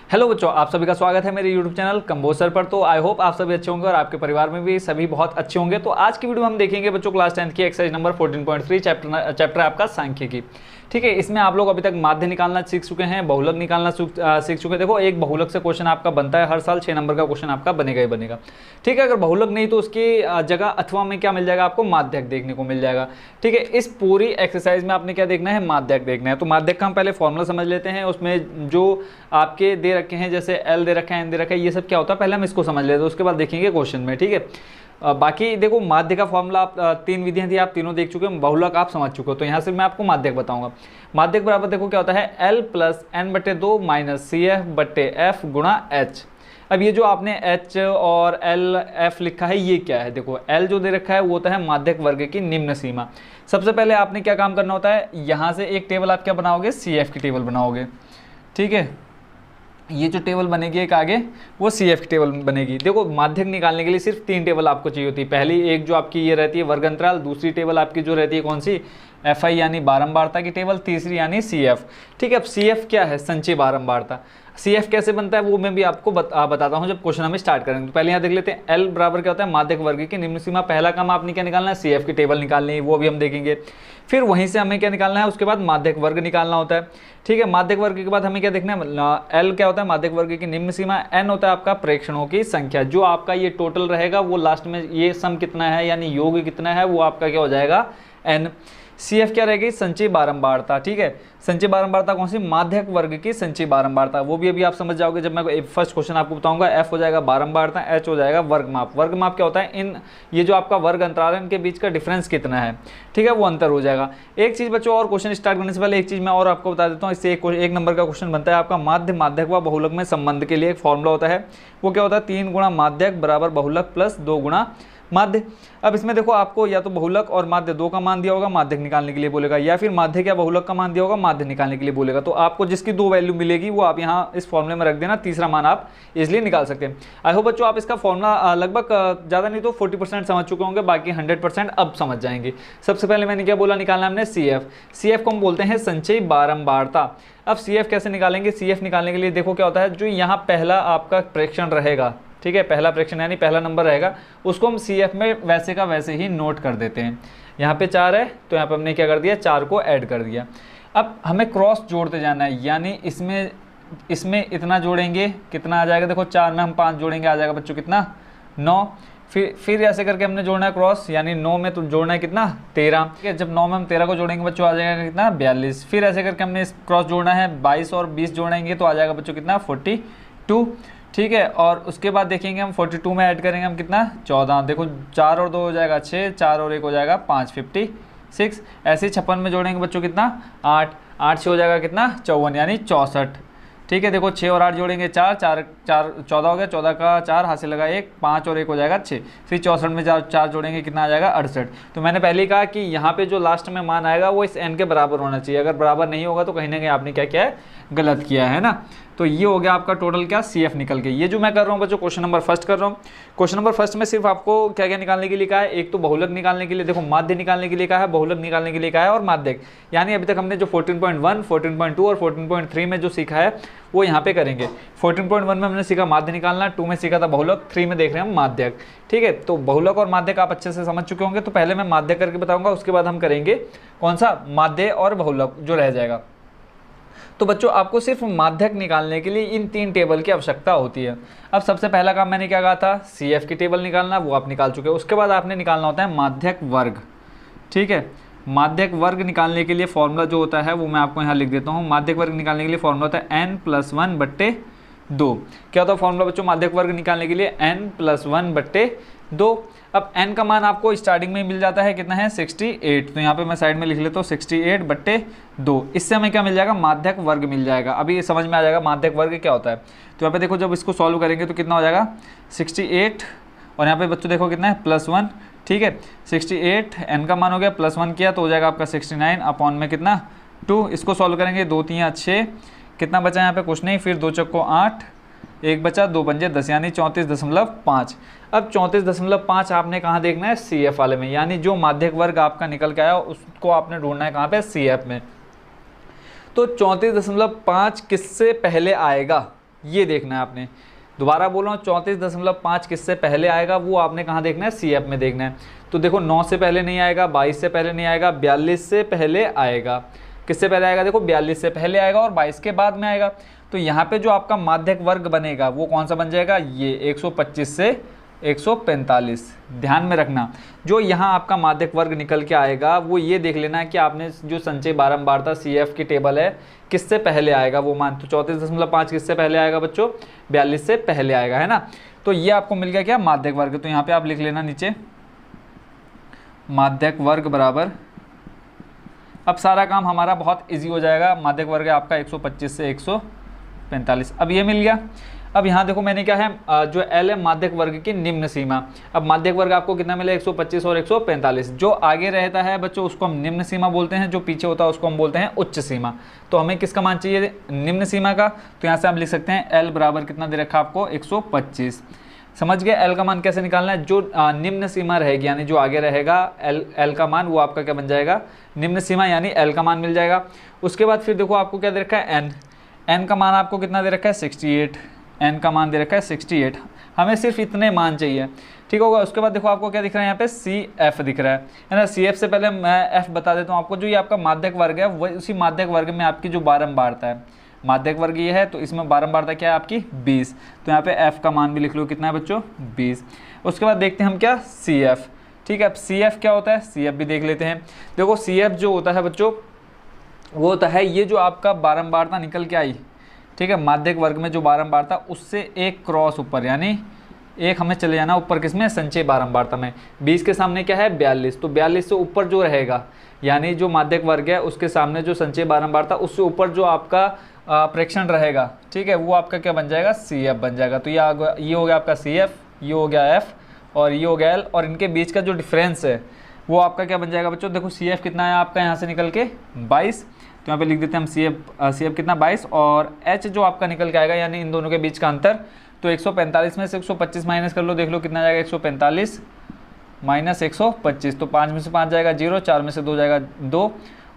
Hello बच्चों, आप सभी का स्वागत है मेरे YouTube चैनल कंबोज सर पर। तो आई होप आप सभी अच्छे होंगे और आपके परिवार में भी सभी बहुत अच्छे होंगे। तो आज की वीडियो में हम देखेंगे बच्चों क्लास 10 की एक्सरसाइज नंबर 14.3 चैप्टर आपका सांख्यिकी। ठीक है, इसमें आप लोग अभी तक माध्य निकालना सीख चुके हैं, बहुलक निकालना सीख चुके हैं। देखो, एक बहुलक से क्वेश्चन आपका बनता है हर साल, 6 नंबर का क्वेश्चन आपका बनेगा ही बनेगा। ठीक है, अगर बहुलक नहीं तो उसकी जगह अथवा में क्या मिल जाएगा, आपको माध्यक देखने को मिल जाएगा। ठीक है, इस पूरी एक्सरसाइज में आपने क्या देखना है, माध्यक देखना है। तो माध्यक का हम पहले फॉर्मूला समझ लेते हैं। उसमें जो आपके दे रखे हैं, जैसे एल दे रखा है, एन दे रखा है, ये सब क्या होता है पहले हम इसको समझ लेते हैं, उसके बाद देखेंगे क्वेश्चन में। ठीक है, बाकी देखो माध्य का फॉर्मूला आप 3 विधियां थी, आप तीनों देख चुके हो, बहुलक आप समझ चुके हो। तो यहाँ से मैं आपको माध्यक बताऊंगा। माध्यक बराबर देखो क्या होता है, L plus n/2 minus CF/F गुणा H। अब ये जो आपने H और L F लिखा है, ये क्या है? देखो L जो दे रखा है वो होता है माध्यक वर्ग की निम्न सीमा। सबसे पहले आपने क्या काम करना होता है, यहाँ से एक टेबल आप क्या बनाओगे, CF की टेबल बनाओगे। ठीक है, ये जो टेबल बनेगी एक आगे, वो CF की टेबल बनेगी। देखो, माध्यक निकालने के लिए सिर्फ 3 टेबल आपको चाहिए होती है। पहली एक जो आपकी ये रहती है वर्ग अंतराल, दूसरी टेबल आपकी जो रहती है कौन सी, FI यानी बारंबारता की टेबल, तीसरी यानी CF। ठीक है, अब CF क्या है, संचयी बारंबारता। CF कैसे बनता है वो मैं भी आपको बताता हूँ जब क्वेश्चन हमें स्टार्ट करेंगे। तो पहले यहाँ देख लेते हैं, L बराबर क्या होता है, माध्यक वर्ग की निम्न सीमा। पहला काम आपने क्या निकालना है, CF की टेबल निकालनी है, वो भी हम देखेंगे। फिर वहीं से हमें क्या निकालना है, उसके बाद माध्यक वर्ग निकालना होता है। ठीक है, माध्यक वर्ग के बाद हमें क्या देखना है, L क्या होता है, माध्यक वर्ग की निम्न सीमा। N होता है आपका प्रेक्षणों की संख्या। जो आपका ये टोटल रहेगा वो लास्ट में ये सम कितना है यानी योग कितना है, वो आपका क्या हो जाएगा, N। CF क्या रहेगी, संचयी बारंबारता। ठीक है, संचयी बारंबारता कौन सी, माध्यक वर्ग की संचयी बारंबारता। वो भी अभी आप समझ जाओगे जब मैं फर्स्ट क्वेश्चन आपको बताऊंगा। F हो जाएगा बारंबारता, H हो जाएगा वर्गमाप। वर्गमाप क्या होता है, इन ये जो आपका वर्ग अंतराल है इनके बीच का डिफरेंस कितना है। ठीक है, वो अंतर हो जाएगा। एक चीज बच्चों और, क्वेश्चन स्टार्ट करने से पहले एक चीज मैं और आपको बता देता हूँ। इससे एक नंबर का क्वेश्चन बनता है आपका, माध्य माध्यक व बहुलक में संबंध के लिए एक फॉर्मूला होता है। वो क्या होता है, 3 गुणा माध्यक बराबर बहुलक प्लस 2 गुणा माध्य। अब इसमें देखो आपको या तो बहुलक और माध्य 2 का मान दिया होगा, माध्यक निकालने के लिए बोलेगा, या फिर माध्यक या बहुलक का मान दिया होगा, माध्य निकालने के लिए बोलेगा। तो आपको जिसकी 2 वैल्यू मिलेगी वो आप यहाँ इस फॉर्मूले में रख देना, तीसरा मान आप इजिली निकाल सकते हैं। आई होप बच्चों आप इसका फॉर्मूला लगभग ज़्यादा नहीं तो 40% समझ चुके होंगे, बाकी 100% अब समझ जाएंगे। सबसे पहले मैंने क्या बोला, निकालना हमने CF को हम बोलते हैं संचयी बारंबारता। अब CF कैसे निकालेंगे, CF निकालने के लिए देखो क्या होता है, जो यहाँ पहला आपका प्रेक्षण रहेगा, ठीक है, पहला प्रेक्षण यानी पहला नंबर रहेगा, उसको हम CF में वैसे का वैसे ही नोट कर देते हैं। यहाँ पे 4 है तो यहाँ पे हमने क्या कर दिया, 4 को ऐड कर दिया। अब हमें क्रॉस जोड़ते जाना है, यानी इसमें इतना जोड़ेंगे, कितना आ जाएगा, देखो 4 में हम 5 जोड़ेंगे, आ जाएगा बच्चों कितना, 9। फिर ऐसे करके हमने जोड़ना है क्रॉस, यानी 9 में तो जोड़ना है कितना, 13। ठीक है, जब 9 में हम 13 को जोड़ेंगे बच्चों आ जाएगा कितना, 42। फिर ऐसे करके हमने क्रॉस जोड़ना है, 22 और 20 जोड़ेंगे तो आ जाएगा बच्चों कितना, 42। ठीक है, और उसके बाद देखेंगे हम 42 में ऐड करेंगे हम कितना, 14। देखो 4 और 2 हो जाएगा 6, 4 और 1 हो जाएगा 5, 56। ऐसे ही 56 में जोड़ेंगे बच्चों कितना, 8, 8 से हो जाएगा कितना, 54 यानी 64। ठीक है, देखो 6 और 8 जोड़ेंगे 4, 14 हो गया, 14 का 4 हाथ से लगा 1, 5 और 1 हो जाएगा 6। फिर 64 में 4 जोड़ेंगे कितना आ जाएगा, 68। तो मैंने पहले ही कहा कि यहाँ पे जो लास्ट में मान आएगा वो इस n के बराबर होना चाहिए। अगर बराबर नहीं होगा तो कहीं ना कहीं आपने क्या किया है, गलत किया है ना। तो ये हो गया आपका टोटल क्या, CF निकल के। ये जो मैं कर रहा हूँ बच्चों क्वेश्चन नंबर फर्स्ट कर रहा हूँ। क्वेश्चन नंबर फर्स्ट में सिर्फ आपको क्या क्या निकालने के लिए कहा है, एक तो बहुलक निकालने के लिए, देखो माध्य निकालने के लिए कहा है, बहुलक निकालने के लिए कहा है, और माध्यक। यानी अभी तक हमने जो 14.1, 14.2 और 14.3 में जो सीखा है वो यहाँ पे करेंगे। 14.1 में हमने सीखा माध्य निकालना, 2 में सीखा था बहुलक, 3 में देख रहे हैं हम माध्यक। ठीक है, तो बहुलक और माध्यक आप अच्छे से समझ चुके होंगे। तो पहले मैं माध्य करके बताऊंगा, उसके बाद हम करेंगे कौन सा, माध्य और बहुलक जो रह जाएगा। तो बच्चों आपको सिर्फ माध्यक निकालने के लिए इन 3 टेबल की आवश्यकता होती है। अब सबसे पहला काम मैंने क्या कहा था, CF की टेबल निकालना, वो आप निकाल चुके हो। उसके बाद आपने निकालना होता है माध्यक वर्ग। ठीक है, माध्यक वर्ग निकालने के लिए फॉर्मूला जो होता है वो मैं आपको यहाँ लिख देता हूँ। माध्यक वर्ग निकालने के लिए फॉर्मूला होता है n+1/2। क्या होता है फॉर्मूला बच्चों माध्यक वर्ग निकालने के लिए, n+1/2। अब n का मान आपको स्टार्टिंग में मिल जाता है कितना है, 68। तो यहाँ पे मैं साइड में लिख लेता हूँ 68/2। इससे हमें क्या मिल जाएगा, माध्यक वर्ग मिल जाएगा। अभी ये समझ में आ जाएगा माध्यक वर्ग क्या होता है। तो यहाँ पे देखो जब इसको सॉल्व करेंगे तो कितना हो जाएगा, 68, और यहाँ पे बच्चों देखो कितना है, +1। ठीक है, 68 n का मान हो गया, +1 किया तो हो जाएगा आपका 69 अपॉन में कितना, 2। इसको सॉल्व करेंगे, 2 3 6, कितना बचा यहाँ पे, कुछ नहीं। फिर 2 चक्को 8, 1 बचा, 2 पंजे 10 यानी 34.5। अब 34.5 आपने कहाँ देखना है, CF वाले में, यानी जो माध्यक वर्ग आपका निकल के आया उसको आपने ढूंढना है कहाँ पे, CF में। तो 34.5 किससे पहले आएगा, ये देखना है आपने। दोबारा बोल रहा हूँ 34.5 किससे पहले आएगा वो आपने कहाँ देखना है, सी एफ में देखना है। तो देखो 9 से पहले नहीं आएगा, 22 से पहले नहीं आएगा, 42 से पहले आएगा। किससे पहले आएगा, देखो 42 से पहले आएगा और 22 के बाद में आएगा। तो यहाँ पे जो आपका माध्यक वर्ग बनेगा वो कौन सा बन जाएगा, ये 125 से 145। ध्यान में रखना जो यहाँ आपका माध्यक वर्ग निकल के आएगा वो ये देख लेना है कि आपने जो संचय बारंबारता सी एफ की टेबल है किससे पहले आएगा वो मान। तो 34.5 किससे पहले आएगा बच्चों, 42 से पहले आएगा, है ना। तो ये आपको मिल गया क्या, माध्यक वर्ग। तो यहाँ पे आप लिख लेना नीचे माध्यक वर्ग बराबर, अब सारा काम हमारा बहुत इजी हो जाएगा। माध्यक वर्ग है आपका 125 से 145। अब ये मिल गया। अब यहाँ देखो मैंने क्या है, जो L है माध्यक वर्ग की निम्न सीमा। अब माध्यक वर्ग आपको कितना मिला, 125 और 145। जो आगे रहता है बच्चों उसको हम निम्न सीमा बोलते हैं, जो पीछे होता है उसको हम बोलते हैं उच्च सीमा। तो हमें किसका मान चाहिए, निम्न सीमा का। तो यहाँ से हम लिख सकते हैं L बराबर कितना दे रखा आपको, 125। समझ गए। L का मान कैसे निकालना है, जो निम्न सीमा रहेगी यानी जो आगे रहेगा L का मान वो आपका क्या बन जाएगा, निम्न सीमा, यानी L का मान मिल जाएगा। उसके बाद फिर देखो आपको क्या दे रखा है, N का मान आपको कितना दे रखा है, 68। N का मान दे रखा है 68। हमें सिर्फ इतने मान चाहिए, ठीक होगा। उसके बाद देखो आपको क्या दिख रहा है यहाँ पे, CF दिख रहा है ना। CF से पहले मैं F बता देता हूँ आपको। जो ये आपका माध्यक वर्ग है वही उसी माध्यक वर्ग में आपकी जो बारंबारता है, माध्यक वर्ग ये है तो इसमें बारंबारता क्या है आपकी 20। तो यहाँ पे F का मान भी लिख लो, कितना है बच्चों, 20। उसके बाद देखते हैं हम क्या, CF। ठीक है, अब CF क्या होता है, CF भी देख लेते हैं। देखो CF जो होता है बच्चों वो होता है ये जो आपका बारंबारता निकल के आई, ठीक है, माध्यक वर्ग में जो बारंबारता उससे एक क्रॉस ऊपर, यानी एक हमें चले जाना ऊपर किसमें, संचय बारंबारता में। 20 के सामने क्या है, 42। तो 42 से ऊपर जो रहेगा यानी जो माध्यक वर्ग है उसके सामने जो संचय बारंबारता उससे ऊपर जो आपका प्रेक्षण रहेगा, ठीक है, वो आपका क्या बन जाएगा, CF बन जाएगा। तो ये हो गया आपका CF, ये हो गया F और ये हो गया L, और इनके बीच का जो डिफरेंस है वो आपका क्या बन जाएगा बच्चों। देखो CF कितना है आपका यहाँ से निकल के 22। तो यहाँ पे लिख देते हैं हम CF कितना 22, और H जो आपका निकल के आएगा यानी इन दोनों के बीच का अंतर। तो 145 में से 125 माइनस कर लो, देख लो कितना जाएगा, 145 माइनस 125। तो 5 में से 5 जाएगा 0, 4 में से 2 जाएगा 2,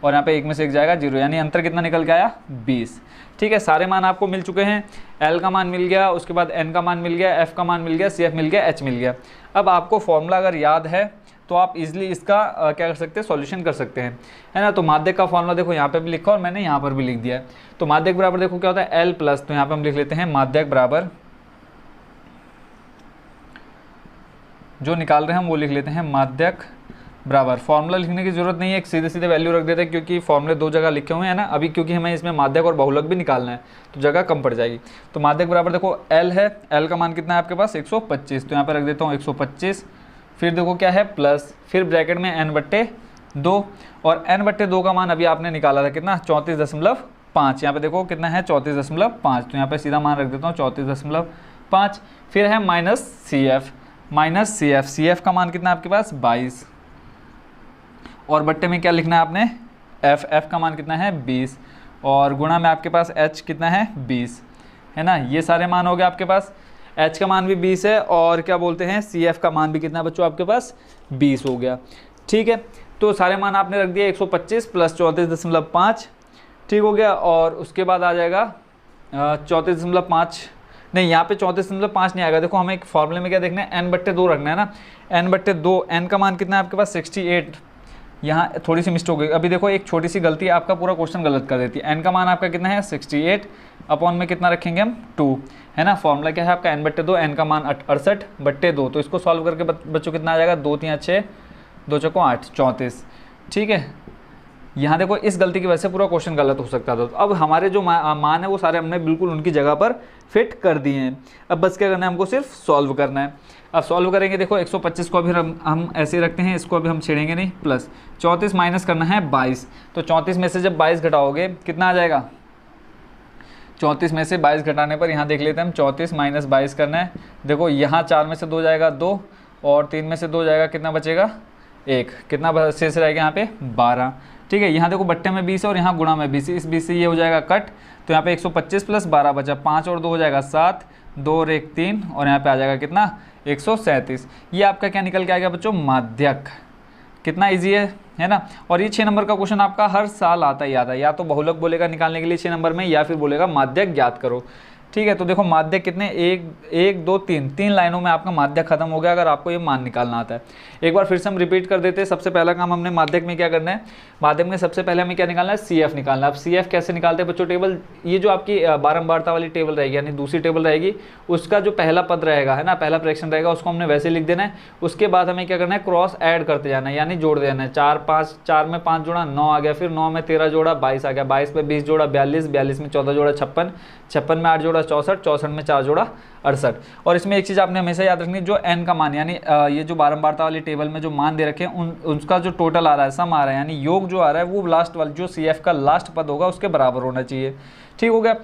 और यहाँ पे 1 में से 1 जाएगा 0, यानी अंतर कितना निकल के आया, 20। ठीक है, सारे मान आपको मिल चुके हैं। L का मान मिल गया, उसके बाद N का मान मिल गया, F का मान मिल गया, CF मिल गया, H मिल गया। अब आपको फॉर्मूला अगर याद है तो आप इजीली इसका क्या कर सकते हैं, सॉल्यूशन कर सकते हैं, है ना। तो माध्यक का फॉर्मूला देखो यहाँ पे भी लिखा और मैंने यहाँ पर भी लिख दिया है। तो माध्यक बराबर देखो क्या होता है, L प्लस, तो यहाँ पे हम लिख लेते हैं माध्यक बराबर, जो निकाल रहे हैं हम वो लिख लेते हैं माध्यक बराबर। फॉर्मूला लिखने की जरूरत नहीं है, एक सीधे सीधे वैल्यू रख देते हैं क्योंकि फॉर्मूले दो जगह लिखे हुए हैं ना अभी, क्योंकि हमें इसमें माध्यक और बहुलक भी निकालना है तो जगह कम पड़ जाएगी। तो माध्यक बराबर देखो L है, L का मान कितना है आपके पास, 125। तो यहाँ पे रख देता हूँ 125, फिर देखो क्या है प्लस, फिर ब्रैकेट में n/2, और n/2 का मान अभी आपने निकाला था कितना, 34.5। यहाँ पे देखो कितना है, 34.5। तो यहाँ पे सीधा मान रख देता हूँ 34.5। फिर है माइनस CF का मान कितना है आपके पास, 22, और बट्टे में क्या लिखना है आपने, F का मान कितना है, 20, और गुणा में आपके पास H कितना है, 20, है ना। ये सारे मान हो गए आपके पास। H का मान भी 20 है, और क्या बोलते हैं, CF का मान भी कितना है बच्चों आपके पास, 20 हो गया। ठीक है, तो सारे मान आपने रख दिए, 125 प्लस 34.5, ठीक हो गया। और उसके बाद आ जाएगा 34.5, नहीं यहाँ पे 34.5 नहीं आएगा। देखो हमें एक फॉर्मूले में क्या देखना है, n/2 रखना है ना, n/2, n का मान कितना है आपके पास, 68। यहाँ थोड़ी सी मिस्टेक हो गई, अभी देखो एक छोटी सी गलती आपका पूरा क्वेश्चन गलत कर देती है। n का मान आपका कितना है, 68, अपॉन में कितना रखेंगे हम, 2, है ना। फॉर्मूला क्या है आपका, n/2, n का मान 68/2। तो इसको सॉल्व करके बच्चों कितना आ जाएगा, 2 3 6, 2 चौको 8, 34। ठीक है, यहाँ देखो इस गलती की वजह से पूरा क्वेश्चन गलत हो सकता था। तो अब हमारे जो मान है वो सारे हमने बिल्कुल उनकी जगह पर फिट कर दिए हैं। अब बस क्या करना है, हमको सिर्फ सॉल्व करना है। अब सॉल्व करेंगे, देखो 125 को अभी हम ऐसे ही रखते हैं, इसको अभी हम छेड़ेंगे नहीं, प्लस 34 माइनस करना है 22। तो 34 में से जब 22 घटाओगे कितना आ जाएगा, 34 में से 22 घटाने पर यहाँ देख लेते हैं हम, 34 माइनस 22 करना है। देखो यहाँ 4 में से 2 जाएगा 2, और 3 में से 2 जाएगा, कितना बचेगा 1, कितना शेष रहेगा यहाँ पे 12। ठीक है, यहाँ देखो बट्टे में 20 और यहाँ गुणा में 20, इस 20 से ये हो जाएगा कट। तो यहाँ पे 125 प्लस 12 बचा, 5 और 2 हो जाएगा 7, 2 और 1 3, और यहाँ पे आ जाएगा कितना, 137। ये आपका क्या निकल के आएगा बच्चों, माध्यक। कितना इजी है ना। और ये 6 नंबर का क्वेश्चन आपका हर साल आता ही आता है, या तो बहुलक बोलेगा निकालने के लिए 6 नंबर में, या फिर बोलेगा माध्यक ज्ञात करो। ठीक है। तो देखो माध्यक कितने, एक दो तीन लाइनों में आपका माध्यक खत्म हो गया अगर आपको ये मान निकालना आता है। एक बार फिर से हम रिपीट कर देते हैं। सबसे पहला काम हमने माध्यक में क्या करना है, माध्यक में सबसे पहले हमें क्या निकालना है, CF निकालना है। अब CF कैसे निकालते हैं बच्चों, टेबल ये जो आपकी बारंबारता वाली टेबल रहेगी यानी दूसरी टेबल रहेगी, उसका जो पहला पद रहेगा है ना, पहला फ्रैक्शन रहेगा, उसको हमने वैसे लिख देना है। उसके बाद हमें क्या करना है, क्रॉस ऐड करते जाना है यानी जोड़ देना है। 4 में 5 जोड़ा 9 आ गया, फिर 9 में 13 जोड़ा 22 आ गया, 22 में 20 जोड़ा 42, 42 में 14 जोड़ा 56, 56 में 8 जोड़ा 64, 64 में 4 जोड़ा 68। और इसमें एक चीज़ आपने हमेशा याद रखनी, जो n का मान यानी ये जो बारंबारता वाली टेबल में जो मान दे रखे हैं उसका जो टोटल आ रहा है, सम आ रहा है यानी योग जो आ रहा है वो लास्ट वाली जो CF का लास्ट पद होगा उसके बराबर होना चाहिए। ठीक हो गया।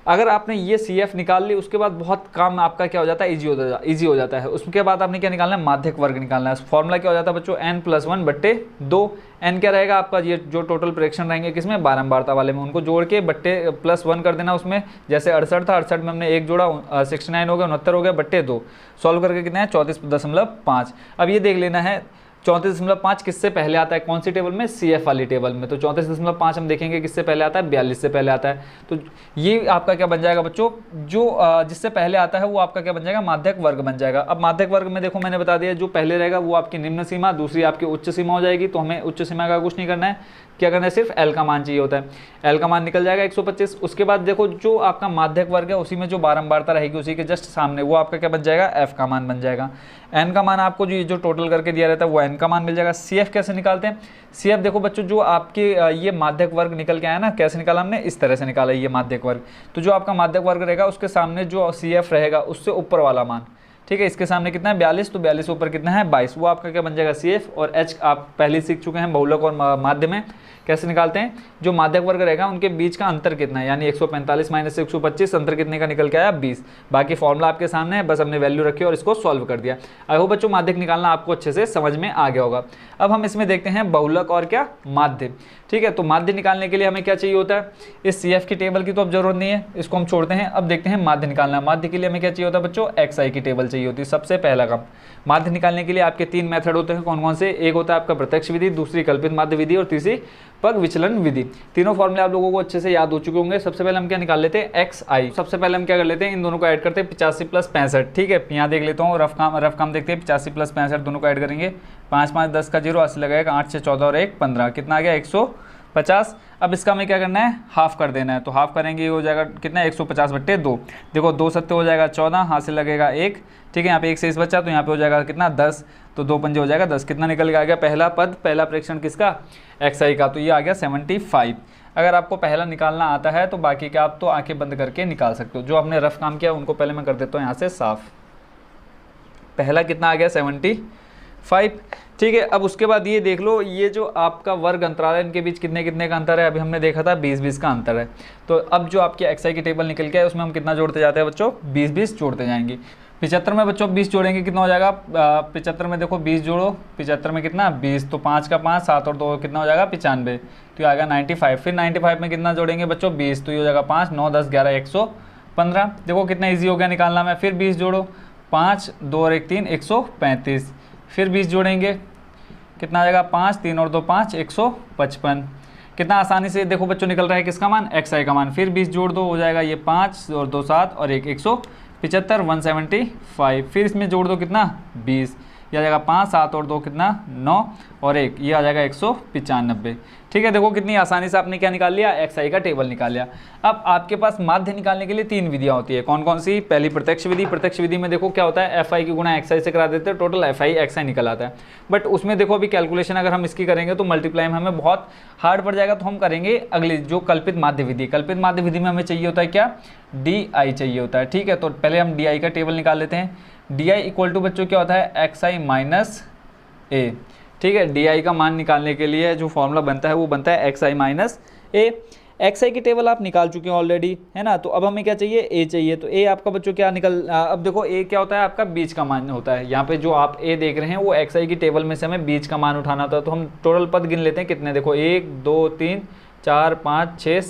अगर आपने ये CF निकाल ली उसके बाद बहुत काम आपका क्या हो जाता है, ईजी हो जाता है। उसके बाद आपने क्या निकालना है, माध्यक वर्ग निकालना है। फॉर्मूला क्या हो जाता है बच्चों, n+1/2। n क्या रहेगा आपका, ये जो टोटल फ्रैक्शन रहेंगे किसमें, बारंबारता वाले में, उनको जोड़ के बट्टे +1 कर देना उसमें। जैसे 68 था, 68 में हमने 1 जोड़ा 69 हो गया, 69 हो गया /2। सॉल्व करके कितना है 34.5। अब ये देख लेना है 34.5 किससे पहले आता है, कौन सी टेबल में, CF वाली टेबल में। तो 34.5 हम देखेंगे किससे पहले आता है, 42 से पहले आता है। तो ये आपका क्या बन जाएगा बच्चों, जो जिससे पहले आता है वो आपका क्या बन जाएगा, माध्यक वर्ग बन जाएगा। अब माध्यक वर्ग में देखो मैंने बता दिया, जो पहले रहेगा वो आपकी निम्न सीमा, दूसरी आपकी उच्च सीमा हो जाएगी। तो हमें उच्च सीमा का कुछ नहीं करना है, क्या करना है, सिर्फ L का मान चाहिए होता है। L का मान निकल जाएगा 125। उसके बाद देखो जो आपका माध्यक वर्ग है उसी में जो बारंबारता रहेगी उसी के जस्ट सामने वो आपका क्या बन जाएगा, F का मान बन जाएगा। N का मान आपको जो टोटल करके दिया रहता है वो N का मान मिल जाएगा। CF कैसे निकालते हैं, CF देखो बच्चों जो आपके ये माध्यक वर्ग निकल के आया ना, कैसे निकाला हमने, इस तरह से निकाला ये माध्यक वर्ग। तो जो आपका माध्यक वर्ग रहेगा उसके सामने जो CF रहेगा उससे ऊपर वाला मान, ठीक है, इसके सामने कितना है 42, तो 42 ऊपर कितना है 22, वो आपका क्या बन जाएगा CF। और H आप पहले सीख चुके हैं बहुलक और माध्य में कैसे निकालते हैं, जो माध्यक वर्ग रहेगा उनके बीच का अंतर कितना है, यानी 145 माइनस 125 अंतर कितने का निकल के आया 20। बाकी फॉर्मूला आपके सामने है, बस हमने वैल्यू रखी और इसको सॉल्व कर दिया। आई होप बच्चों माध्यक निकालना आपको अच्छे से समझ में आ गया होगा। अब हम इसमें देखते हैं बहुलक और क्या माध्य। ठीक है, तो माध्य निकालने के लिए हमें क्या चाहिए होता है, इस CF की टेबल की तो अब जरूरत नहीं है, इसको हम छोड़ते हैं। अब देखते हैं माध्य निकालना। माध्य के लिए हमें क्या चाहिए होता है बच्चों, XI की टेबल चाहिए होती है। सबसे पहला काम माध्य निकालने के लिए आपके 3 मेथड होते हैं, कौन कौन से, एक होता है आपका प्रत्यक्ष विधि, दूसरी कल्पित माध्य विधि और तीसरी पग विचलन विधि। तीनों फॉर्मूले आप लोगों को अच्छे से याद हो चुके होंगे। सबसे पहले हम क्या निकाल लेते हैं XI। सबसे पहले हम क्या कर लेते हैं, इन दोनों को ऐड करते हैं 85 + 65। ठीक है, यहाँ देख लेता हूँ रफ काम देखते हैं। 85 + 65 दोनों को ऐड करेंगे, 5 5 10 का 0 80 लगेगा, 8 6 14 और 1 15, कितना आ गया 150। अब इसका हमें क्या करना है, हाफ कर देना है। तो हाफ करेंगे, ये हो जाएगा कितना 150/2। देखो 2 सत्ते हो जाएगा 14, हाथ से लगेगा 1। ठीक है, यहाँ पे 1 शेष बचा तो यहाँ पे हो जाएगा कितना 10, तो 2 पंजे हो जाएगा 10। कितना निकल के आ गया, पहला पद पहला प्रेक्षण किसका, XI का, तो ये आ गया 75। अगर आपको पहला निकालना आता है तो बाकी का आप तो आंखें बंद करके निकाल सकते हो। जो आपने रफ काम किया उनको पहले मैं कर देता हूँ यहाँ से साफ। पहला कितना आ गया 75। ठीक है, अब उसके बाद ये देख लो, ये जो आपका वर्ग अंतराल है इनके बीच कितने कितने का अंतर है, अभी हमने देखा था 20-20 का अंतर है। तो अब जो आपकी XI की टेबल निकल के है उसमें हम कितना जोड़ते जाते हैं बच्चों, 20-20 जोड़ते जाएंगे। 75 में बच्चों 20 जोड़ेंगे कितना हो जाएगा, 75 में देखो 20 जोड़ो, 75 में कितना 20, तो 5 का 5 7 और 2 कितना हो जाएगा 95, तो ये आएगा 95। फिर 95 में कितना जोड़ेंगे बच्चों 20, तो ये हो जाएगा 5 9 10 11 115। देखो कितना ईजी हो गया निकालना में। फिर 20 जोड़ो, 5 2 और 1 3 135। फिर 20 जोड़ेंगे कितना आ जाएगा 5 3 और 2 5 155। कितना आसानी से देखो बच्चों निकल रहा है किसका मान, XI का मान। फिर 20 जोड़ दो, हो जाएगा ये 5 और 2 7 और 1 175 175। फिर इसमें जोड़ दो कितना 20, ये आ जाएगा 5 7 और 2 कितना 9 और 1, ये आ जाएगा 195। ठीक है, देखो कितनी आसानी से आपने क्या निकाल लिया, XI का टेबल निकाल लिया। अब आपके पास माध्य निकालने के लिए 3 विधियां होती है, कौन कौन सी, पहली प्रत्यक्ष विधि। प्रत्यक्ष विधि में देखो क्या होता है, FI की गुणा XI से करा देते हैं, टोटल FI XI निकल आता है। बट उसमें देखो अभी कैलकुलेशन अगर हम इसकी करेंगे तो मल्टीप्लाई में हमें बहुत हार्ड पड़ जाएगा, तो हम करेंगे अगली जो कल्पित माध्य विधि। कल्पित माध्य विधि में हमें चाहिए होता है क्या, DI चाहिए होता है। ठीक है, तो पहले हम DI का टेबल निकाल लेते हैं। DI इक्वल टू बच्चों क्या होता है, XI माइनस A। ठीक है, DI का मान निकालने के लिए जो फॉर्मूला बनता है वो बनता है XI माइनस A। XI की टेबल आप निकाल चुके हैं ऑलरेडी, है ना। तो अब हमें क्या चाहिए, A चाहिए। तो A आपका बच्चों क्या अब देखो A क्या होता है, आपका बीच का मान होता है। यहाँ पे जो आप A देख रहे हैं वो XI की टेबल में से हमें बीच का मान उठाना होता है। तो हम टोटल पद गिन लेते हैं कितने, देखो 1 2 3 4 5 6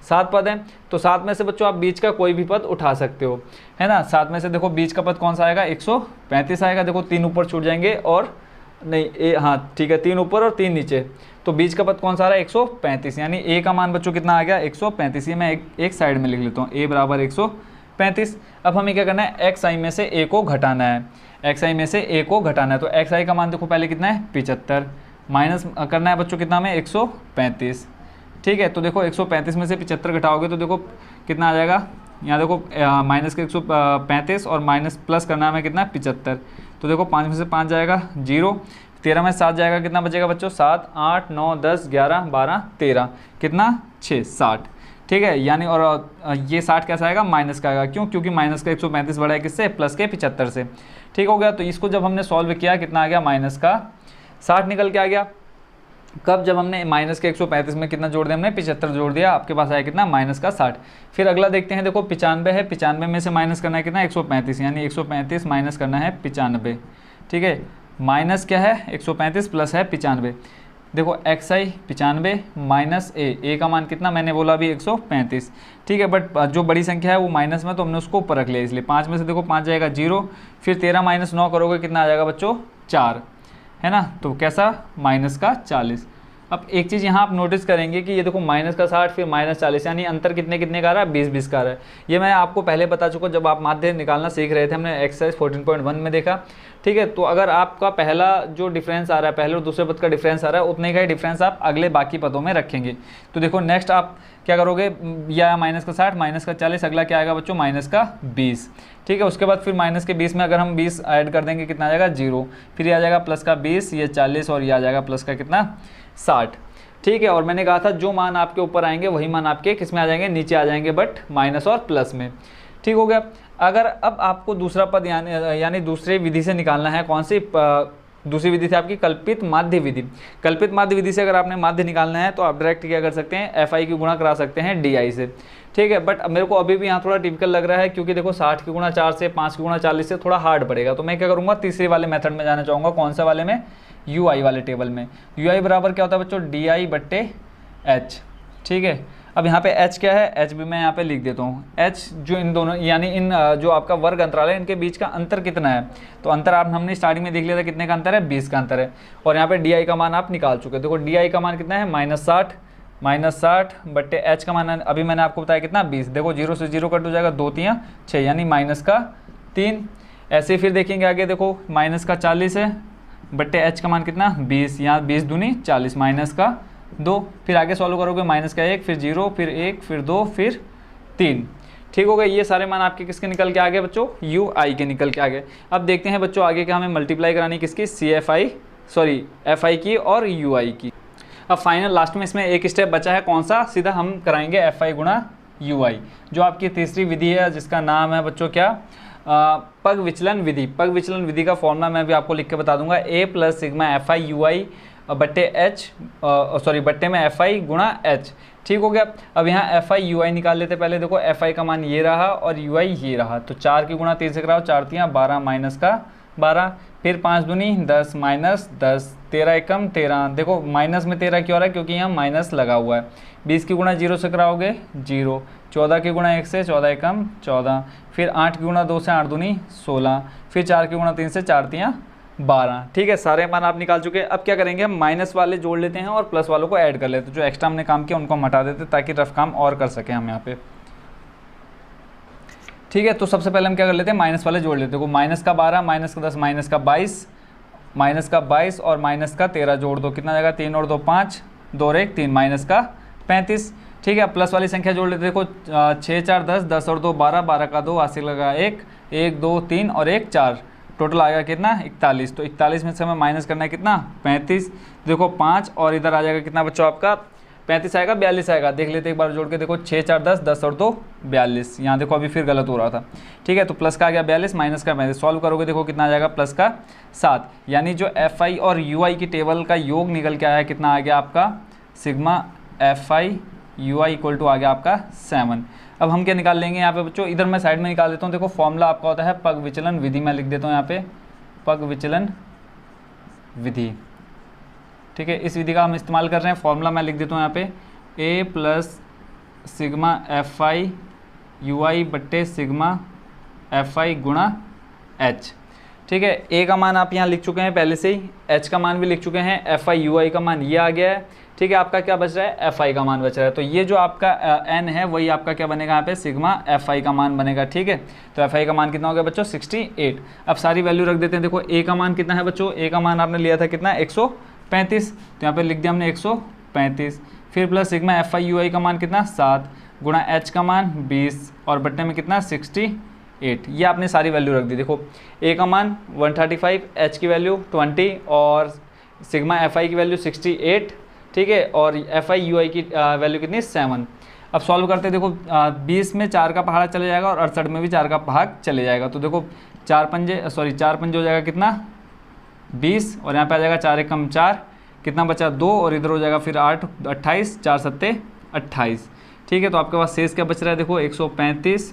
7 पद हैं। तो 7 में से बच्चों आप बीच का कोई भी पद उठा सकते हो, है ना। 7 में से देखो बीच का पद कौन सा आएगा, 135 आएगा। देखो 3 ऊपर छूट जाएंगे और नहीं ए, हाँ ठीक है, 3 ऊपर और 3 नीचे, तो बीच का पद कौन सा आ रहा है 135, यानी ए का मान बच्चों कितना आ गया 135। ये मैं एक साइड में लिख लेता हूँ, ए बराबर 135। अब हमें क्या करना है, एक्स आई में से ए को घटाना है, एक्स आई में से ए को घटाना है। तो एक्स आई का मान देखो पहले कितना है 75, माइनस करना है बच्चों कितना में 135। ठीक है, तो देखो 135 में से 75 घटाओगे तो देखो कितना आ जाएगा, यहाँ देखो माइनस के 135 और माइनस प्लस करना है हमें कितना 75। तो देखो 5 में से 5 जाएगा 0, 13 में 7 जाएगा, कितना बचेगा बच्चों 7, 8, 9, 10, 11, 12, 13, कितना 6, 60। ठीक है, यानी और ये 60 कैसा आएगा माइनस का आएगा, क्यों, क्योंकि माइनस का 135 बढ़ा है किससे, प्लस के 75 से। ठीक हो गया, तो इसको जब हमने सॉल्व किया कितना आ गया माइनस का 60 निकल के आ गया। कब, जब हमने माइनस के 135 में कितना जोड़ दिया, हमने 75 जोड़ दिया, आपके पास आया कितना माइनस का 60। फिर अगला देखते हैं, देखो 95 है, 95 में से माइनस करना है कितना 135, यानी 135 माइनस करना है 95। ठीक है, माइनस क्या है 135 प्लस है 95। देखो एक्स आई 95 माइनस ए का मान कितना मैंने बोला अभी 135। ठीक है, बट जो बड़ी संख्या है वो माइनस में, तो हमने उसको ऊपर रख लिया, इसलिए 5 में से देखो 5 जाएगा 0, फिर 13 माइनस 9 करोगे कितना आ जाएगा बच्चों 4, है ना, तो कैसा माइनस का 40। अब एक चीज़ यहाँ आप नोटिस करेंगे कि ये देखो माइनस का 60 फिर माइनस 40, यानी अंतर कितने कितने का आ रहा है 20-20 का आ रहा है। ये मैं आपको पहले बता चुका जब आप माध्य निकालना सीख रहे थे, हमने एक्सरसाइज 14.1 में देखा। ठीक है, तो अगर आपका पहला जो डिफरेंस आ रहा है, पहले और दूसरे पद का डिफरेंस आ रहा है, उतने का ही डिफरेंस आप अगले बाकी पदों में रखेंगे। तो देखो नेक्स्ट आप क्या करोगे, या माइनस का 60 माइनस का 40, अगला क्या आएगा बच्चों माइनस का 20। ठीक है, उसके बाद फिर माइनस के 20 में अगर हम 20 ऐड कर देंगे कितना आ जाएगा 0, फिर ये आ जाएगा प्लस का 20, ये 40 और ये आ जाएगा प्लस का कितना 60। ठीक है, और मैंने कहा था जो मान आपके ऊपर आएंगे वही मान आपके किस में आ जाएंगे, नीचे आ जाएंगे, बट माइनस और प्लस में। ठीक हो गया। अगर अब आपको दूसरा पद यानी दूसरे विधि से निकालना है, कौन सी दूसरी विधि से आपकी कल्पित माध्य विधि। कल्पित माध्य विधि से अगर आपने माध्य निकालना है तो आप डायरेक्ट क्या कर सकते हैं, एफ आई की गुणा करा सकते हैं डी आई से। ठीक है, बट मेरे को अभी भी यहाँ थोड़ा टिपिकल लग रहा है, क्योंकि देखो 60 की गुणा 4 से 5 की गुणा 40 से थोड़ा हार्ड पड़ेगा। तो मैं क्या करूँगा, तीसरे वाले मेथड में जाना चाहूँगा। कौन सा वाले में, यू आई वाले टेबल में। यू आई बराबर क्या होता है बच्चों, डी आई बट्टे एच। ठीक है, अब यहाँ पे h क्या है, h भी मैं यहाँ पे लिख देता हूँ। h जो इन दोनों यानी इन जो आपका वर्ग अंतराल है इनके बीच का अंतर कितना है, तो अंतर आप हमने स्टार्टिंग में देख लिया था कितने का अंतर है, 20 का अंतर है। और यहाँ पे di का मान आप निकाल चुके। देखो di का मान कितना है -60 बट्टे h का मान अभी मैंने आपको बताया कितना 20। देखो 0 से 0 कट हो जाएगा, 2 3 6, यानी माइनस का 3। ऐसे फिर देखेंगे आगे, देखो माइनस का 40 है बट्टे h का मान कितना 20, यहाँ 20 दूनी 40 माइनस का 2। फिर आगे सॉल्व करोगे माइनस का 1, फिर 0, फिर 1, फिर 2, फिर 3। ठीक हो गए, ये सारे मान आपके किसके निकल के आ गए बच्चों, यू आई के निकल के आ गए। अब देखते हैं बच्चों आगे क्या हमें मल्टीप्लाई करानी किसकी, एफ आई की और यू आई की। अब फाइनल लास्ट में इसमें एक स्टेप बचा है, कौन सा, सीधा हम कराएंगे एफ आई गुणा यू आई, जो आपकी तीसरी विधि है जिसका नाम है बच्चों क्या, पग विचलन विधि। पग विचलन विधि का फॉर्मूला मैं भी आपको लिख के बता दूंगा, a plus sigma F I U I बट्टे बट्टे में एफ आई गुणा एच। ठीक हो गया। अब यहाँ एफ आई यू आई निकाल लेते पहले। देखो एफ आई का मान ये रहा और यू आई ये रहा, तो 4 की गुणा 3 से कराओ, 4 3 12 माइनस का 12, फिर 5 दूनी 10 माइनस 10, 13 एकम 13। देखो माइनस में 13 क्यों आ रहा है, क्योंकि यहाँ माइनस लगा हुआ है। 20 की गुणा 0 से कराओगे 0, 14 की गुणा 1 से 14 एकम 14, फिर 8 की गुणा 2 से 8 दूनी 16, फिर 4 की गुणा 3 से 4 3 12। ठीक है, सारे मान आप निकाल चुके हैं। अब क्या करेंगे, हम माइनस वाले जोड़ लेते हैं और प्लस वालों को ऐड कर लेते हैं। जो एक्स्ट्रा हमने काम किया उनको हम हटा देते ताकि रफ काम और कर सकें हम यहाँ पे। ठीक है, तो सबसे पहले हम क्या कर लेते हैं, माइनस वाले जोड़ लेते हैं। माइनस का 12, माइनस का 10, माइनस का 22 और माइनस का 13 जोड़ दो, कितना जाएगा 3 और 2 5, 2 और 1 3, माइनस का 35। ठीक है, प्लस वाली संख्या जोड़ लेते। देखो 6 4 10, 10 और 2 12, 12 का 2, आसिक लगा 1, 1 2 3 और 1 4, टोटल आएगा कितना 41। तो 41 में से हमें माइनस करना है कितना 35। देखो 5 और इधर आ जाएगा कितना बच्चों आपका 35 आएगा 42 आएगा। देख लेते एक बार जोड़ के। देखो 6 4 10, 10 और 2 42। यहाँ देखो अभी फिर गलत हो रहा था। ठीक है, तो प्लस का आ गया 42, माइनस का 35। सॉल्व करोगे देखो कितना आ जाएगा प्लस का 7। यानी जो एफ आई और यू आई की टेबल का योग निकल के आया कितना आ गया आपका, sigma F I U I equal to आ गया आपका 7। अब हम क्या निकाल लेंगे यहाँ पे बच्चों, इधर मैं साइड में निकाल देता हूँ। देखो फॉर्मूला आपका होता है पग विचलन विधि, मैं लिख देता हूँ यहाँ पे पग विचलन विधि। ठीक है, इस विधि का हम इस्तेमाल कर रहे हैं। फॉर्मूला मैं लिख देता हूँ यहाँ पे a plus sigma F I U I बट्टे सिग्मा एफ आई गुणा एच। ठीक है। ए का मान आप यहाँ लिख चुके हैं पहले से ही, एच का मान भी लिख चुके हैं, एफ आई यू आई का मान ये आ गया है। ठीक है, आपका क्या बच रहा है, एफ आई का मान बच रहा है। तो ये जो आपका एन है वही आपका क्या बनेगा यहाँ पे, सिग्मा एफ आई का मान बनेगा। ठीक है, तो एफ आई का मान कितना हो गया बच्चों, 68। अब सारी वैल्यू रख देते हैं। देखो ए का मान कितना है बच्चों, ए का मान आपने लिया था कितना, 135, तो यहाँ पे लिख दिया हमने 135। फिर plus sigma F I U I का मान कितना, 7 गुणा एच का मान 20 और बट्टे में कितना 68। ये आपने सारी वैल्यू रख दी। देखो ए का मान 135, एच की वैल्यू 20 और सिग्मा एफ आई की वैल्यू 68। ठीक है, और एफ आई यू आई की वैल्यू कितनी, 7। अब सॉल्व करते हैं। देखो 20 में 4 का पहाड़ा चले जाएगा और 68 में भी 4 का भाग चले जाएगा। तो देखो 4 पंजे हो जाएगा कितना, 20 और यहाँ पे आ जाएगा 4 एकम 4, कितना बचा 2 और इधर हो जाएगा फिर 8 28, 4 सत्ते 28। ठीक है, तो आपके पास शेष क्या बच रहा है, देखो 135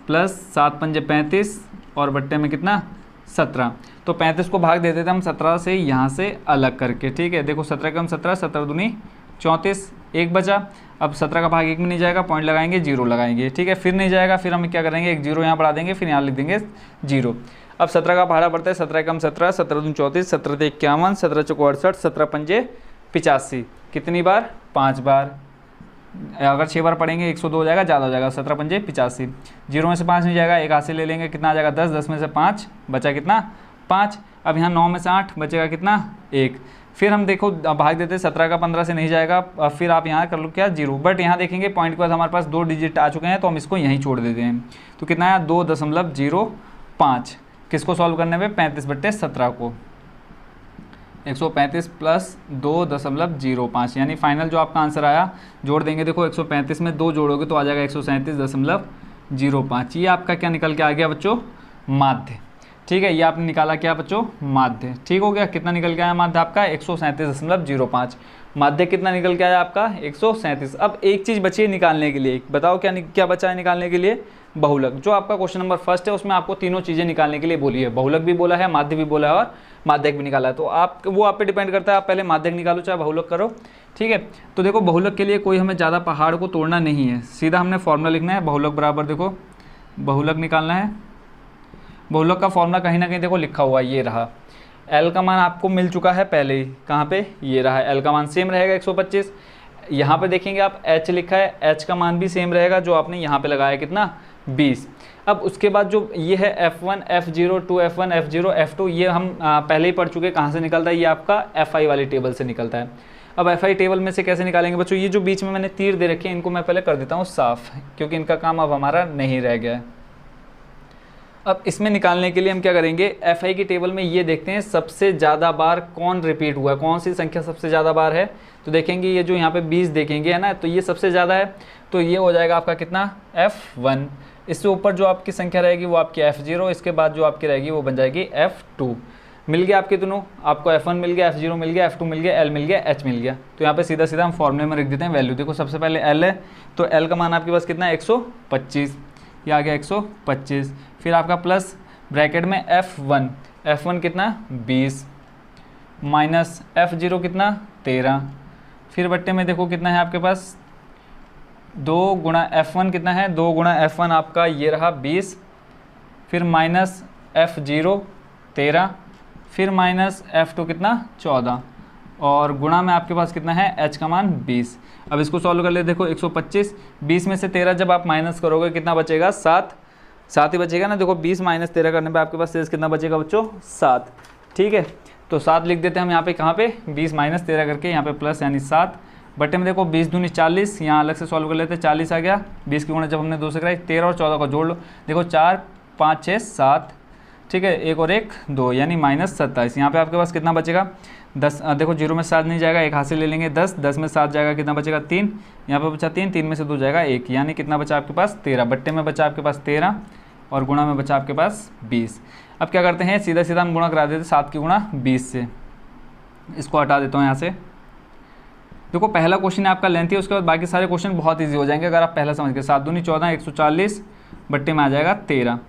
प्लस 7 पंजे 35 और बट्टे में कितना 17। तो 35 को भाग दे देते हम 17 से यहाँ से अलग करके। ठीक है, देखो 17 कम 17, 17 दूनी 34, एक बचा। अब 17 का भाग 1 में नहीं जाएगा, पॉइंट लगाएंगे, 0 लगाएंगे। ठीक है, फिर नहीं जाएगा, फिर हम क्या करेंगे, एक 0 यहाँ बढ़ा देंगे, फिर यहाँ लिख देंगे 0। अब 17 का भाड़ा बढ़ता है, 17 कम 17, 17 दूनी 34, 17 से 51, 17 चौको 68, 17 पंजे 85। कितनी बार, 5 बार। अगर 6 बार पढ़ेंगे 102 हो जाएगा, ज़्यादा हो जाएगा, 17 पंजे 85। 0 में से 5 नहीं जाएगा, एक हाथ से ले लेंगे, कितना आ जाएगा 10, 10 में से 5 बचा कितना 5। अब यहाँ 9 में से 8 बचेगा कितना 1। फिर हम देखो भाग देते, 17 का 15 से नहीं जाएगा, फिर आप यहाँ कर लो क्या 0। बट यहाँ देखेंगे पॉइंट के बाद हमारे पास 2 डिजिट आ चुके हैं, तो हम इसको यहीं छोड़ देते हैं। तो कितना है 2.05। किसको सॉल्व करने में, 35/17 को। 135 प्लस 2.05 यानी फाइनल जो आपका आंसर आया, जोड़ देंगे। देखो 135 में 2 जोड़ोगे तो आ जाएगा 137.05। ये आपका क्या निकल के आ गया बच्चों, माध्य। ठीक है, ये आपने निकाला क्या बच्चों, माध्य। ठीक हो गया, कितना निकल के आया माध्य आपका, 137.05। माध्य कितना निकल के आया आपका, 137। अब एक चीज़ बची है निकालने के लिए, बताओ क्या बचा है निकालने के लिए, बहुलक। जो आपका क्वेश्चन नंबर फर्स्ट है उसमें आपको तीनों चीज़ें निकालने के लिए बोली है, बहुलक भी बोला है, माध्य भी बोला है और माध्यक भी निकाला है। तो आप वो आप पे डिपेंड करता है, आप पहले माध्यक निकालो चाहे बहुलक करो। ठीक है, तो देखो बहुलक के लिए कोई हमें ज़्यादा पहाड़ को तोड़ना नहीं है, सीधा हमने फॉर्मूला लिखना है। बहुलक बराबर देखो बहुलक निकालना है। बहुलक का फॉर्मूला कहीं ना कहीं देखो लिखा हुआ ये रहा। एल का मान आपको मिल चुका है पहले ही, कहाँ पे, ये रहा। एल का मान सेम रहेगा 125। यहाँ पे देखेंगे आप एच लिखा है, एच का मान भी सेम रहेगा जो आपने यहाँ पे लगाया कितना 20। अब उसके बाद जो ये है F1 F0 2F1 F0 F2, ये हम पहले ही पढ़ चुके, कहाँ से निकलता है, ये आपका FI वाली टेबल से निकलता है। अब FI टेबल में से कैसे निकालेंगे बच्चों, ये जो बीच में मैंने तीर दे रखे हैं इनको मैं पहले कर देता हूँ साफ, क्योंकि इनका काम अब हमारा नहीं रह गया है। अब इसमें निकालने के लिए हम क्या करेंगे, FI की टेबल में ये देखते हैं सबसे ज़्यादा बार कौन रिपीट हुआ है, कौन सी संख्या सबसे ज़्यादा बार है। तो देखेंगे ये जो यहाँ पे 20 देखेंगे है ना, तो ये सबसे ज़्यादा है, तो ये हो जाएगा आपका कितना F1। इससे ऊपर जो आपकी संख्या रहेगी वो आपकी F0, इसके बाद जो आपकी रहेगी वो बन जाएगी F2। मिल गया आपके दोनों, आपको F1 मिल गया, F0 मिल गया, F2 मिल गया, L मिल गया, H मिल गया। तो यहाँ पे सीधा सीधा हम फॉर्मूले में रख देते हैं वैल्यू। देखो सबसे पहले L है, तो L का मान आपके पास कितना है 125, ये आ गया 125। फिर आपका प्लस ब्रैकेट में F1 कितना 20 माइनस F0 कितना 13। फिर बट्टे में देखो कितना है आपके पास 2 गुणा F1 कितना है, 2 गुणा F1 आपका ये रहा 20, फिर माइनस F0 13, फिर माइनस F2 कितना 14 और गुणा में आपके पास कितना है H का मान 20। अब इसको सॉल्व कर ले, देखो 125, 20 में से 13 जब आप माइनस करोगे कितना बचेगा 7 ही बचेगा ना। देखो 20 माइनस 13 करने पे आपके पास शेष कितना बचेगा बच्चों 7। ठीक है, तो 7 लिख देते हैं हम यहाँ पे, कहाँ पे 20 माइनस 13 करके यहाँ पे प्लस यानी 7। बटे में देखो 20 दूनी 40, यहाँ अलग से सॉल्व कर लेते हैं, 40 आ गया। 20 की गुणा जब हमने 2 से कराई, 13 और 14 को जोड़ लो, देखो 4 5 6 7, ठीक है, 1 और 1 2 यानी माइनस 27। यहाँ पे आपके पास कितना बचेगा 10। देखो 0 में 7 नहीं जाएगा, एक हाथ से ले लेंगे 10, 10 में 7 जाएगा, कितना बचेगा 3, यहाँ पे बचा 3, 3 में से 2 जाएगा 1, यानी कितना बचा आपके पास 13। बट्टे में बचा आपके पास 13 और गुणा में बचा आपके पास 20। अब क्या करते हैं, सीधा सीधा हम गुणा करा देते 7 की गुणा 20 से। इसको हटा देता हूँ यहाँ से। देखो पहला क्वेश्चन आपका लेंथी है, उसके बाद बाकी सारे क्वेश्चन बहुत ईजी हो जाएंगे अगर आप पहला समझ के। 7 दूनी 14, 140 बट्टे में आ जाएगा 13।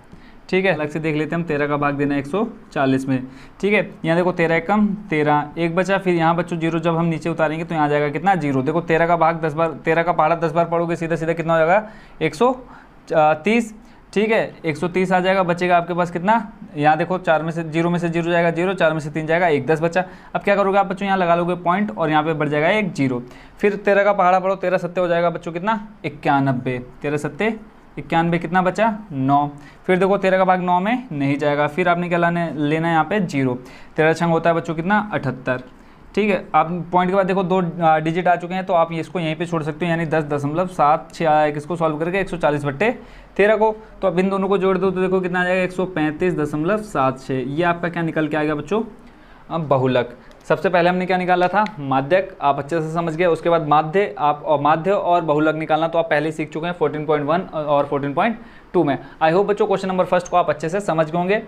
ठीक है, अलग से देख लेते हैं हम, 13 का भाग देना है 140 में। ठीक है, यहाँ देखो 13 कम 13, 1 बचा, फिर यहाँ बच्चों 0 जब हम नीचे उतारेंगे तो यहाँ आ जाएगा कितना 0। देखो 13 का भाग 10 बार, 13 का पहाड़ा 10 बार पढ़ोगे सीधा सीधा कितना हो जाएगा 130। ठीक है 130 आ जाएगा, बचेगा आपके पास कितना, यहाँ देखो 4 में से 0 जाएगा 0, 4 में से 3 जाएगा 1, 10 बचा। अब क्या करोगे आप बच्चों, यहाँ लगा लोगे पॉइंट और यहाँ पे बढ़ जाएगा 1 0। फिर 13 का पहाड़ा पढ़ो, 13 सत्ते हो जाएगा बच्चों कितना 91, 13 सत्ते 91 कितना बचा 9। फिर देखो 13 का भाग 9 में नहीं जाएगा, फिर आपने क्या लेना है यहाँ पे 0, 13 छंग होता है बच्चों कितना 78। ठीक है, आप पॉइंट के बाद देखो 2 डिजिट आ चुके हैं तो आप इसको यहीं पे छोड़ सकते हो, यानी 10.76 आया है, किसको सॉल्व करके 140/13 को। तो अब इन दोनों को जोड़ दो तो देखो कितना आ जाएगा 135.76। ये आपका क्या निकल के आ गया बच्चों, अब बहुलक। सबसे पहले हमने क्या निकाला था, माध्यक, आप अच्छे से समझ गए। उसके बाद माध्य, आप और माध्य और बहुलक निकालना तो आप पहले ही सीख चुके हैं 14.1 और 14.2 में। आई होप बच्चों क्वेश्चन नंबर फर्स्ट को आप अच्छे से समझ गए होंगे।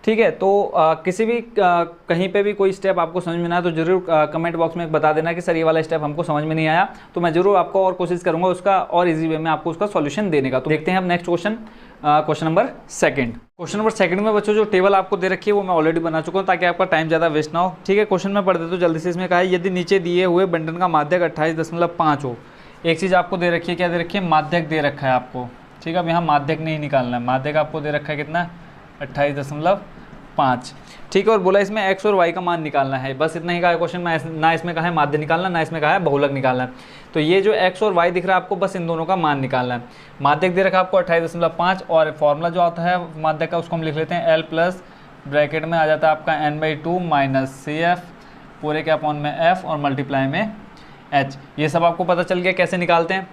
ठीक है, तो किसी भी कहीं पे भी कोई स्टेप आपको समझ में ना आए तो जरूर कमेंट बॉक्स में बता देना कि सर ये वाला स्टेप हमको समझ में नहीं आया, तो मैं जरूर आपको और कोशिश करूंगा उसका और इजी वे में आपको उसका सॉल्यूशन देने का। तो देखते हैं अब next question, question number second. Question number second में बच्चों जो टेबल आपको दे रखी है वो मैं ऑलरेडी बना चुका हूँ ताकि आपका टाइम ज़्यादा वेस्ट ना हो। ठीक है, क्वेश्चन में पढ़ देते तो जल्दी से। इसमें कहा है यदि नीचे दिए हुए बंटन का माध्यक 28.5 हो। एक चीज़ आपको दे रखी है, क्या दे रखी है, माध्यक दे रखा है आपको। ठीक है, अब यहाँ माध्यक नहीं निकालना है, माध्यक आपको दे रखा है कितना 28.5। ठीक है, और बोला इसमें x और y का मान निकालना है, बस इतना ही कहा है क्वेश्चन में। ना इसमें कहा है माध्य निकालना, ना इसमें कहा है बहुलक निकालना है। तो ये जो x और y दिख रहा है आपको, बस इन दोनों का मान निकालना है। माध्यक दे रखा है आपको 28.5 और फॉर्मूला जो आता है माध्यक का उसको हम लिख लेते हैं L प्लस ब्रैकेट में आ जाता है आपका n/2 माइनस CF पूरे के अपॉन में F और मल्टीप्लाई में H। ये सब आपको पता चल गया कैसे निकालते हैं।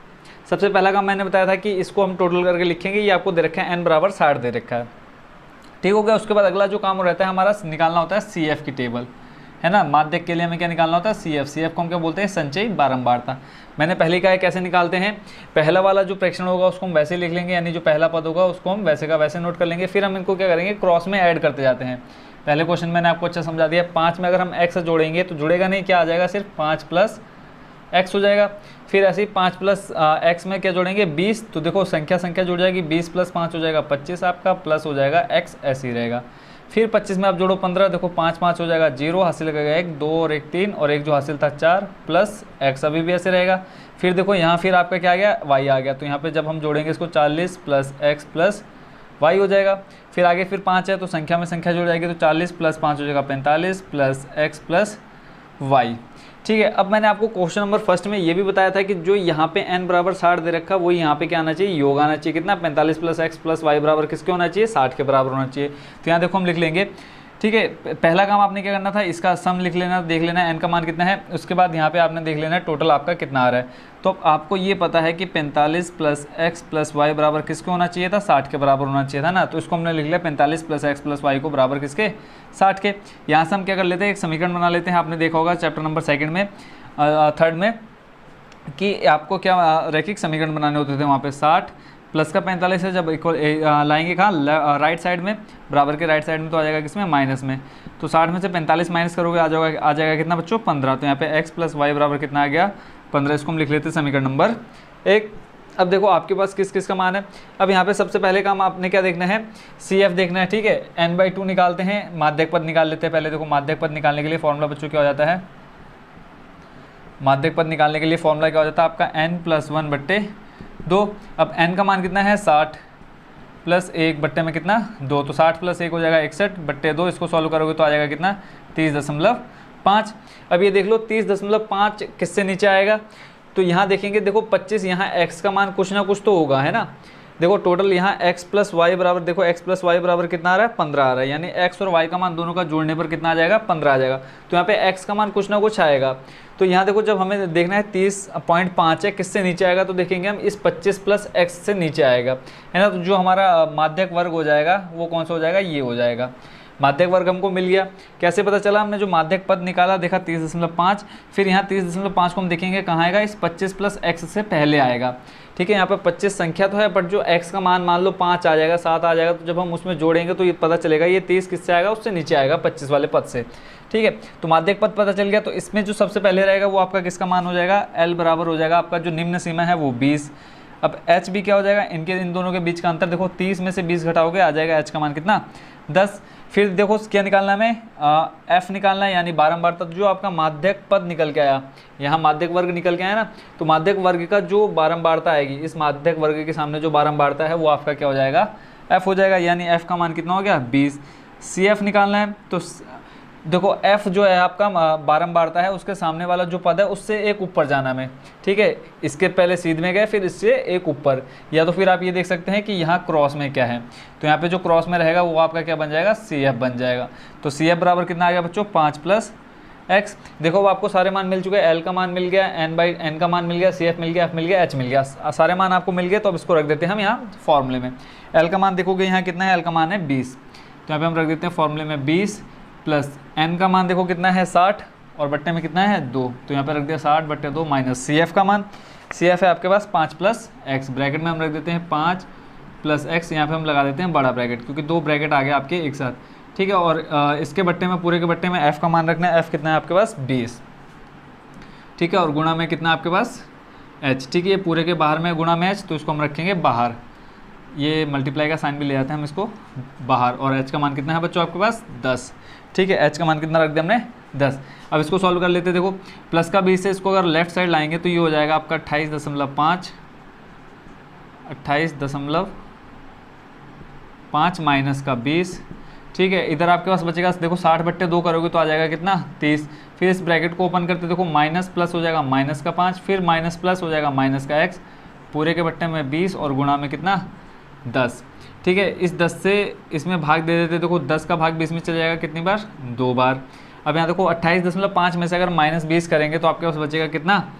सबसे पहला काम मैंने बताया था कि इसको हम टोटल करके लिखेंगे, ये आपको दे रखा है n बराबर 60 दे रखा है। ठीक हो गया, उसके बाद अगला जो काम रहता है हमारा निकालना होता है CF की टेबल, है ना। माध्यक के लिए हमें क्या निकालना होता है CF को हम क्या बोलते हैं, संचयी बारंबारता। मैंने पहले ही कहा है कैसे निकालते हैं, पहला वाला जो फ्रैक्शन होगा उसको हम वैसे ही लिख लेंगे, यानी जो पहला पद होगा उसको हम वैसे का वैसे नोट कर लेंगे। फिर हम इनको क्या करेंगे, क्रॉस में ऐड करते जाते हैं। पहले क्वेश्चन मैंने आपको अच्छा समझा दिया, 5 में अगर हम x जोड़ेंगे तो जुड़ेगा नहीं, क्या आ जाएगा, सिर्फ 5 प्लस x हो जाएगा। फिर ऐसे ही 5 प्लस x में क्या जोड़ेंगे 20, तो देखो संख्या जुड़ जाएगी, 20 प्लस 5 हो जाएगा 25 आपका, प्लस हो जाएगा x ऐसे ही रहेगा। फिर 25 में आप जोड़ो 15, देखो 5 5 हो जाएगा 0, हासिल लगेगा 1 2 और 1 3 और एक जो हासिल था 4 प्लस x अभी भी ऐसे रहेगा। फिर देखो यहाँ फिर आपका क्या आ गया, y आ गया, तो यहाँ पे जब हम जोड़ेंगे इसको 40 प्लस x प्लस y हो जाएगा। फिर आगे फिर 5 है तो संख्या में संख्या जुड़ जाएगी, तो 40 प्लस 5 हो जाएगा 45 प्लस x प्लस y। ठीक है, अब मैंने आपको क्वेश्चन नंबर फर्स्ट में ये भी बताया था कि जो यहाँ पे n बराबर 60 दे रखा है वो यहाँ पे क्या आना चाहिए, योग आना चाहिए। कितना, 45 प्लस x प्लस y बराबर किसके होना चाहिए, 60 के बराबर होना चाहिए। तो यहाँ देखो हम लिख लेंगे। ठीक है, पहला काम आपने क्या करना था, इसका सम लिख लेना, देख लेना n का मान कितना है। उसके बाद यहाँ पे आपने देख लेना टोटल आपका कितना आ रहा है। तो आपको ये पता है कि 45 प्लस x प्लस y बराबर किसके होना चाहिए था, 60 के बराबर होना चाहिए था ना। तो इसको हमने लिख लिया 45 प्लस x प्लस y को बराबर किसके, 60 के। यहाँ से हम क्या कर लेते हैं, एक समीकरण बना लेते हैं। आपने देखा होगा चैप्टर नंबर सेकंड में थर्ड में कि आपको क्या रैखिक समीकरण बनाने होते थे, वहाँ पे 60 प्लस का 45 है, जब इक्वल लाएंगे कहाँ, राइट साइड में, बराबर के राइट साइड में, तो आ जाएगा किसमें, माइनस में। तो 60 में से 45 माइनस करोगे आ जाएगा कितना बच्चों, 15। तो यहाँ पे x प्लस वाई बराबर कितना आ गया, 15। इसको हम लिख लेते हैं समीकरण नंबर 1। अब देखो आपके पास किस किस का मान है। अब यहाँ पे सबसे पहले काम आपने क्या देखना है, CF देखना है। ठीक है, n/2 निकालते हैं, माध्यक पद निकाल लेते हैं पहले। देखो माध्यक पद निकालने के लिए फॉर्मूला बच्चों क्या हो जाता है, माध्यक पद निकालने के लिए फॉर्मूला क्या हो जाता है आपका n प्लस 1/2। अब n का मान कितना है 60 प्लस 1 बट्टे में कितना 2, तो 60 प्लस 1 हो जाएगा 61/2। इसको सॉल्व करोगे तो आ जाएगा कितना 30.5। अब ये देख लो 30.5 किससे नीचे आएगा, तो यहाँ देखेंगे, देखो 25, यहाँ x का मान कुछ ना कुछ तो होगा, है ना। देखो टोटल यहाँ x प्लस वाई बराबर, देखो x प्लस वाई बराबर कितना आ रहा है, 15 आ रहा है, यानी x और y का मान दोनों का जोड़ने पर कितना आ जाएगा, 15 आ जाएगा। तो यहाँ पे x का मान कुछ ना कुछ आएगा। तो यहाँ देखो जब हमें देखना है 30.5 है, किससे नीचे आएगा, तो देखेंगे हम इस 25 प्लस x से नीचे आएगा, है ना। तो जो हमारा माध्यक वर्ग हो जाएगा वो कौन सा हो जाएगा, ये हो जाएगा। माध्यक वर्ग हमको मिल गया। कैसे पता चला, हमने जो माध्यक पद निकाला देखा 30.5, फिर यहाँ 30.5 को हम देखेंगे कहाँ आएगा, इस 25 प्लस x से पहले आएगा। ठीक है, यहाँ पर 25 संख्या तो है, बट जो x का मान लो 5 आ जाएगा, 7 आ जाएगा, तो जब हम उसमें जोड़ेंगे तो ये पता चलेगा ये 30 किससे आएगा, उससे नीचे आएगा 25 वाले पद से। ठीक है, तो माध्यक पद पता चल गया। तो इसमें जो सबसे पहले रहेगा वो आपका किसका मान हो जाएगा, L बराबर हो जाएगा आपका जो निम्न सीमा है वो 20। अब एच भी क्या हो जाएगा, इन दोनों के बीच का अंतर देखो 30 में से 20 घटाओगे आ जाएगा एच का मान कितना 10। फिर देखो क्या निकालना है हमें, एफ निकालना है, यानी बारंबारता जो आपका माध्यक पद निकल के आया, यहाँ माध्यक वर्ग निकल के आया ना, तो माध्यक वर्ग का जो बारंबारता आएगी, इस माध्यक वर्ग के सामने जो बारंबारता है वो आपका क्या हो जाएगा, एफ हो जाएगा, यानी एफ का मान कितना हो गया 20। सी एफ निकालना है, तो देखो एफ जो है आपका बारंबारता है, उसके सामने वाला जो पद है उससे एक ऊपर जाना में, ठीक है, इसके पहले सीध में गए फिर इससे एक ऊपर, या तो फिर आप ये देख सकते हैं कि यहाँ क्रॉस में क्या है, तो यहाँ पे जो क्रॉस में रहेगा वो आपका क्या बन जाएगा, सी एफ बन जाएगा। तो सी एफ बराबर कितना आ गया बच्चों 5 + x। देखो अब आपको सारे मान मिल चुके हैं, एल का मान मिल गया, एन का मान मिल गया, सी एफ मिल गया, एफ मिल गया, एच मिल गया, सारे मान आपको मिल गए। तो अब इसको रख देते हैं हम यहाँ फॉर्मूले में। एल का मान देखोगे यहाँ कितना है, एल का मान है 20, तो यहाँ पे हम रख देते हैं फॉर्मूले में 20 प्लस एन का मान देखो कितना है 60 और बट्टे में कितना है 2, तो यहाँ पे रख दिया 60/2 माइनस सी एफ का मान, सी एफ है आपके पास 5 + x, ब्रैकेट में हम रख देते हैं 5 + x, यहाँ पे हम लगा देते हैं बड़ा ब्रैकेट क्योंकि 2 ब्रैकेट आ गए आपके एक साथ, ठीक है। और इसके बट्टे में पूरे के बट्टे में f का मान रखना है, f कितना है आपके पास 20, ठीक है, और गुणा में कितना आपके पास h, ठीक है, ये पूरे के बाहर में गुणा में h, तो इसको हम रखेंगे बाहर, ये मल्टीप्लाई का साइन भी ले जाते हैं हम इसको बाहर, और h का मान कितना है बच्चों आपके पास 10, ठीक है, h का मान कितना रख दिया हमने 10। अब इसको सॉल्व कर लेते हैं, देखो प्लस का 20 से इसको अगर लेफ्ट साइड लाएंगे तो ये हो जाएगा आपका 28.5, 28.5 माइनस का 20, ठीक है, इधर आपके पास बचेगा देखो 60/2 करोगे तो आ जाएगा कितना 30, फिर इस ब्रैकेट को ओपन करते देखो माइनस प्लस हो जाएगा माइनस का 5, फिर माइनस प्लस हो जाएगा माइनस का x, पूरे के बट्टे में 20 और गुणा में कितना 10, ठीक है। इस 10 से इसमें भाग दे देते, देखो 10 का भाग 20 में चला जाएगा कितनी बार 2 बार। अब यहाँ देखो 28.5 में से अगर -20 करेंगे तो आपके पास बचेगा कितना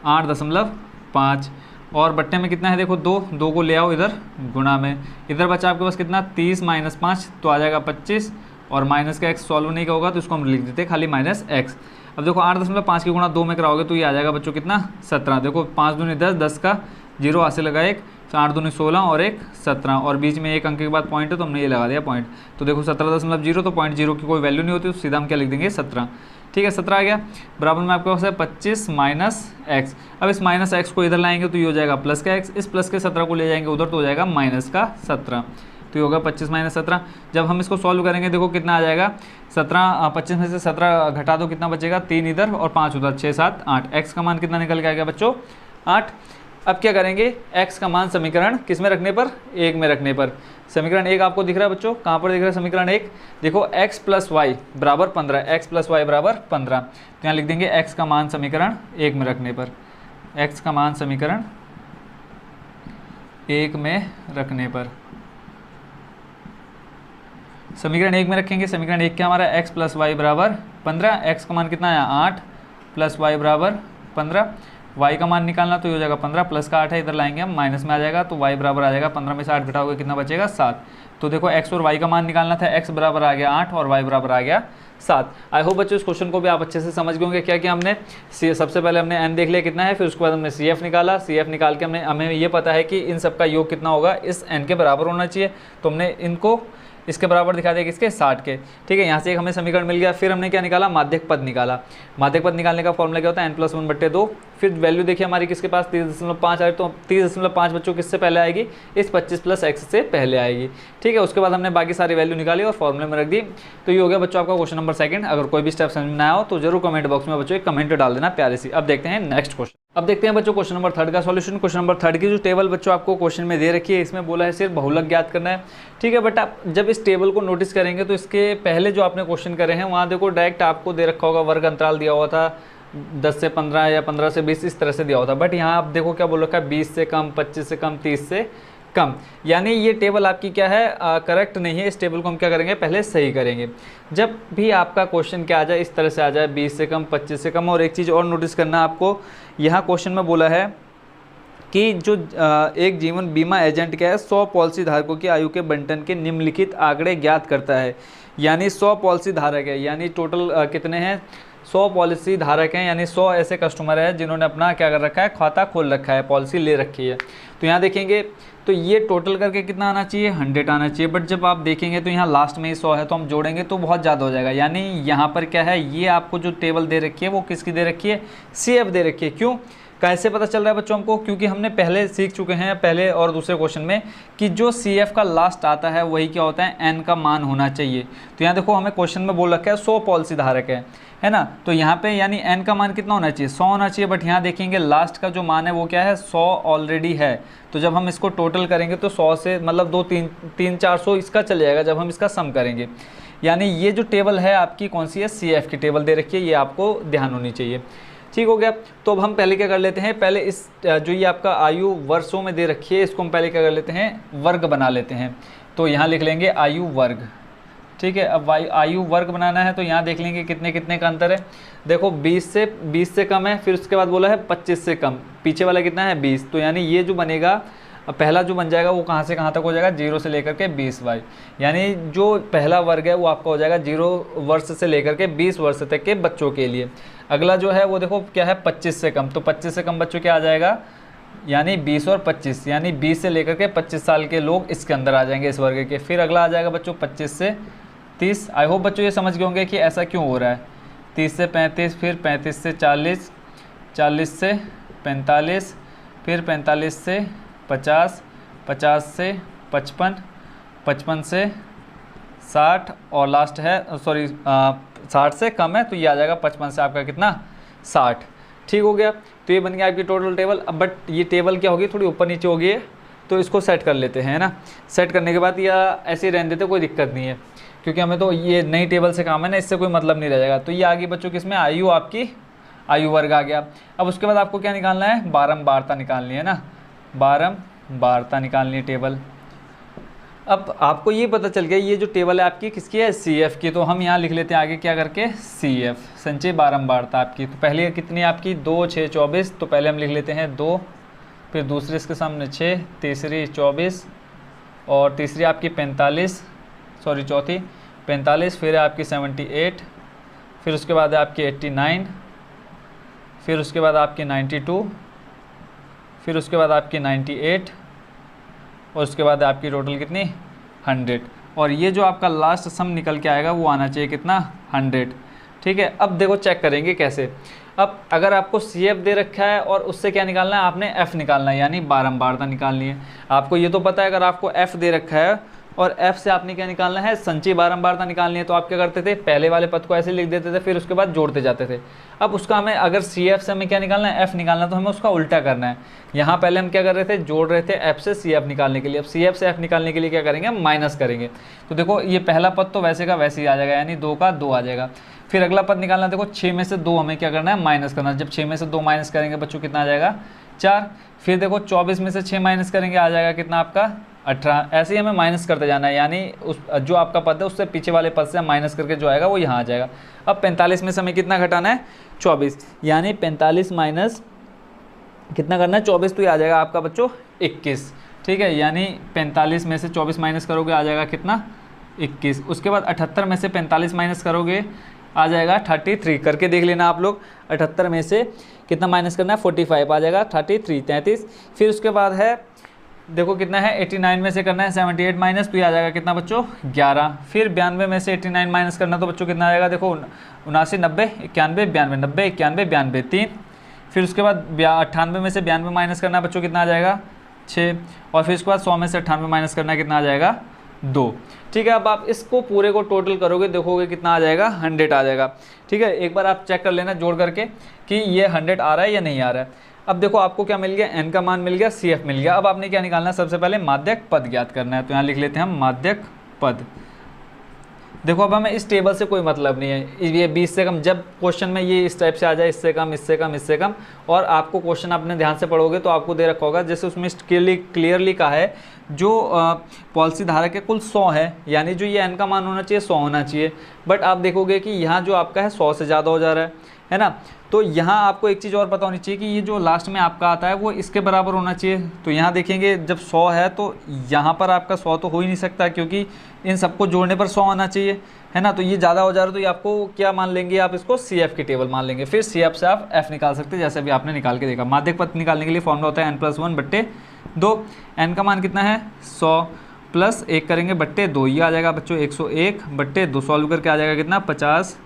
8.5, और बट्टे में कितना है देखो 2 को ले आओ इधर गुणा में, इधर बचा आपके पास कितना 30 - 5 तो आ जाएगा 25, और माइनस का x सॉल्व नहीं का होगा तो इसको हम लिख देते खाली -x। अब देखो 8.5 की गुणा 2 में कराओगे तो ये आ जाएगा बच्चों कितना 17, देखो 5 दूनी 10, 10 का 0 हाथ से लगा 1, 8 दूनी 16 और 1 17, और बीच में एक अंक के बाद पॉइंट है तो हमने ये लगा दिया पॉइंट, तो देखो 17.0, तो पॉइंट 0 की कोई वैल्यू नहीं होती तो सीधा हम क्या लिख देंगे 17, ठीक है, 17 आ गया। बराबर में आपके पास है 25 - x। अब इस माइनस x को इधर लाएंगे तो ये हो जाएगा प्लस का x, इस प्लस के 17 को ले जाएंगे उधर तो हो जाएगा माइनस का 17, तो ये होगा 25 - 17। जब हम इसको सॉल्व करेंगे देखो कितना आ जाएगा 17, 25 में से 17 घटा दो कितना बचेगा 3 इधर और 5 उधर, 6 7 8, x का मान कितना निकल के आ गया बच्चों 8। अब क्या करेंगे, x का मान समीकरण किस में रखने पर 1 में रखने पर, समीकरण 1 आपको दिख रहा है बच्चों, कहाँ पर दिख रहा है समीकरण 1, देखो x + y बराबर 15, x + y बराबर 15, तो यहाँ लिख देंगे x का मान समीकरण 1 में रखने पर, x का मान समीकरण 1 में रखने पर, समीकरण 1 में रखेंगे, समीकरण 1 क्या हमारा x + y बराबर 15, x का मान कितना आया 8 + y बराबर 15, y का मान निकालना तो ये हो जाएगा 15, प्लस का 8 है इधर लाएंगे हम माइनस में आ जाएगा तो y बराबर आ जाएगा 15 में से 8 घटाओगे कितना बचेगा 7, तो देखो x और y का मान निकालना था, x बराबर आ गया 8 और y बराबर आ गया 7। आई होप बच्चों इस क्वेश्चन को भी आप अच्छे से समझ गए होंगे। क्या क्या हमने सबसे पहले हमने n देख लिया कितना है, फिर उसके बाद हमने CF निकाला, CF निकाल के हमें ये पता है कि इन सब का योग कितना होगा इस n के बराबर होना चाहिए, तो हमने इनको इसके बराबर दिखा दिया किसके 60 के, ठीक है। यहाँ से एक हमें समीकरण मिल गया, फिर हमने क्या निकाला माध्यक पद निकाला, माध्यक पद निकालने का फॉर्मूला क्या होता है n+1/2, फिर वैल्यू देखिए हमारी किसके पास 30.5 आए, तो 30.5 बच्चों किससे पहले आएगी इस 25 + x से पहले आएगी, ठीक है। उसके बाद हमने बाकी सारी वैल्यू निकाली और फॉर्मूले में रख दी, तो ये हो गया बच्चों आपका क्वेश्चन नंबर 2। अगर कोई भी स्टेप समझ में आया हो तो जरूर कमेंट बॉक्स में बच्चों एक कमेंट डाल देना प्यारे सी। अब देखते हैं नेक्स्ट क्वेश्चन। अब देखते हैं बच्चों क्वेश्चन नंबर 3 का सॉल्यूशन। क्वेश्चन नंबर 3 की जो टेबल बच्चों आपको क्वेश्चन में दे रखी है, इसमें बोला है सिर्फ बहुलक ज्ञात करना है, ठीक है। बट आप जब इस टेबल को नोटिस करेंगे तो इसके पहले जो आपने क्वेश्चन करे हैं वहाँ देखो डायरेक्ट आपको दे रखा होगा वर्ग अंतराल दिया हुआ था 10 से 15 या 15 से 20 इस तरह से दिया होता, बट यहाँ आप देखो क्या बोल रखा है 20 से कम, 25 से कम, 30 से कम, यानी ये टेबल आपकी क्या है करेक्ट नहीं है। इस टेबल को हम क्या करेंगे पहले सही करेंगे। जब भी आपका क्वेश्चन क्या आ जाए इस तरह से आ जाए 20 से कम, 25 से कम, और एक चीज़ और नोटिस करना आपको, यहाँ क्वेश्चन में बोला है कि जो एक जीवन बीमा एजेंट क्या है 100 पॉलिसी धारकों की आयु के बंटन के निम्नलिखित आंकड़े ज्ञात करता है, यानी 100 पॉलिसी धारक है, यानी टोटल कितने हैं 100 पॉलिसी धारक हैं, यानी 100 ऐसे कस्टमर हैं जिन्होंने अपना क्या कर रखा है खाता खोल रखा है, पॉलिसी ले रखी है। तो यहाँ देखेंगे तो ये टोटल करके कितना आना चाहिए 100 आना चाहिए, बट जब आप देखेंगे तो यहाँ लास्ट में ही 100 है तो हम जोड़ेंगे तो बहुत ज़्यादा हो जाएगा, यानी यहाँ पर क्या है ये आपको जो टेबल दे रखी है वो किसकी दे रखी है CF दे रखी है। क्यों, कैसे पता चल रहा है बच्चों हमको, क्योंकि हमने पहले सीख चुके हैं पहले और दूसरे क्वेश्चन में कि जो CF का लास्ट आता है वही क्या होता है, N का मान होना चाहिए। तो यहाँ देखो हमें क्वेश्चन में बोल रखा है 100 पॉलिसी धारक है ना, तो यहाँ पे यानी N का मान कितना होना चाहिए, 100 होना चाहिए। बट यहाँ देखेंगे लास्ट का जो मान है वो क्या है, 100 ऑलरेडी है। तो जब हम इसको टोटल करेंगे तो 100 से मतलब 2 3 400 इसका चल जाएगा जब हम इसका सम करेंगे। यानी ये जो टेबल है आपकी कौन सी है, CF की टेबल दे रखी है, ये आपको ध्यान होनी चाहिए। ठीक हो गया। तो अब हम पहले क्या कर लेते हैं, पहले इस जो ये आपका आयु वर्षों में दे रखी है इसको हम पहले क्या कर लेते हैं, वर्ग बना लेते हैं। तो यहाँ लिख लेंगे आयु वर्ग। ठीक है, अब आयु वर्ग बनाना है तो यहाँ देख लेंगे कितने कितने का अंतर है। देखो 20 से कम है, फिर उसके बाद बोला है 25 से कम, पीछे वाला कितना है 20। तो यानी ये जो बनेगा पहला जो बन जाएगा वो कहाँ से कहाँ तक हो जाएगा, 0 से लेकर के 20y। यानी जो पहला वर्ग है वो आपका हो जाएगा 0 वर्ष से लेकर के 20 वर्ष तक के बच्चों के लिए। अगला जो है वो देखो क्या है, 25 से कम। तो 25 से कम बच्चों क्या आ जाएगा, यानी 20 और 25, यानी 20 से लेकर के 25 साल के लोग इसके अंदर आ जाएंगे इस वर्ग के। फिर अगला आ जाएगा बच्चों 25 से 30। आई होप बच्चों ये समझ गए होंगे कि ऐसा क्यों हो रहा है। 30 से 35, फिर 35 से 40, 40 से 45, फिर 45 से 50, 50 से 55, 55 से 60 और लास्ट है 60 से कम है तो ये आ जाएगा 55 से आपका कितना, 60। ठीक हो गया। तो ये बन गया आपकी टोटल टेबल। अब बट ये टेबल क्या होगी, थोड़ी ऊपर नीचे होगी, तो इसको सेट कर लेते हैं ना। सेट करने के बाद या ऐसे ही रहने देते, कोई दिक्कत नहीं है, क्योंकि हमें तो ये नई टेबल से काम है ना, इससे कोई मतलब नहीं रह जाएगा। तो ये आ गई बच्चों किसमें, आयु, आपकी आयु वर्ग आ गया। अब उसके बाद आपको क्या निकालना है, बारंबारता निकालनी है ना, बारंबारता निकालनी है टेबल। अब आपको ये पता चल गया ये जो टेबल है आपकी किसकी है, CF की। तो हम यहाँ लिख लेते हैं आगे क्या करके, CF संचय बारंबारता आपकी। तो पहले कितनी आपकी 2 6 24, तो पहले हम लिख लेते हैं 2, फिर दूसरे इसके सामने 6, तीसरी 24 और तीसरी आपकी 45, चौथी 45, फिर है आपकी 78, फिर उसके बाद है आपकी 89, फिर उसके बाद आपकी 92, फिर उसके बाद आपकी 98 और उसके बाद आपकी टोटल कितनी 100। और ये जो आपका लास्ट सम निकल के आएगा वो आना चाहिए कितना, 100। ठीक है। अब देखो चेक करेंगे कैसे। अब अगर आपको CF दे रखा है और उससे क्या निकालना है, आपने F निकालना है, यानी बारंबारता निकालनी है। आपको ये तो पता है अगर आपको F दे रखा है और F से आपने क्या निकालना है, संचयी बारंबारता निकालनी है। तो आप क्या करते थे, पहले वाले पद को ऐसे लिख देते थे, फिर उसके बाद जोड़ते जाते थे। अब उसका हमें अगर CF से हमें क्या निकालना है, F निकालना है, तो हमें उसका उल्टा करना है। यहाँ पहले हम क्या कर रहे थे, जोड़ रहे थे F से CF निकालने के लिए। अब CF से F निकालने के लिए क्या करेंगे, माइनस करेंगे। तो देखो ये पहला पद तो वैसे का वैसे ही आ जाएगा, यानी 2 का 2 आ जाएगा। फिर अगला पद निकालना, देखो 6 में से 2 हमें क्या करना है, माइनस करना है। जब 6 में से 2 माइनस करेंगे बच्चों कितना आ जाएगा, 4। फिर देखो 24 में से 6 माइनस करेंगे आ जाएगा कितना आपका, 18। ऐसे ही हमें माइनस करते जाना है, यानी उस जो आपका पद है उससे पीछे वाले पद से माइनस करके जो आएगा वो यहाँ आ जाएगा। अब 45 में से हमें कितना घटाना है, 24, यानी 45 माइनस कितना करना है, 24, तो ये आ जाएगा आपका बच्चों 21। ठीक है, यानी 45 में से 24 माइनस करोगे आ जाएगा कितना, 21। उसके बाद 78 में से 45 माइनस करोगे आ जाएगा 33। करके देख लेना आप लोग, 78 में से कितना माइनस करना है, 45 आ जाएगा, 33। फिर उसके बाद है देखो कितना है, 89 में से करना है 78 माइनस, तो ये आ जाएगा कितना बच्चों, 11। फिर 92 में से 89 माइनस करना तो बच्चों कितना आ जाएगा, देखो 79, 90, 91, 92, 90, 91, 92, 3। फिर उसके बाद 98 में से 92 माइनस करना है बच्चों कितना आ जाएगा, 6। और फिर उसके बाद 100 में से 98 माइनस करना कितना आ जाएगा, 2। ठीक है। अब आप इसको पूरे को टोटल करोगे, देखोगे कितना आ जाएगा, 100 आ जाएगा। ठीक है, एक बार आप चेक कर लेना जोड़ करके कि ये 100 आ रहा है या नहीं आ रहा है। अब देखो आपको क्या मिल गया, N का मान मिल गया, CF मिल गया। अब आपने क्या निकालना है, सबसे पहले माध्यक पद ज्ञात करना है। तो यहाँ लिख लेते हैं हम माध्यक पद। देखो अब हमें इस टेबल से कोई मतलब नहीं है, ये 20 से कम, जब क्वेश्चन में ये इस टाइप से आ जाए, इससे कम, इससे कम, इससे कम, और आपको क्वेश्चन अपने ध्यान से पढ़ोगे तो आपको दे रखा होगा, जैसे उसमें क्लियरली कहा है जो पॉलिसी धारक है कुल 100 है, यानी जो ये N का मान होना चाहिए 100 होना चाहिए। बट आप देखोगे कि यहाँ जो आपका है 100 से ज़्यादा हो जा रहा है ना। तो यहाँ आपको एक चीज़ और पता होनी चाहिए कि ये जो लास्ट में आपका आता है वो इसके बराबर होना चाहिए। तो यहाँ देखेंगे जब 100 है तो यहाँ पर आपका 100 तो हो ही नहीं सकता, क्योंकि इन सबको जोड़ने पर 100 आना चाहिए, है ना। तो ये ज़्यादा हो जा रहा है, तो ये आपको क्या मान लेंगे, आप इसको CF की टेबल मान लेंगे। फिर CF से आप F निकाल सकते हैं, जैसे अभी आपने निकाल के देखा। माध्यक पद निकालने के लिए फॉर्मूला होता है N+1/2। N का मान कितना है, 100 प्लस 1 करेंगे बट्टे 2, ये आ जाएगा बच्चों 101/2। सॉल्व करके आ जाएगा कितना, 50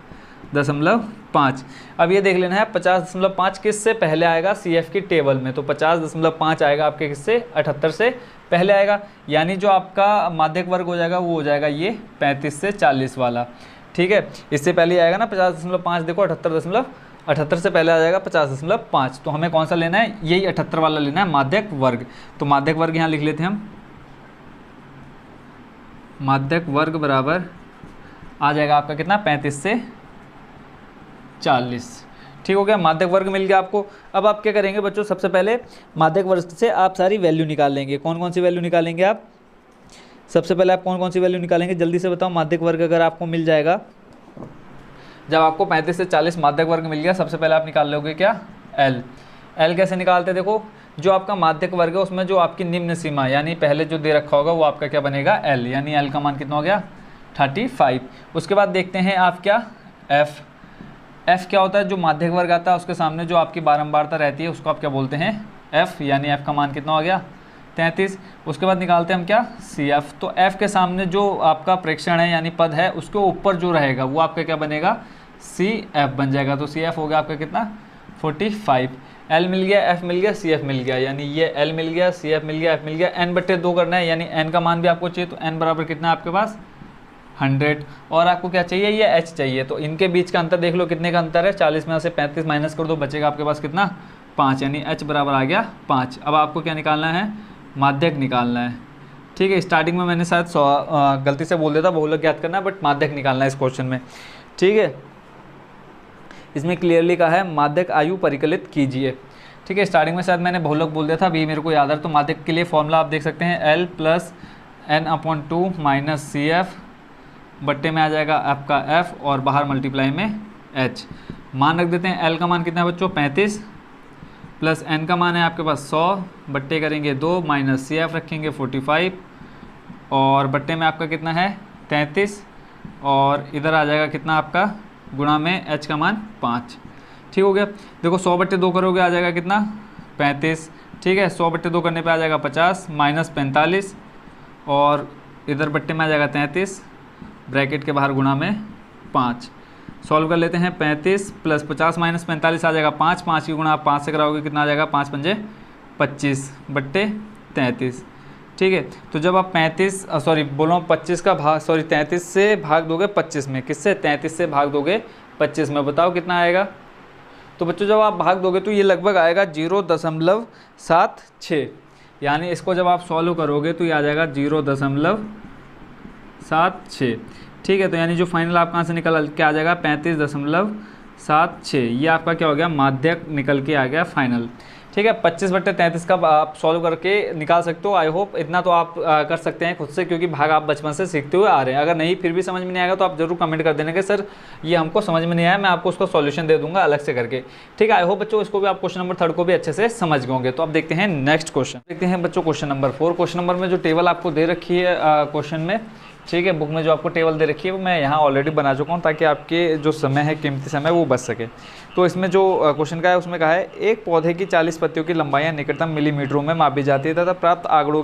50.5। अब ये देख लेना है 50.5 किससे पहले आएगा CF की टेबल में, तो 50.5 आएगा आपके किससे 78 से पहले आएगा, यानी जो आपका माध्यक वर्ग हो जाएगा वो हो जाएगा ये 35 से 40 वाला। ठीक है, इससे पहले ही आएगा ना 50.5, देखो 78 से पहले आ जाएगा 50.5, तो हमें कौन सा लेना है, यही 78 वाला लेना है माध्यक वर्ग। तो माध्यक वर्ग यहाँ लिख लेते हैं हम, माध्यक वर्ग बराबर आ जाएगा आपका कितना 35 से 40। ठीक हो गया, माध्यक वर्ग मिल गया आपको। अब आप क्या करेंगे बच्चों, सबसे पहले माध्यक वर्ग से आप सारी वैल्यू निकाल लेंगे। कौन कौन सी वैल्यू निकालेंगे आप, सबसे पहले आप कौन कौन सी वैल्यू निकालेंगे, जल्दी से बताओ। माध्यक वर्ग अगर आपको मिल जाएगा, जब आपको 35 से 40 माध्यक वर्ग मिल गया, सबसे पहले आप निकाल लोगे क्या, एल कैसे निकालते हैं, देखो जो आपका माध्यक वर्ग है उसमें जो आपकी निम्न सीमा यानी पहले जो दे रखा होगा वो आपका क्या बनेगा एल, यानी एल का मान कितना हो गया 35। उसके बाद देखते हैं आप क्या एफ क्या होता है, जो माध्यक वर्ग आता है उसके सामने जो आपकी बारंबारता रहती है उसको आप क्या बोलते हैं एफ, यानी एफ का मान कितना हो गया 33। उसके बाद निकालते हैं हम क्या CF, तो F के सामने जो आपका प्रेक्षण है यानी पद है उसके ऊपर जो रहेगा वो आपका क्या बनेगा CF बन जाएगा, तो CF हो गया आपका कितना 45। L मिल गया, F मिल गया, CF मिल गया, यानी ये L मिल गया, CF मिल गया, F मिल गया। n/2 करना है, यानी n का मान भी आपको चाहिए, तो n बराबर कितना है आपके पास 100। और आपको क्या चाहिए, ये h चाहिए, तो इनके बीच का अंतर देख लो कितने का अंतर है, 40 में से 35 माइनस कर दो, बचेगा आपके पास कितना 5, यानी h बराबर आ गया 5। अब आपको क्या निकालना है, माध्यक निकालना है। ठीक है, स्टार्टिंग में मैंने शायद गलती से बोल दिया था बहुलक ज्ञात करना है, बट माध्यक निकालना है इस क्वेश्चन में। ठीक है, इसमें क्लियरली कहा है माध्यक आयु परिकलित कीजिए। ठीक है, स्टार्टिंग में शायद मैंने बहुलक बोल दिया था, अभी मेरे को याद है, तो माध्यक के लिए फॉर्मूला आप देख सकते हैं L + n/2 - CF बट्टे में आ जाएगा आपका F और बाहर मल्टीप्लाई में H। मान रख देते हैं, L का मान कितना है बच्चों 35 प्लस n का मान है आपके पास 100 बट्टे करेंगे 2 माइनस CF रखेंगे 45 और बट्टे में आपका कितना है 33 और इधर आ जाएगा कितना आपका गुणा में h का मान 5। ठीक हो गया, देखो 100/2 करोगे आ जाएगा कितना 35। ठीक है, 100/2 करने पे आ जाएगा 50 माइनस 45 और इधर बट्टे में आ जाएगा 33 ब्रैकेट के बाहर गुणा में 5। सॉल्व कर लेते हैं, 35 प्लस 50 माइनस 45 आ जाएगा 5, 5 की गुणा आप 5 से कराओगे कितना आ जाएगा 5 पंजे 25 बट्टे 33। ठीक है, तो जब आप 33 से भाग दोगे 25 में, किससे 33 से भाग दोगे 25 में, बताओ कितना आएगा। तो बच्चों जब आप भाग दोगे तो ये लगभग आएगा 0.76, यानी इसको जब आप सॉल्व करोगे तो ये आ जाएगा 0.76। ठीक है, तो यानी जो फाइनल आप कहाँ से निकल के आ जाएगा 35.76, ये आपका क्या हो गया माध्यक निकल के आ गया फाइनल। ठीक है, 25/33 का आप सॉल्व करके निकाल सकते हो। आई होप इतना तो आप कर सकते हैं खुद से, क्योंकि भाग आप बचपन से सीखते हुए आ रहे हैं। अगर नहीं फिर भी समझ में नहीं आएगा तो आप जरूर कमेंट कर देना कि सर ये हमको समझ में नहीं आया, मैं आपको उसका सॉल्यूशन दे दूंगा अलग से करके। ठीक है, आई होप बच्चों इसको भी आप क्वेश्चन नंबर 3 को भी अच्छे से समझ गए होंगे। तो अब देखते हैं नेक्स्ट क्वेश्चन, देखते हैं बच्चों क्वेश्चन नंबर 4। क्वेश्चन नंबर में जो टेबल आपको दे रखी है क्वेश्चन में, ठीक है, बुक में जो आपको टेबल दे रखी है वो मैं यहाँ ऑलरेडी बना चुका हूँ ताकि आपके जो समय है कीमती समय वो बच सके। तो इसमें जो क्वेश्चन का है उसमें कहा है एक पौधे की 40 पत्तियों की लंबाई निकटतम मिलीमीटरों में मापी जाती है तथा प्राप्त आंकड़ों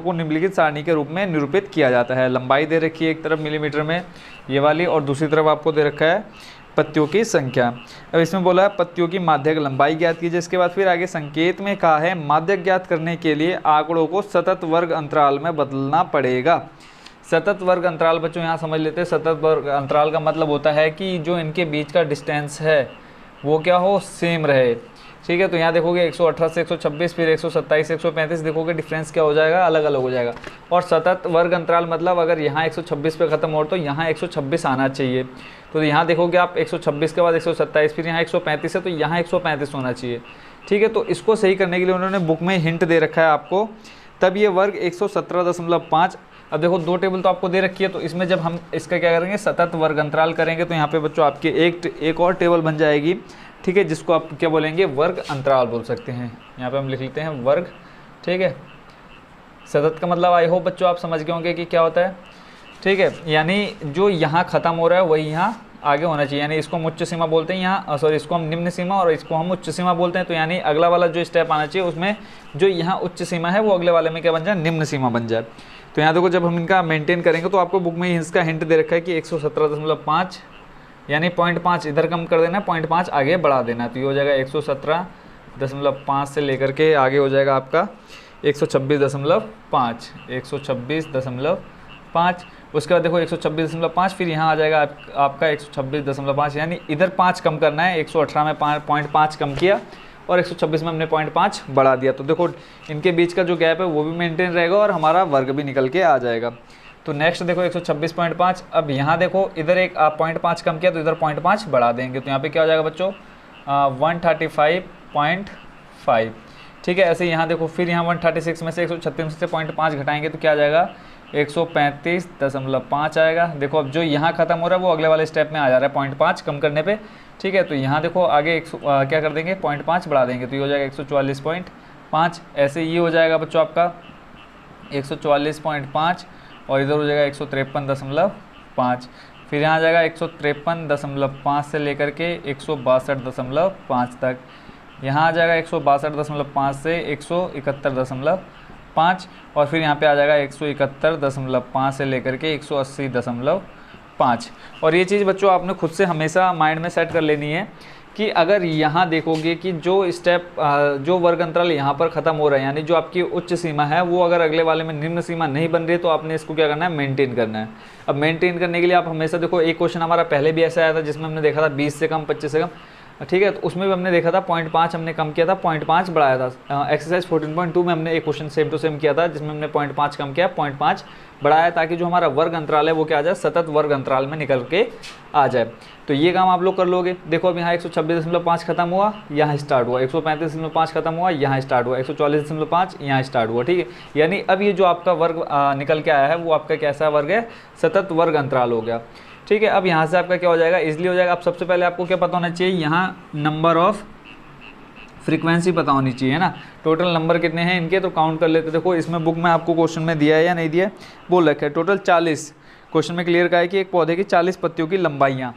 को निम्नलिखित सारणी के रूप में निरूपित किया जाता है। लंबाई दे रखी है एक तरफ मिलीमीटर में ये वाली, और दूसरी तरफ आपको दे रखा है पत्तियों की संख्या। अब इसमें बोला है पत्तियों की माध्यक लंबाई ज्ञात कीजिए। इसके बाद फिर आगे संकेत में कहा है माध्यक ज्ञात करने के लिए आंकड़ों को सतत वर्ग अंतराल में बदलना पड़ेगा। सतत वर्ग अंतराल बच्चों यहाँ समझ लेते हैं, सतत वर्ग अंतराल का मतलब होता है कि जो इनके बीच का डिस्टेंस है वो क्या हो सेम रहे। ठीक है, तो यहाँ देखोगे 118 से 126 फिर 127 से 135 देखोगे डिफरेंस क्या हो जाएगा अलग अलग हो जाएगा। और सतत वर्ग अंतराल मतलब अगर यहाँ 126 पे ख़त्म हो तो यहाँ 126 आना चाहिए। तो यहाँ देखोगे आप 126 के बाद 127 फिर यहाँ 135 है तो यहाँ 135 होना चाहिए। ठीक है, तो इसको सही करने के लिए उन्होंने बुक में हिंट दे रखा है आपको, तब ये वर्ग 117.5। अब देखो दो टेबल तो आपको दे रखी है, तो इसमें जब हम इसका क्या करेंगे सतत वर्ग अंतराल करेंगे तो यहाँ पे बच्चों आपकी एक और टेबल बन जाएगी। ठीक है, जिसको आप क्या बोलेंगे वर्ग अंतराल बोल सकते हैं। यहाँ पे हम लिख लेते हैं वर्ग। ठीक है, सतत का मतलब आई होप बच्चों आप समझ गए होंगे कि क्या होता है। ठीक है, यानी जो यहाँ ख़त्म हो रहा है वही यहाँ आगे होना चाहिए, यानी इसको हम उच्च सीमा बोलते हैं यहाँ, सॉरी इसको हम निम्न सीमा और इसको हम उच्च सीमा बोलते हैं। तो यानी अगला वाला जो स्टेप आना चाहिए उसमें जो यहाँ उच्च सीमा है वो अगले वाले में क्या बन जाए निम्न सीमा बन जाए। तो यहाँ देखो जब हम इनका मेंटेन करेंगे तो आपको बुक में इसका हिंट दे रखा है कि 117.5 यानी 0.5 इधर कम कर देना, 0.5 आगे बढ़ा देना। तो ये हो जाएगा 117.5 से लेकर के आगे हो जाएगा आपका 126.5, 126.5। उसके बाद देखो 126.5, फिर यहाँ आ जाएगा आपका 126.5, यानी इधर 5 कम करना है। 118 में 0.5 कम किया और 126 में हमने 0.5 बढ़ा दिया। तो देखो इनके बीच का जो गैप है वो भी मेंटेन रहेगा और हमारा वर्ग भी निकल के आ जाएगा। तो नेक्स्ट देखो 126.5। अब यहाँ देखो इधर एक 0.5 कम किया तो इधर 0.5 बढ़ा देंगे। तो यहाँ पे क्या हो जाएगा बच्चों 135.5। ठीक है, ऐसे यहाँ देखो फिर यहाँ 136 में से 136 से 0.5 घटाएंगे तो क्या आ जाएगा 135.5 आएगा। देखो अब जो यहाँ ख़त्म हो रहा है वो अगले वाले स्टेप में आ जा रहा है 0.5 कम करने पे। ठीक है, तो यहाँ देखो आगे क्या कर देंगे 0.5 बढ़ा देंगे तो ये हो जाएगा 144.5। ऐसे ये हो जाएगा बच्चों आपका 144.5 और इधर हो जाएगा 153.5। फिर यहाँ आ जाएगा 153.5 से लेकर के 162.5 तक। यहाँ आ जाएगा 162.5 से 171.5 और फिर यहाँ पे आ जाएगा 171.5 से लेकर के 180.5। और ये चीज़ बच्चों आपने खुद से हमेशा माइंड में सेट कर लेनी है कि अगर यहाँ देखोगे कि जो स्टेप जो वर्ग अंतराल यहाँ पर ख़त्म हो रहा है, यानी जो आपकी उच्च सीमा है वो अगर अगले वाले में निम्न सीमा नहीं बन रही है तो आपने इसको क्या करना है मेंटेन करना है। अब मेंटेन करने के लिए आप हमेशा देखो, एक क्वेश्चन हमारा पहले भी ऐसा आया था जिसमें हमने देखा था 20 से कम 25 से कम। ठीक है, तो उसमें भी हमने देखा था 0.5 हमने कम किया था, 0.5 बढ़ाया था। एक्सरसाइज 14.2 में हमने एक क्वेश्चन सेम टू सेम किया था जिसमें हमने 0.5 कम किया, 0.5 बढ़ाया ताकि जो हमारा वर्ग अंतराल है वो क्या आ जाए सतत वर्ग अंतराल में निकल के आ जाए। तो ये काम आप लोग कर लोगे। देखो अब यहाँ 126.5 खत्म हुआ, यहाँ स्टार्ट हुआ, 135.5 खत्म हुआ, यहाँ स्टार्ट हुआ, 144.5 यहाँ स्टार्ट हुआ। ठीक है, यानी अब ये जो आपका वर्ग निकल के आया है वो आपका कैसा वर्ग है, सतत वर्ग अंतराल हो गया। ठीक है, अब यहाँ से आपका क्या हो जाएगा, इजली हो जाएगा। अब सबसे पहले आपको क्या पता होना चाहिए, यहाँ नंबर ऑफ फ्रीक्वेंसी पता होनी चाहिए ना, टोटल नंबर कितने हैं इनके, तो काउंट कर लेते। देखो इसमें बुक में आपको क्वेश्चन में दिया है या नहीं दिया है, बोल रखा है टोटल 40। क्वेश्चन में क्लियर कहा है कि एक पौधे की 40 पत्तियों की लंबाइयाँ,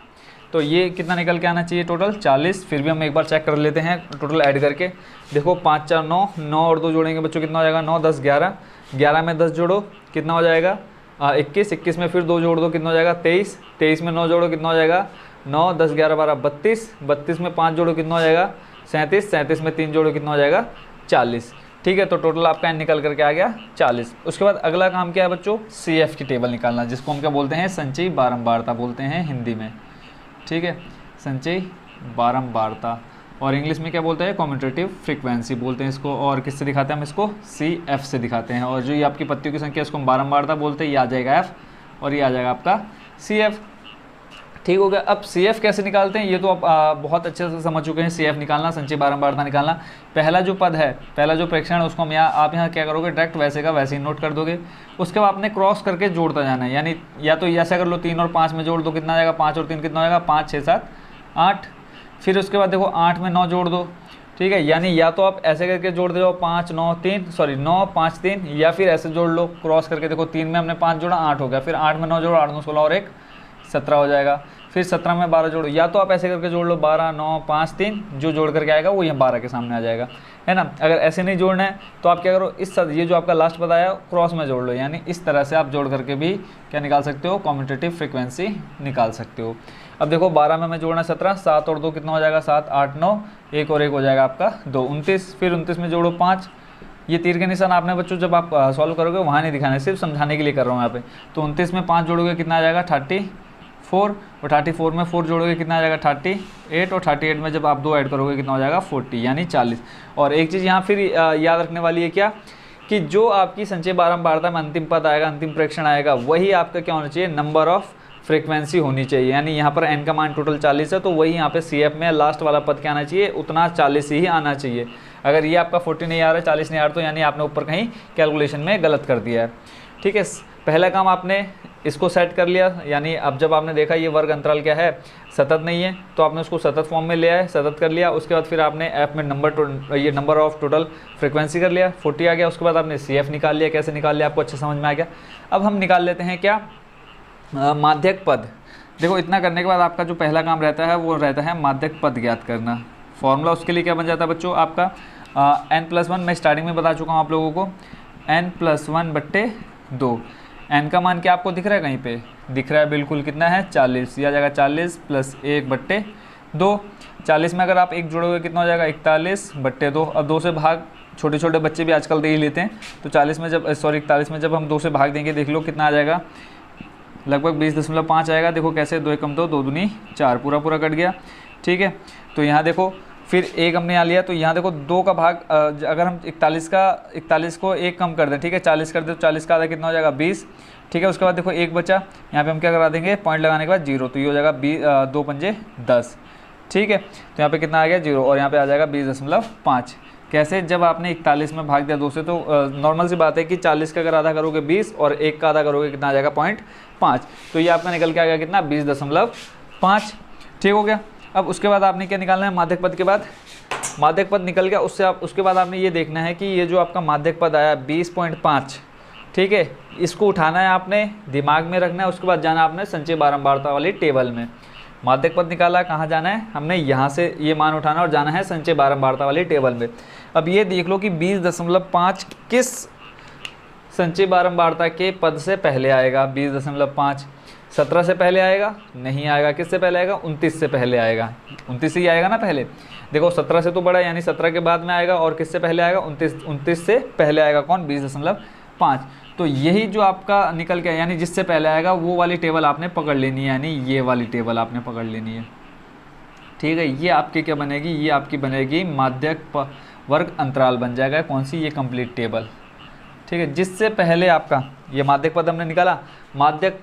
तो ये कितना निकल के आना चाहिए टोटल 40। फिर भी हम एक बार चेक कर लेते हैं टोटल ऐड करके। देखो 5 4 9, 9 और 2 जोड़ेंगे बच्चों कितना हो जाएगा 9 10 11, 11 में 10 जोड़ो कितना हो जाएगा 21, 21 में फिर 2 जोड़ दो कितना हो जाएगा 23, 23 में 9 जोड़ो कितना हो जाएगा 9 10 11 12 32, 32 में 5 जोड़ो कितना हो जाएगा 37, 37 में 3 जोड़ो कितना हो जाएगा 40। ठीक है, तो टोटल आपका निकल करके आ गया 40। उसके बाद अगला काम क्या है बच्चों, CF की टेबल निकालना, जिसको हम क्या बोलते हैं संचयी बारंबारता बोलते हैं हिंदी में। ठीक है, संचयी बारंबारता, और इंग्लिश में क्या बोलते हैं कम्यूटेटिव फ्रीक्वेंसी बोलते हैं इसको। और किससे दिखाते हैं हम इसको, CF से दिखाते हैं। और जो ये आपकी पत्तियों की संख्या इसको हम बारंबारता बोलते हैं, ये आ जाएगा F और ये आ जाएगा आपका CF। ठीक हो गया। अब CF कैसे निकालते हैं ये तो आप बहुत अच्छे से समझ चुके हैं। CF निकालना, संचयी बारंबारता निकालना, पहला जो पद है, पहला जो प्रेक्षण है उसको हम आप यहाँ क्या करोगे डायरेक्ट वैसे का वैसे ही नोट कर दोगे। उसके बाद आपने क्रॉस करके जोड़ता जाना है, यानी या तो ऐसा कर लो 3 और 5 में जोड़ दो कितना आ जाएगा 5 और 3 कितना हो जाएगा 5 6 7 8। फिर उसके बाद देखो 8 में 9 जोड़ दो। ठीक है, यानी या तो आप ऐसे करके जोड़ दे जाओ 5 9 3 सॉरी 9 5 3, या फिर ऐसे जोड़ लो क्रॉस करके। देखो 3 में हमने 5 जोड़ा 8 हो गया, फिर 8 में 9 जोड़ो 8 9 16 और 1 17 हो जाएगा। फिर 17 में 12 जोड़ो, या तो आप ऐसे करके जोड़ लो 12 9 5 3, जो जोड़ करके आएगा वो यहाँ 12 के सामने आ जाएगा, है ना। अगर ऐसे नहीं जोड़ना है तो आप क्या करो, इस ये जो आपका लास्ट बताया क्रॉस में जोड़ लो, यानी इस तरह से आप जोड़ करके भी क्या निकाल सकते हो, कम्यूटेटिव फ्रीक्वेंसी निकाल सकते हो। अब देखो 12 में हमें जोड़ना 17, 7 और 2 कितना हो जाएगा 7 8 9, 1 और 1 हो जाएगा आपका 2 29। फिर 29 में जोड़ो 5, ये तीर के निशान आपने बच्चों जब आप सॉल्व करोगे वहाँ नहीं दिखाना है, सिर्फ समझाने के लिए कर रहा हूँ यहाँ पे। तो 29 में 5 जोड़ोगे कितना आ जाएगा 34, और 34 में 4 जोड़ोगे कितना आ जाएगा 38, और 38 में जब आप 2 ऐड करोगे कितना हो जाएगा 40, यानी 40। और एक चीज़ यहाँ फिर याद रखने वाली है क्या, कि जो आपकी संचयी बारंबारता में अंतिम पद आएगा, अंतिम प्रेक्षण आएगा, वही आपका क्या होना चाहिए, नंबर ऑफ फ्रीक्वेंसी होनी चाहिए। यानी यहाँ पर n का मान टोटल 40 है, तो वही यहाँ पे CF में लास्ट वाला पद क्या आना चाहिए, उतना 40 ही आना चाहिए। अगर ये आपका 40 नहीं आ रहा है 40 नहीं आ रहा तो यानी आपने ऊपर कहीं कैलकुलेशन में गलत कर दिया है। ठीक है, पहला काम आपने इसको सेट कर लिया, यानी अब जब आपने देखा ये वर्ग अंतराल क्या है सतत नहीं है, तो आपने उसको सतत फॉर्म में लिया है, सतत कर लिया। उसके बाद फिर आपने F में ये नंबर ऑफ टोटल फ्रीक्वेंसी कर लिया, 40 आ गया। उसके बाद आपने CF निकाल लिया, कैसे निकाल लिया आपको अच्छे समझ में आ गया। अब हम निकाल लेते हैं क्या, माध्यक पद। देखो इतना करने के बाद आपका जो पहला काम रहता है वो रहता है माध्यक पद ज्ञात करना। फॉर्मूला उसके लिए क्या बन जाता है बच्चों आपका n+1, मैं स्टार्टिंग में बता चुका हूँ आप लोगों को, n+1/2। n का मान क्या आपको दिख रहा है, कहीं पे दिख रहा है, बिल्कुल कितना है 40, यह आ जाएगा 40 प्लस 1/2। 40 में अगर आप 1 जोड़ोगे कितना हो जाएगा 41/2। अब 2 से भाग छोटे छोटे बच्चे भी आजकल दे ही लेते हैं, तो 41 में जब हम 2 से भाग देंगे, देख लो कितना आ जाएगा, लगभग 20.5 आएगा। देखो कैसे, 2 एकम 2, 2 दूनी 4, पूरा पूरा कट गया। ठीक है, तो यहाँ देखो फिर 1 हमने यहाँ लिया, तो यहाँ देखो 2 का भाग, अगर हम 41 को 1 कम कर दें, ठीक है 40 कर दे, तो 40 का आधा कितना हो जाएगा 20। ठीक है, उसके बाद देखो 1 बचा, यहाँ पे हम क्या करा देंगे, पॉइंट लगाने के बाद 0, तो ये हो जाएगा 2 पंजे 10। ठीक है, तो यहाँ पे कितना आ गया 0, और यहाँ पे आ जाएगा 20.5। कैसे, जब आपने 41 में भाग दिया 2 से, तो नॉर्मल सी बात है कि 40 का अगर आधा करोगे 20 और 1 का आधा करोगे कितना आ जाएगा 0.5, तो ये आपका निकल के आ गया कितना 20.5। ठीक हो गया। अब उसके बाद आपने क्या निकालना है, माध्यक पद के बाद माध्यक पद निकल गया, उसके बाद आपने ये देखना है कि ये जो आपका माध्यक पद आया 20.5, ठीक है, इसको उठाना है, आपने दिमाग में रखना है। उसके बाद जाना आपने संचय बारंबारता वाली टेबल में। माध्यक पद निकाला, कहाँ जाना है, हमने यहाँ से ये मान उठाना और जाना है संचय बारंबारता वाली टेबल में। अब ये देख लो कि 20.5 किस संचय बारंबारता के पद से पहले आएगा। 20.5 17 से पहले आएगा, नहीं आएगा। किससे पहले आएगा, 29 से पहले आएगा। 29 ही आएगा ना पहले, देखो 17 से तो बड़ा, यानी 17 के बाद में आएगा, और किससे पहले आएगा 29 से पहले आएगा कौन, 20.5। तो यही जो आपका निकल के, यानी जिससे पहले आएगा वो वाली टेबल आपने पकड़ लेनी है, यानी ये वाली टेबल आपने पकड़ लेनी है। ठीक है, ये आपकी क्या बनेगी, ये आपकी बनेगी माध्यक वर्ग अंतराल बन जाएगा। कौन सी, ये कंप्लीट टेबल। ठीक है, जिससे पहले आपका ये माध्यक पद हमने निकाला, माध्यक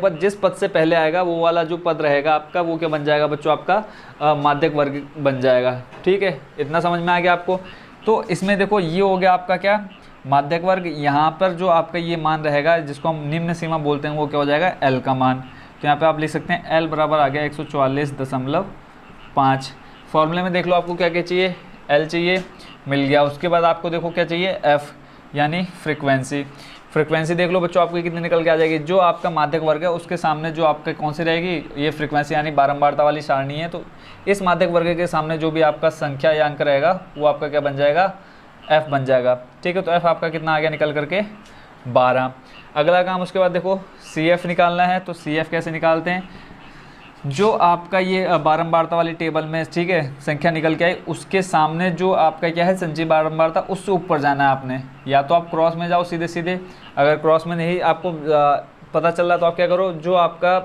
पद जिस पद से पहले आएगा वो वाला जो पद रहेगा आपका, वो क्या बन जाएगा बच्चों, आपका माध्यक वर्ग बन जाएगा। ठीक है, इतना समझ में आ गया आपको। तो इसमें देखो ये हो गया आपका क्या, माध्यक वर्ग। यहाँ पर जो आपका ये मान रहेगा, जिसको हम निम्न सीमा बोलते हैं, वो क्या हो जाएगा L का मान। तो यहाँ पे आप लिख सकते हैं L बराबर आ गया 144.5। फॉर्मूले में देख लो आपको क्या क्या चाहिए, L चाहिए, मिल गया। उसके बाद आपको देखो क्या चाहिए, F यानी फ्रीक्वेंसी। फ्रीक्वेंसी देख लो बच्चों, आपकी कितनी निकल के आ जाएगी, जो आपका माध्यक वर्ग है उसके सामने जो आपका कौन सी रहेगी, ये फ्रीक्वेंसी यानी बारंबारता वाली सारणी है। तो इस माध्यक वर्ग के सामने जो भी आपका संख्या या अंक रहेगा वो आपका क्या बन जाएगा, F बन जाएगा। ठीक है, तो F आपका कितना आ गया निकल करके 12। अगला काम उसके बाद देखो CF निकालना है। तो CF कैसे निकालते हैं, जो आपका ये बारंबारता वाली टेबल में, ठीक है, संख्या निकल के आई, उसके सामने जो आपका क्या है संचयी बारंबारता, उससे ऊपर जाना है आपने। या तो आप क्रॉस में जाओ सीधे सीधे, अगर क्रॉस में नहीं आपको पता चल रहा तो आप क्या करो, जो आपका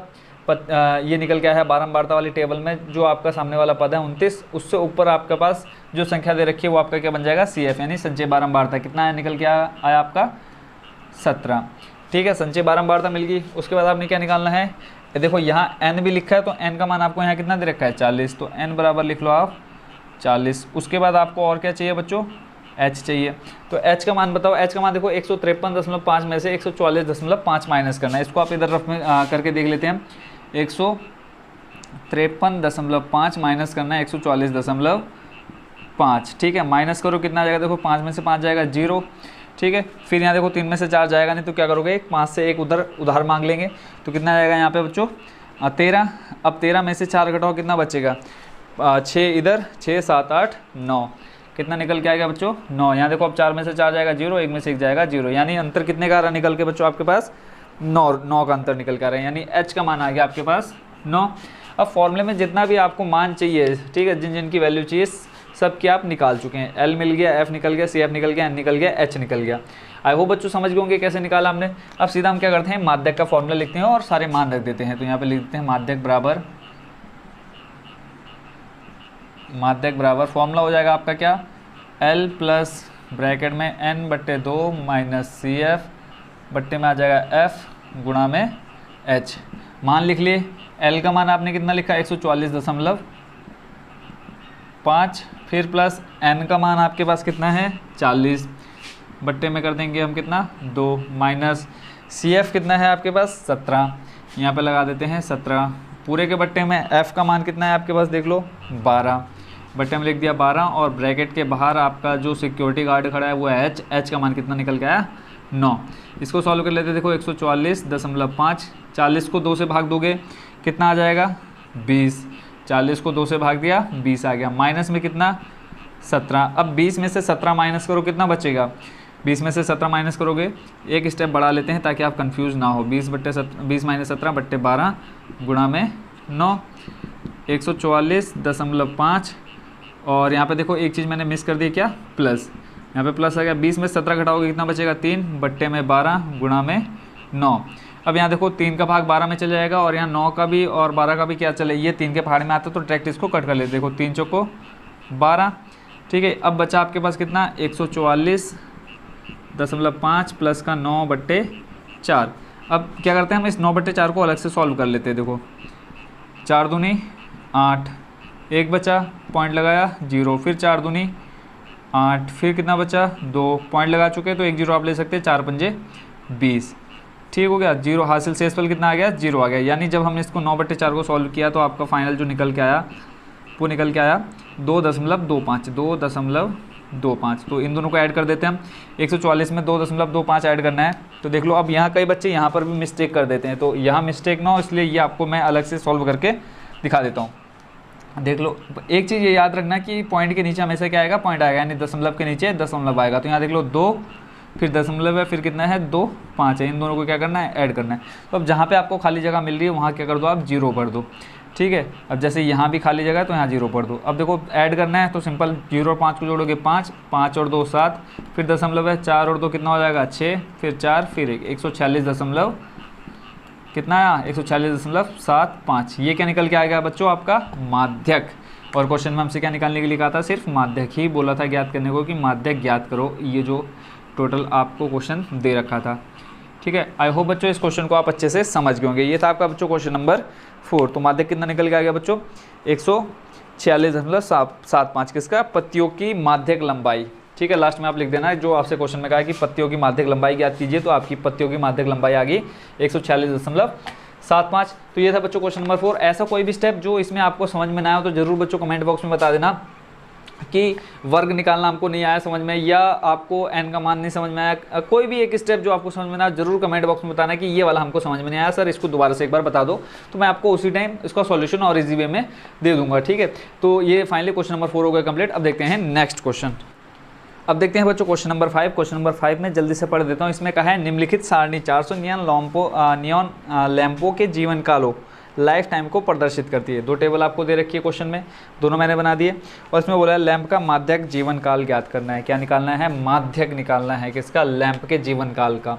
ये निकल के आया है बारंबारता वाली टेबल में, जो आपका सामने वाला पद है 29, उससे ऊपर आपके पास जो संख्या दे रखी है वो आपका क्या बन जाएगा CF, यानी संचय बारंबारता। कितना आया निकल के आया आपका 17। ठीक है, संचय बारंबारता मिल गई। उसके बाद आपने क्या निकालना है, देखो यहाँ n भी लिखा है, तो n का मान आपको यहाँ कितना दे रखा है 40, तो n बराबर लिख लो आप 40। उसके बाद आपको और क्या चाहिए बच्चों, h चाहिए। तो h का मान बताओ, h का मान देखो 153.5 में से 144.5 माइनस करना है। इसको आप इधर रफ में करके देख लेते हैं। 153.5 माइनस करना है 144.5। ठीक है, माइनस करो कितना आ जाएगा, देखो 5 में से 5 जाएगा 0। ठीक है, फिर यहाँ देखो 3 में से 4 जाएगा नहीं, तो क्या करोगे 5 से 1 उधार मांग लेंगे, तो कितना जाएगा यहाँ पे बच्चों 13। अब 13 में से 4 घटाओ कितना बचेगा, 6 इधर, 6 7 8 9, कितना निकल के आएगा बच्चों 9। यहाँ देखो अब 4 में से 4 जाएगा 0, 1 में से 1 जाएगा 0, यानी अंतर कितने का आ रहा निकल के बच्चों आपके पास 9 का अंतर निकल के आ रहा है, यानी h का मान आ गया आपके पास 9। अब फॉर्मूले में जितना भी आपको मान चाहिए, ठीक है, जिन जिन की वैल्यू चाहिए सब की आप निकाल चुके हैं। L मिल गया, F निकल गया, CF निकल गया, N निकल गया, H निकल गया। आई होप बच्चों समझ गए होंगे कैसे निकाला हमने। अब सीधा हम क्या करते हैं, माध्यक का फॉर्मूला लिखते हैं और सारे मान रख देते हैं। तो यहाँ पे लिख देते हैं माध्यक बराबर फॉर्मूला हो जाएगा आपका क्या, L प्लस ब्रैकेट में N/2 माइनस CF बट्टे में आ जाएगा F गुणा में H। मान लिख लिए, L का मान आपने कितना लिखा 144.5, फिर प्लस N का मान आपके पास कितना है 40, बट्टे में कर देंगे हम कितना 2, माइनस CF कितना है आपके पास 17, यहाँ पे लगा देते हैं 17, पूरे के बट्टे में F का मान कितना है आपके पास देख लो 12, बट्टे में लिख दिया 12, और ब्रैकेट के बाहर आपका जो सिक्योरिटी गार्ड खड़ा है वो है H का मान कितना निकल के आया 9। इसको सॉल्व कर लेते हैं। देखो 144.5, 40 को 2 से भाग दोगे कितना आ जाएगा 20, 40 को 2 से भाग दिया 20 आ गया, माइनस में कितना 17। अब 20 में से 17 माइनस करो कितना बचेगा, 20 में से 17 माइनस करोगे, एक स्टेप बढ़ा लेते हैं ताकि आप कंफ्यूज ना हो। 20 माइनस 17 बट्टे 12 गुणा में 9, 144.5। और यहाँ पे देखो एक चीज़ मैंने मिस कर दी, क्या, प्लस, यहाँ पे प्लस आ गया। 20 में 17 घटाओगे कितना बचेगा, 3 बट्टे में 12 गुणा में 9। अब यहाँ देखो 3 का भाग 12 में चले जाएगा और यहाँ 9 का भी और 12 का भी क्या चले, ये 3 के पहाड़ में आता है तो डायरेक्ट इसको कट कर लेते। देखो 3 चौको 12, ठीक है। अब बचा आपके पास कितना, 144.5 प्लस का 9 बट्टे 4। अब क्या करते हैं हम, इस 9 बट्टे 4 को अलग से सॉल्व कर लेते हैं। देखो 4 दूनी 8, एक बचा, पॉइंट लगाया 0, फिर 4 दूनी 8, फिर कितना बचा 2, पॉइंट लगा चुके हैं तो एक 0 आप ले सकते हैं, 4 पंजे 20, ठीक हो गया। 0 हासिल, शेषफल कितना आ गया, 0 आ गया। यानी जब हमने इसको 9 बट्टे 4 को सॉल्व किया तो आपका फाइनल जो निकल के आया वो निकल के आया 2.25। तो इन दोनों को ऐड कर देते हैं हम। 144 में 2.25 ऐड करना है। तो देख लो, अब यहाँ कई बच्चे यहाँ पर भी मिस्टेक कर देते हैं, तो यहाँ मिस्टेक ना हो इसलिए ये आपको मैं अलग से सॉल्व करके दिखा देता हूँ। देख लो, एक चीज़ ये याद रखना कि पॉइंट के नीचे हमेशा क्या आएगा, पॉइंट आएगा, यानी दशमलव के नीचे दशमलव आएगा। तो यहाँ देख लो 2, फिर दशमलव है, फिर कितना है 2, 5 है। इन दोनों को क्या करना है, ऐड करना है। तो अब जहाँ पे आपको खाली जगह मिल रही है वहाँ क्या कर दो, आप 0 भर दो, ठीक है। अब जैसे यहाँ भी खाली जगह है तो यहाँ 0 भर दो। अब देखो ऐड करना है तो सिंपल 0 और 5 को जोड़ोगे 5, 5 और 2 7, फिर दशमलव है, 4 और 2 कितना हो जाएगा 6, फिर 4, फिर 1, 146 दशमलव कितना आया, 146.75। ये क्या निकल के आएगा बच्चों, आपका माध्यक। और क्वेश्चन में हमसे क्या निकालने के लिए कहा था, सिर्फ माध्यक ही बोला था ज्ञात करने को, कि माध्यक ज्ञात करो। ये जो टोटल आपको क्वेश्चन दे रखा था, ठीक है। आई होप बच्चों इस क्वेश्चन को आप अच्छे से समझ गए होंगे। ये था आपका बच्चों क्वेश्चन नंबर 4। तो माध्यक कितना निकल के आ गया बच्चों, 146.75 किसका, पत्तियों की माध्यक लंबाई, ठीक है। लास्ट में आप लिख देना जो आपसे क्वेश्चन में कहा है कि पत्तियों की माध्यक लंबाई ज्ञात कीजिए, तो आपकी पत्तियों की माध्यक लंबाई आ गई 146.75। तो ये था बच्चों क्वेश्चन नंबर 4। ऐसा कोई भी स्टेप जो इसमें आपको समझ में ना आया हो तो जरूर बच्चों कमेंट बॉक्स में बता देना कि वर्ग निकालना हमको नहीं आया समझ में, या आपको n का मान नहीं समझ में आया। कोई भी एक स्टेप जो आपको समझ में ना आया जरूर कमेंट बॉक्स में बताना कि ये वाला हमको समझ में नहीं आया सर, इसको दोबारा से एक बार बता दो, तो मैं आपको उसी टाइम इसका सॉल्यूशन और इजी वे में दे दूंगा, ठीक है। तो ये फाइनली क्वेश्चन नंबर 4 हो गया कंप्लीट। अब देखते हैं नेक्स्ट क्वेश्चन। अब देखते हैं बच्चों क्वेश्चन नंबर 5। क्वेश्चन नंबर 5 में जल्दी से पढ़ देता हूँ। इसमें कहा है निम्नलिखित सारणी 400 नियॉन लैंपों के जीवन कालों, लाइफ टाइम को प्रदर्शित करती है। 2 टेबल आपको दे रखी है क्वेश्चन में, दोनों मैंने बना दिए। और इसमें बोला है लैंप का माध्यक जीवन काल ज्ञात करना है। क्या निकालना है, माध्यक निकालना है किसका, लैंप के जीवन काल का।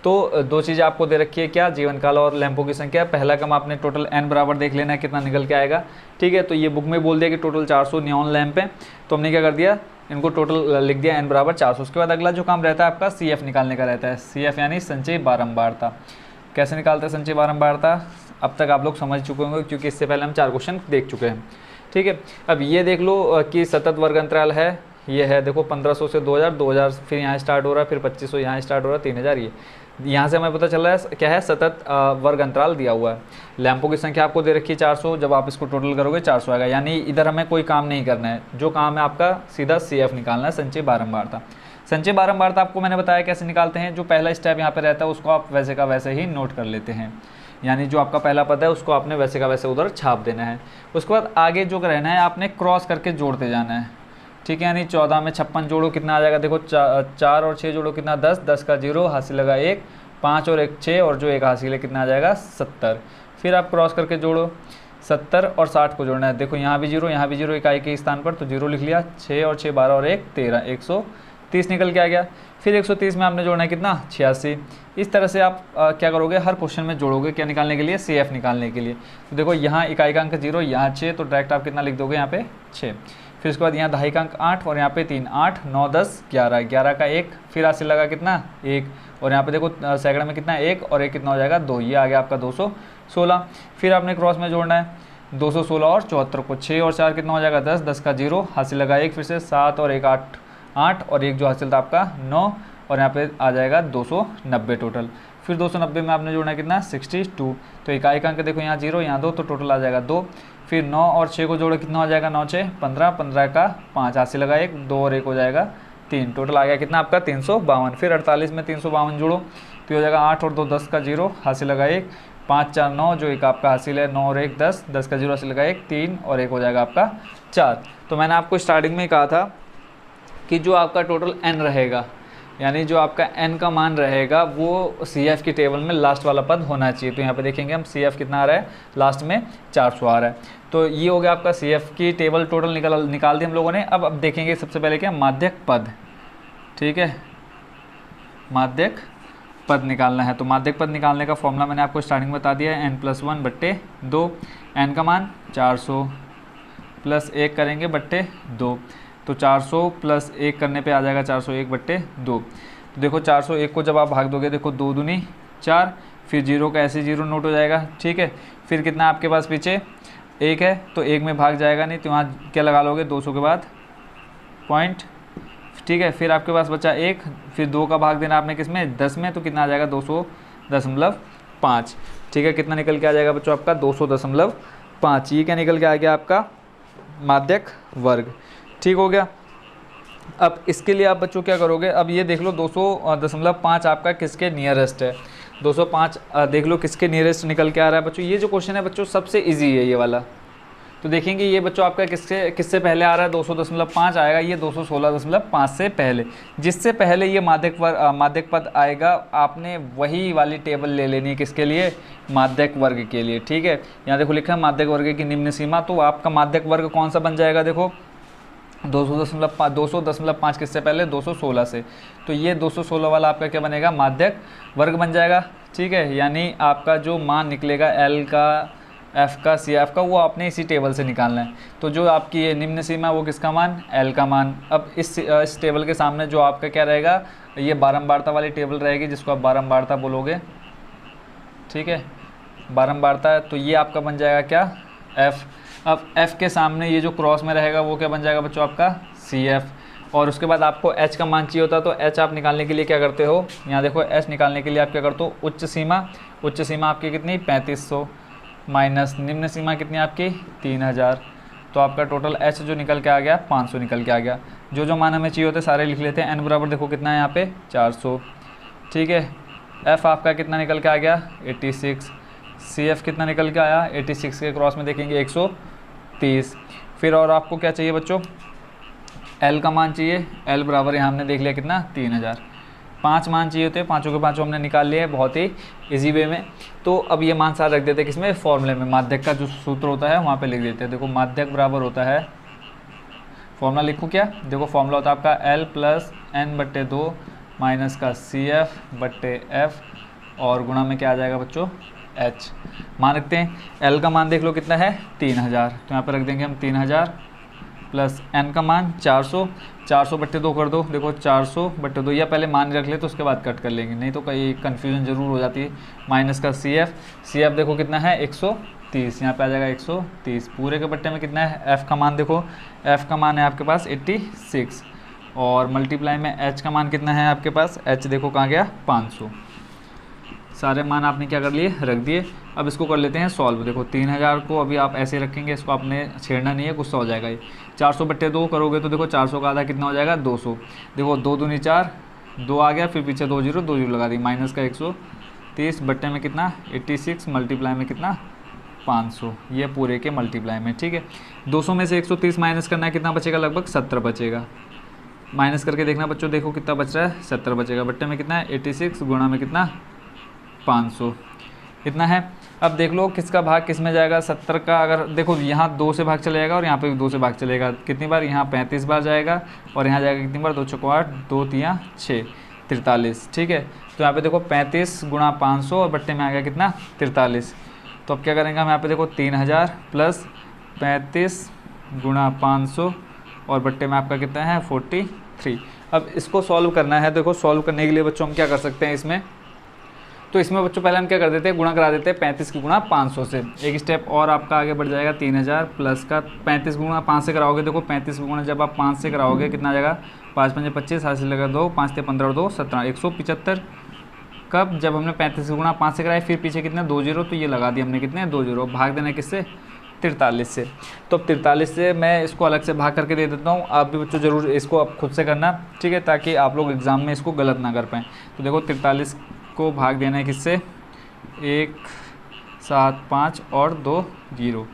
तो 2 चीज़ें आपको दे रखी है, क्या, जीवन काल और लैंपों की संख्या। पहला कम आपने टोटल n बराबर देख लेना है कितना निकल के आएगा, ठीक है। तो ये बुक में बोल दिया कि टोटल 400 नियॉन लैंप है, तो हमने क्या कर दिया, इनको टोटल लिख दिया n बराबर 400। उसके बाद अगला जो काम रहता है आपका CF निकालने का रहता है। CF यानी संचयी बारंबारता। कैसे निकालते हैं संचयी बारंबारता, अब तक आप लोग समझ चुके होंगे क्योंकि इससे पहले हम 4 क्वेश्चन देख चुके हैं, ठीक है। अब ये देख लो कि सतत वर्ग अंतराल है, ये है देखो 1500 से 2000, 2000 फिर यहाँ स्टार्ट हो रहा है, फिर 2500 यहाँ स्टार्ट हो रहा है, 3000 ये यहाँ से हमें पता चल रहा है क्या है, सतत वर्ग अंतराल दिया हुआ है। लैंपों की संख्या आपको दे रखी है 400, जब आप इसको टोटल करोगे 400 आएगा। यानी इधर हमें कोई काम नहीं करना है, जो काम है आपका सीधा CF निकालना है, संचयी बारंबारता। संचयी बारंबारता आपको मैंने बताया कैसे निकालते हैं। जो पहला स्टेप यहाँ पे रहता है उसको आप वैसे का वैसे ही नोट कर लेते हैं, यानी जो आपका पहला पद है उसको आपने वैसे का वैसे उधर छाप देना है। उसके बाद आगे जो रहना है आपने क्रॉस करके जोड़ते जाना है, ठीक है। यानी 14 में 56 जोड़ो कितना आ जाएगा, देखो 4 और 6 जोड़ो कितना 10, 10 का 0 हासिल लगा 1, 5 और 1 6, और जो 1 हासिल है कितना आ जाएगा 70। फिर आप क्रॉस करके जोड़ो 70 और 60 को जोड़ना है। देखो यहाँ भी 0, यहाँ भी 0, इकाई के स्थान पर, तो 0 लिख लिया। 6 और 6 12 और 1 13, 130 निकल के आ गया। फिर 130 में आपने जोड़ना है कितना 86। इस तरह से आप क्या करोगे, हर क्वेश्चन में जोड़ोगे, क्या निकालने के लिए, CF निकालने के लिए। तो देखो यहाँ इकाई का अंक 0, यहाँ 6, तो डायरेक्ट आप कितना लिख दोगे यहाँ पे 6। फिर उसके बाद यहाँ दहाई का अंक 8 और यहाँ पे 3, 8 9 10 11, 11 का 1, फिर हासिल लगा कितना 1, और यहाँ पे देखो सैकड़े में कितना 1 और 1 कितना हो जाएगा 2, ये आ गया आपका 216। फिर आपने क्रॉस में जोड़ना है 216 और 74 को, 6 और 4 कितना हो जाएगा 10, 10 का 0 हासिल लगा 1, फिर से 7 और 1 8, 8 और 1 जो हासिल था आपका 9, और यहाँ पे आ जाएगा 290 टोटल। फिर 290 में आपने जोड़ना कितना 62, तो इकाई का अंक देखो यहाँ 0 यहाँ 2, तो टोटल आ जाएगा 2। फिर 9 और 6 को जोड़ो कितना हो जाएगा 9 6 15, 15 का 5 हासिल लगा 1, 2 और 1 हो जाएगा 3, टोटल आ गया कितना आपका 352। फिर 48 में 352 जोड़ो तो हो जाएगा 8 और 2 10 का 0 हासिल लगा 1, 5 4 9 जो एक आपका हासिल है 9 और 1 10, 10 का 0 हासिल लगा 1 3 और 1 हो जाएगा आपका 4। तो मैंने आपको स्टार्टिंग में ही कहा था कि जो आपका टोटल n रहेगा, यानी जो आपका n का मान रहेगा वो CF की टेबल में लास्ट वाला पद होना चाहिए। तो यहाँ पे देखेंगे हम CF कितना आ रहा है, लास्ट में 400 आ रहा है। तो ये हो गया आपका CF की टेबल टोटल निकाल दी हम लोगों ने। अब देखेंगे सबसे पहले क्या, माध्यक पद। ठीक है, माध्यक पद निकालना है। तो माध्यक पद निकालने का फॉर्मूला मैंने आपको स्टार्टिंग में बता दिया है, n+1/2। n का मान 400 प्लस 1 करेंगे बट्टे 2, तो 400 प्लस 1 करने पे आ जाएगा 401/2। तो देखो 401 को जब आप भाग दोगे, देखो 2 दूनी 4, फिर 0 का ऐसे 0 नोट हो जाएगा। ठीक है, फिर कितना आपके पास पीछे 1 है, तो 1 में भाग जाएगा नहीं, तो वहाँ क्या लगा लोगे, 200 के बाद पॉइंट। ठीक है, फिर आपके पास बचा 1, फिर 2 का भाग देना आपने किस में, 10 में, तो कितना आ जाएगा 200.5। ठीक है, कितना निकल के आ जाएगा बच्चों आपका 200.5। ये क्या निकल के आ गया आपका माध्यक वर्ग। ठीक हो गया। अब इसके लिए आप बच्चों क्या करोगे, अब ये देख लो 200.5 आपका किसके नियरेस्ट है। 205 देख लो किसके नियरेस्ट निकल के आ रहा है बच्चों। ये जो क्वेश्चन है बच्चों सबसे इजी है ये वाला। तो देखेंगे ये बच्चों आपका किससे पहले आ रहा है, 200.5 आएगा, ये 216.5 से पहले। जिससे पहले ये माध्यक पद आएगा, आपने वही वाली टेबल ले लेनी है किसके लिए, माध्यक वर्ग के लिए। ठीक है, यहाँ देखो लिखा है माध्यक वर्ग की निम्न सीमा। तो आपका माध्यक वर्ग कौन सा बन जाएगा, देखो 200.5 किससे पहले, 216 से। तो ये 216 वाला आपका क्या बनेगा, माध्यक वर्ग बन जाएगा। ठीक है, यानी आपका जो मान निकलेगा L का, F का, CF का, वो आपने इसी टेबल से निकालना है। तो जो आपकी ये निम्न सीमा वो किसका मान, L का मान। अब इस टेबल के सामने जो आपका क्या रहेगा, ये बारंबारता वाली टेबल रहेगी, जिसको आप बारंबारता बोलोगे। ठीक है, बारंबारता, तो ये आपका बन जाएगा क्या, F। अब F के सामने ये जो क्रॉस में रहेगा वो क्या बन जाएगा बच्चों आपका CF। और उसके बाद आपको H का मान चाहिए होता है, तो H आप निकालने के लिए क्या करते हो, यहाँ देखो H निकालने के लिए आप क्या करते हो, उच्च सीमा आपकी कितनी 3500 माइनस निम्न सीमा कितनी आपकी 3000। तो आपका टोटल H जो निकल के आ गया 500 निकल के आ गया। जो मान हमें चाहिए होते सारे लिख लेते हैं। n बराबर देखो कितना है यहाँ पे 400। ठीक है, F आपका कितना निकल के आ गया 86। CF कितना निकल के आया 86 के क्रॉस में देखेंगे 130। फिर और आपको क्या चाहिए बच्चों, L का मान चाहिए। L बराबर यहाँ हमने देख लिया कितना 3000। 5 मान चाहिए होते, पाँचों के पाँचों हमने निकाल लिए बहुत ही इजी वे में। तो अब ये मान सारे रख देते हैं किसमें, फॉर्मूले में। माध्यक का जो सूत्र होता है वहाँ पे लिख देते हैं। देखो माध्यक बराबर होता है, फॉर्मूला लिखूँ क्या, देखो फॉर्मूला होता है आपका L+n/2 माइनस का CF/F और गुणा में क्या आ जाएगा बच्चों H। मान रखते हैं L का मान देख लो कितना है 3000, तो यहाँ पर रख देंगे हम 3000 प्लस n का मान 400। 400/2 कर दो, देखो 400/2, या पहले मान रख ले तो उसके बाद कट कर लेंगे, नहीं तो कहीं कन्फ्यूजन ज़रूर हो जाती है। माइनस का CF देखो कितना है 130, यहाँ पे आ जाएगा 130। पूरे के बट्टे में कितना है, F का मान देखो, F का मान है आपके पास 86 और मल्टीप्लाई में H का मान कितना है आपके पास, H देखो कहाँ गया 500। सारे मान आपने क्या कर लिए, रख दिए। अब इसको कर लेते हैं सॉल्व। देखो 3000 को अभी आप ऐसे रखेंगे, इसको आपने छेड़ना नहीं है, गुस्सा हो जाएगा ये। 400/2 करोगे तो देखो 400 का आधा कितना हो जाएगा 200। देखो 2 दूनी 4, 2 आ गया, फिर पीछे 2 जीरो लगा दी, माइनस का 130 बट्टे में कितना 86, मल्टीप्लाई में कितना 500, ये पूरे के मल्टीप्लाई में। ठीक है, 200 में से 130 माइनस करना है, कितना बचेगा, लगभग 70 बचेगा। माइनस करके देखना बच्चों, देखो कितना बच रहा है 70 बचेगा। बट्टे में कितना है 86 गुणा में कितना 500, इतना है। अब देख लो किसका भाग किस में जाएगा, 70 का। अगर देखो यहाँ 2 से भाग चलेगा और यहाँ पे भी 2 से भाग चलेगा, कितनी बार, यहाँ 35 बार जाएगा और यहाँ जाएगा कितनी बार, 2 चौको 8, 2 3 6, 43। ठीक है, तो यहाँ पे देखो 35 गुणा 500 और बट्टे में आ गया कितना 43। तो अब क्या करेंगे हम, यहाँ पे देखो 3000 प्लस 35 गुणा 500 और बट्टे में आपका कितना है 43। अब इसको सॉल्व करना है। देखो सॉल्व करने के लिए बच्चों हम क्या कर सकते हैं इसमें, तो इसमें बच्चों पहले हम क्या कर देते हैं, गुणा करा देते हैं 35 की गुणा 500 से। एक स्टेप और आपका आगे बढ़ जाएगा, 3000 प्लस का 35 गुणा 5 से कराओगे। देखो 35 गुणा जब आप 5 से कराओगे कितना आ जाएगा, 5 5 25, हाथ से लगा 2, 5 से 15 2 17, 175। कब, जब हमने 35 गुणा 5 से कराया, फिर पीछे कितने 2 जीरो, तो ये लगा दिए हमने कितने 2 जीरो। भाग देना किससे, 43 से। तो अब 43 से मैं इसको अलग से भाग करके दे देता हूँ। आप भी बच्चों ज़रूर इसको आप खुद से करना, ठीक है, ताकि आप लोग एग्ज़ाम में इसको गलत ना कर पाएँ। तो देखो 43 को भाग देना है किससे, 1 7 5 और 2 0।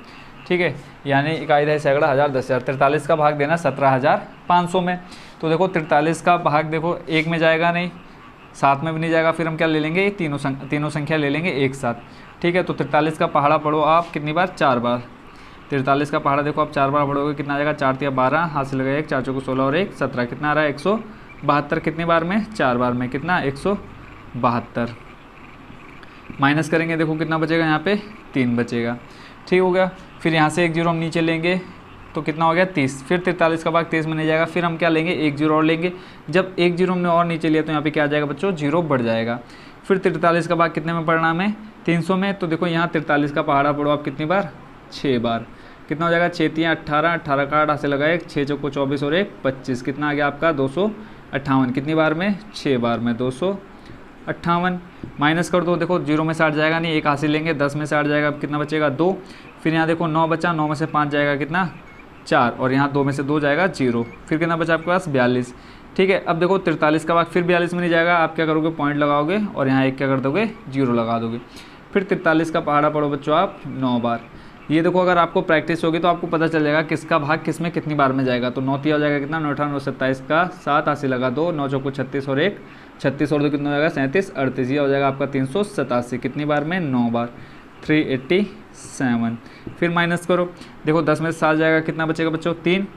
ठीक है, यानी इकाई दहाई सैकड़ा हज़ार 10,000। 43 का भाग देना 17,500 में। तो तो देखो 43 का भाग देखो 1 में जाएगा नहीं, 7 में भी नहीं जाएगा, फिर हम क्या ले लेंगे, ये तीनों संख्या ले लेंगे एक साथ। ठीक है, तो 43 का पहाड़ा पढ़ो आप कितनी बार, 4 बार। 43 का पहाड़ा देखो आप 4 बार पढ़ोगे, कितना आ जाएगा, 4 तिया 12, हाथ से लगेगा 1, 4 चौको 16 और 1 17, कितना आ रहा है 172। कितनी बार में, 4 बार में, कितना 172। माइनस करेंगे देखो कितना बचेगा, यहाँ पे 3 बचेगा। ठीक हो गया। फिर यहाँ से 1 जीरो हम नीचे लेंगे तो कितना हो गया 30। फिर 43 का भाग 23 में नहीं जाएगा, फिर हम क्या लेंगे, 1 जीरो और लेंगे। जब 1 जीरो हमने और नीचे लिया तो यहाँ पे क्या आ जाएगा बच्चों, 0 बढ़ जाएगा। फिर 43 का भाग कितने में पढ़ना हमें, 300 में। तो देखो यहाँ 43 का पहाड़ा पढ़ो आप कितनी बार, 6 बार। कितना हो जाएगा, 6 तिया 18, 18 का 8 से लगाए 6 चौको 24 और 1 25, कितना आ गया आपका 258। कितनी बार में, 6 बार में 258। माइनस कर दो, देखो 0 में से 8 जाएगा नहीं, 1 हासिल लेंगे, 10 में से 8 जाएगा, कितना बचेगा 2। फिर यहाँ देखो 9 बचा, 9 में से 5 जाएगा कितना 4, और यहाँ 2 में से 2 जाएगा 0। फिर कितना बचा आपके पास 42। ठीक है, अब देखो 43 का भाग फिर 42 में नहीं जाएगा, आप क्या करोगे, पॉइंट लगाओगे और यहाँ एक क्या कर दोगे, 0 लगा दोगे। फिर 43 का पहाड़ा पढ़ो बच्चों आप 9 बार। ये देखो अगर आपको प्रैक्टिस होगी तो आपको पता चल जाएगा किसका भाग किस में कितनी बार में जाएगा। तो 9 तिया हो जाएगा कितना, 9 18 9 27 का 7 हाथ से लगा 2, 9 चौको 36 और 1 36 और 2 कितना हो जाएगा 37 38, ये हो जाएगा आपका 387। कितनी बार में, 9 बार, 387। फिर माइनस करो, देखो 10 में से 7 जाएगा, कितना बचेगा बच्चों 3।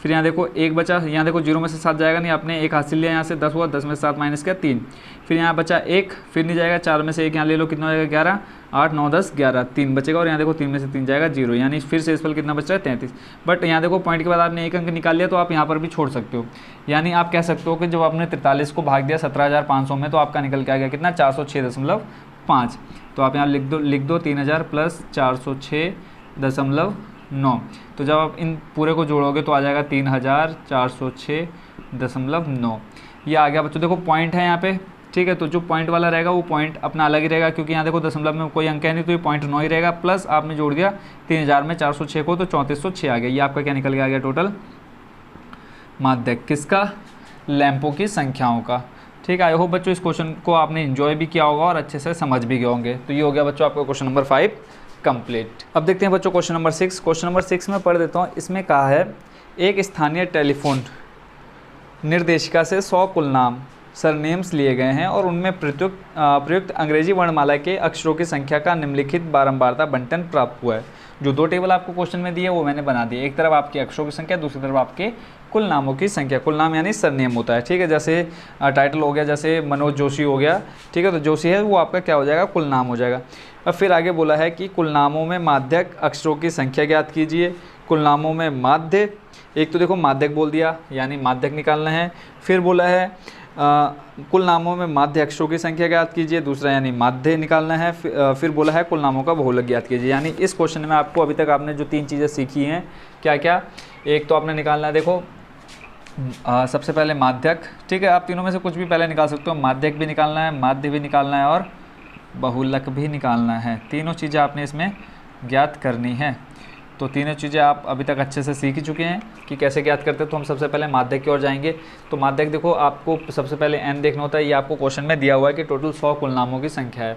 फिर यहाँ देखो 1 बचा, यहाँ देखो 0 में से 7 जाएगा नहीं, आपने 1 हासिल लिया, यहाँ से 10 हुआ, 10 में से 7 माइनस किया 3। फिर यहाँ बचा 1, फिर नहीं जाएगा, 4 में से 1 यहाँ ले लो, कितना हो जाएगा 11, 8 9 10 11, 3 बचेगा, और यहाँ देखो 3 में से 3 जाएगा 0, यानी फिर से इस पर कितना बच रहा है 33। बट यहाँ देखो पॉइंट के बाद आपने 1 अंक निकाल लिया तो आप यहाँ पर भी छोड़ सकते हो। यानी आप कह सकते हो कि जब आपने 43 को भाग दिया 17,500 में तो आपका निकल के आ गया कितना, 406.5। तो आप यहाँ लिख दो 3000 प्लस 406.9। तो जब आप इन पूरे को जोड़ोगे तो आ जाएगा 3406.9। ये आ गया बच्चों, देखो पॉइंट है यहाँ पे। ठीक है, तो जो पॉइंट वाला रहेगा वो पॉइंट अपना अलग ही रहेगा, क्योंकि यहाँ देखो दशमलव में कोई अंक है नहीं, तो ये पॉइंट 9 ही रहेगा। प्लस आपने जोड़ दिया 3000 में 406 को, तो 3406 आ गया। ये आपका क्या निकल के आ गया टोटल माध्यक किसका, लैंपों की संख्याओं का। ठीक है, आई होप बच्चों इस क्वेश्चन को आपने एंजॉय भी किया होगा और अच्छे से समझ भी गए होंगे। तो ये हो गया बच्चों आपका क्वेश्चन नंबर 5 कंप्लीट। अब देखते हैं बच्चों क्वेश्चन नंबर 6। क्वेश्चन नंबर 6 में पढ़ देता हूँ। इसमें कहा है एक स्थानीय टेलीफोन निर्देशिका से 100 कुल नाम सरनेम्स लिए गए हैं और उनमें प्रयुक्त अंग्रेजी वर्णमाला के अक्षरों की संख्या का निम्नलिखित बारंबारता बंटन प्राप्त हुआ है। जो 2 टेबल आपको क्वेश्चन में दिए वो मैंने बना दिए। एक तरफ आपके अक्षरों की संख्या, दूसरी तरफ आपके कुल नामों की संख्या। कुल नाम यानी सरनेम होता है। ठीक है, जैसे टाइटल हो गया, जैसे मनोज जोशी हो गया। ठीक है, तो जोशी है वो आपका क्या हो जाएगा, कुल नाम हो जाएगा। अब फिर आगे बोला है कि कुल नामों में माध्यक अक्षरों की संख्या ज्ञात कीजिए। कुल नामों में माध्य, एक तो देखो माध्यक बोल दिया यानी माध्यक निकालना है। फिर बोला है कुल नामों में माध्य अक्षरों की संख्या ज्ञात कीजिए, दूसरा यानी माध्य निकालना है। फिर बोला है कुल नामों का बहुलक ज्ञात कीजिए। यानी इस क्वेश्चन में आपको अभी तक आपने जो 3 चीज़ें सीखी हैं, क्या क्या, एक तो आपने निकालना है देखो सबसे पहले माध्यक। ठीक है, आप तीनों में से कुछ भी पहले निकाल सकते हो। माध्यक भी निकालना है, माध्य भी निकालना है और बहुलक भी निकालना है। तीनों चीज़ें आपने इसमें ज्ञात करनी है। तो तीनों चीज़ें आप अभी तक अच्छे से सीख ही चुके हैं कि कैसे ज्ञात करते हैं। तो हम सबसे पहले माध्यक की ओर जाएंगे। तो माध्यक देखो आपको सबसे पहले n देखना होता है। ये आपको क्वेश्चन में दिया हुआ है कि टोटल 100 कुल नामों की संख्या है।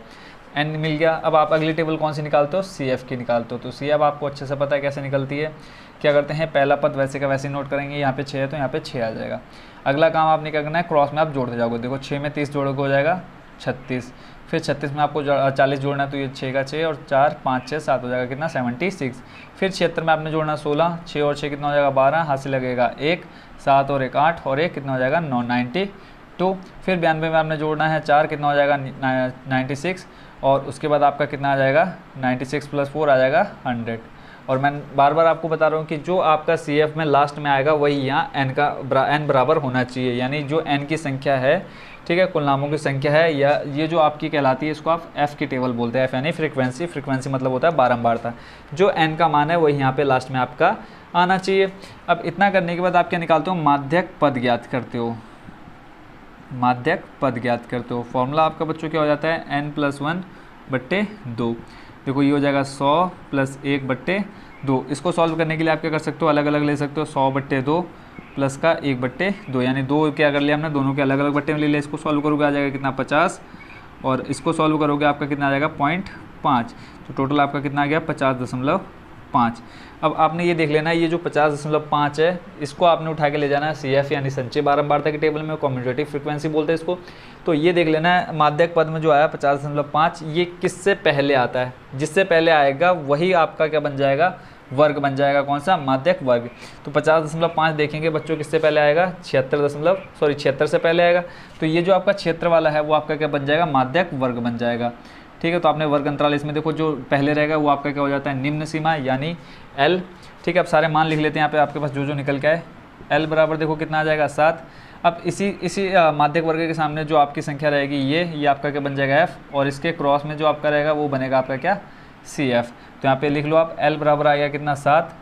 n मिल गया। अब आप अगली टेबल कौन सी निकालते हो, CF की निकालते हो। तो CF आपको अच्छे से पता है कैसे निकलती है। क्या करते हैं, पहला पद वैसे का वैसे नोट करेंगे। यहाँ पे 6 है तो यहाँ पे 6 आ जाएगा। अगला काम आपने क्या करना है, क्रॉस में आप जोड़ते जाओगे। देखो 6 में 30 जोड़ोगे हो जाएगा 36। फिर 36 में आपको 40 जोड़ना है तो ये 6 का 6 और 4 5 6 7 हो जाएगा कितना 76। फिर 76 में आपने जोड़ना 16, 6 और 6 कितना हो जाएगा 12, हाथ से लगेगा 1, 7 और 1 8 और 1 कितना हो जाएगा 9 92। फिर 92 में आपने जोड़ना है 4, कितना हो जाएगा 96 और उसके बाद आपका कितना आ जाएगा 96 + 4 आ जाएगा 100। और मैं बार बार आपको बता रहा हूँ कि जो आपका CF में लास्ट में आएगा वही यहाँ n बराबर होना चाहिए। यानी जो n की संख्या है, ठीक है, कुल नामों की संख्या है, या ये जो आपकी कहलाती है इसको आप F की टेबल बोलते हैं। F यानी फ्रीक्वेंसी, फ्रीक्वेंसी मतलब होता है बारंबारता। जो n का मान है वही यहाँ पे लास्ट में आपका आना चाहिए। अब इतना करने के बाद आप क्या निकालते हो, माध्यक पद ज्ञात करते हो। माध्यक पद ज्ञात करते हो। फॉर्मूला आपका बच्चों क्या हो जाता है, n + 1/2। देखो ये हो जाएगा 100 + 1/2। इसको सॉल्व करने के लिए आप क्या कर सकते हो, अलग अलग ले सकते हो। 100/2 प्लस का 1/2, यानी 2 क्या कर लिया हमने, दोनों के अलग अलग बट्टे में ले लिया। इसको सॉल्व करोगे आ जाएगा कितना 50 और इसको सॉल्व करोगे आपका कितना आ जाएगा 0.5। तो टोटल आपका कितना आ गया 50.5। 5। अब आपने ये देख लेना है, ये जो 50.5 है इसको आपने उठा के ले जाना है CF यानी संचय बारंबारता के टेबल में, कम्यूटेटिव फ्रीक्वेंसी बोलते हैं इसको। तो ये देख लेना है माध्यक पद में जो आया 50.5, ये किससे पहले आता है, जिससे पहले आएगा वही आपका क्या बन जाएगा, वर्ग बन जाएगा। कौन सा, माध्यक वर्ग। तो 50.5 देखेंगे बच्चों किससे पहले आएगा, 76 से पहले आएगा। तो ये जो आपका क्षेत्र वाला है वो आपका क्या बन जाएगा, माध्यक वर्ग बन जाएगा। ठीक है, तो आपने वर्ग अंतराल इसमें देखो जो पहले रहेगा वो आपका क्या हो जाता है, निम्न सीमा यानी L। ठीक है, अब सारे मान लिख लेते हैं यहाँ पे आपके पास जो निकल के आए। L बराबर देखो कितना आ जाएगा, 7। अब इसी माध्यक वर्ग के सामने जो आपकी संख्या रहेगी ये आपका क्या बन जाएगा, F, और इसके क्रॉस में जो आपका रहेगा वो बनेगा आपका क्या, CF। तो यहाँ पे लिख लो आप, L बराबर आ गया कितना, 7,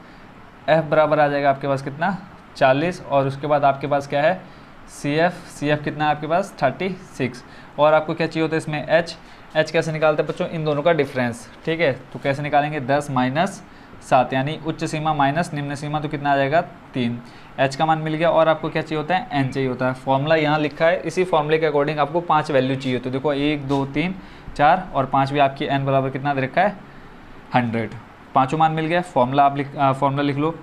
F बराबर आ जाएगा आपके पास कितना, 40, और उसके बाद आपके पास क्या है, CF कितना है आपके पास, 36। और आपको क्या चाहिए होता है इसमें, H कैसे निकालते हैं बच्चों, इन दोनों का डिफरेंस। ठीक है, तो कैसे निकालेंगे, 10 माइनस 7 यानी उच्च सीमा माइनस निम्न सीमा, तो कितना आ जाएगा, 3। H का मान मिल गया, और आपको क्या चाहिए होता है, N चाहिए होता है। फॉर्मूला यहाँ लिखा है, इसी फॉर्मूले के अकॉर्डिंग आपको 5 वैल्यू चाहिए। तो देखो 1 2 3 4 और 5 भी आपकी N बराबर कितना दे रखा है, 100। पाँचों मान मिल गया। फॉर्मूला लिख लो,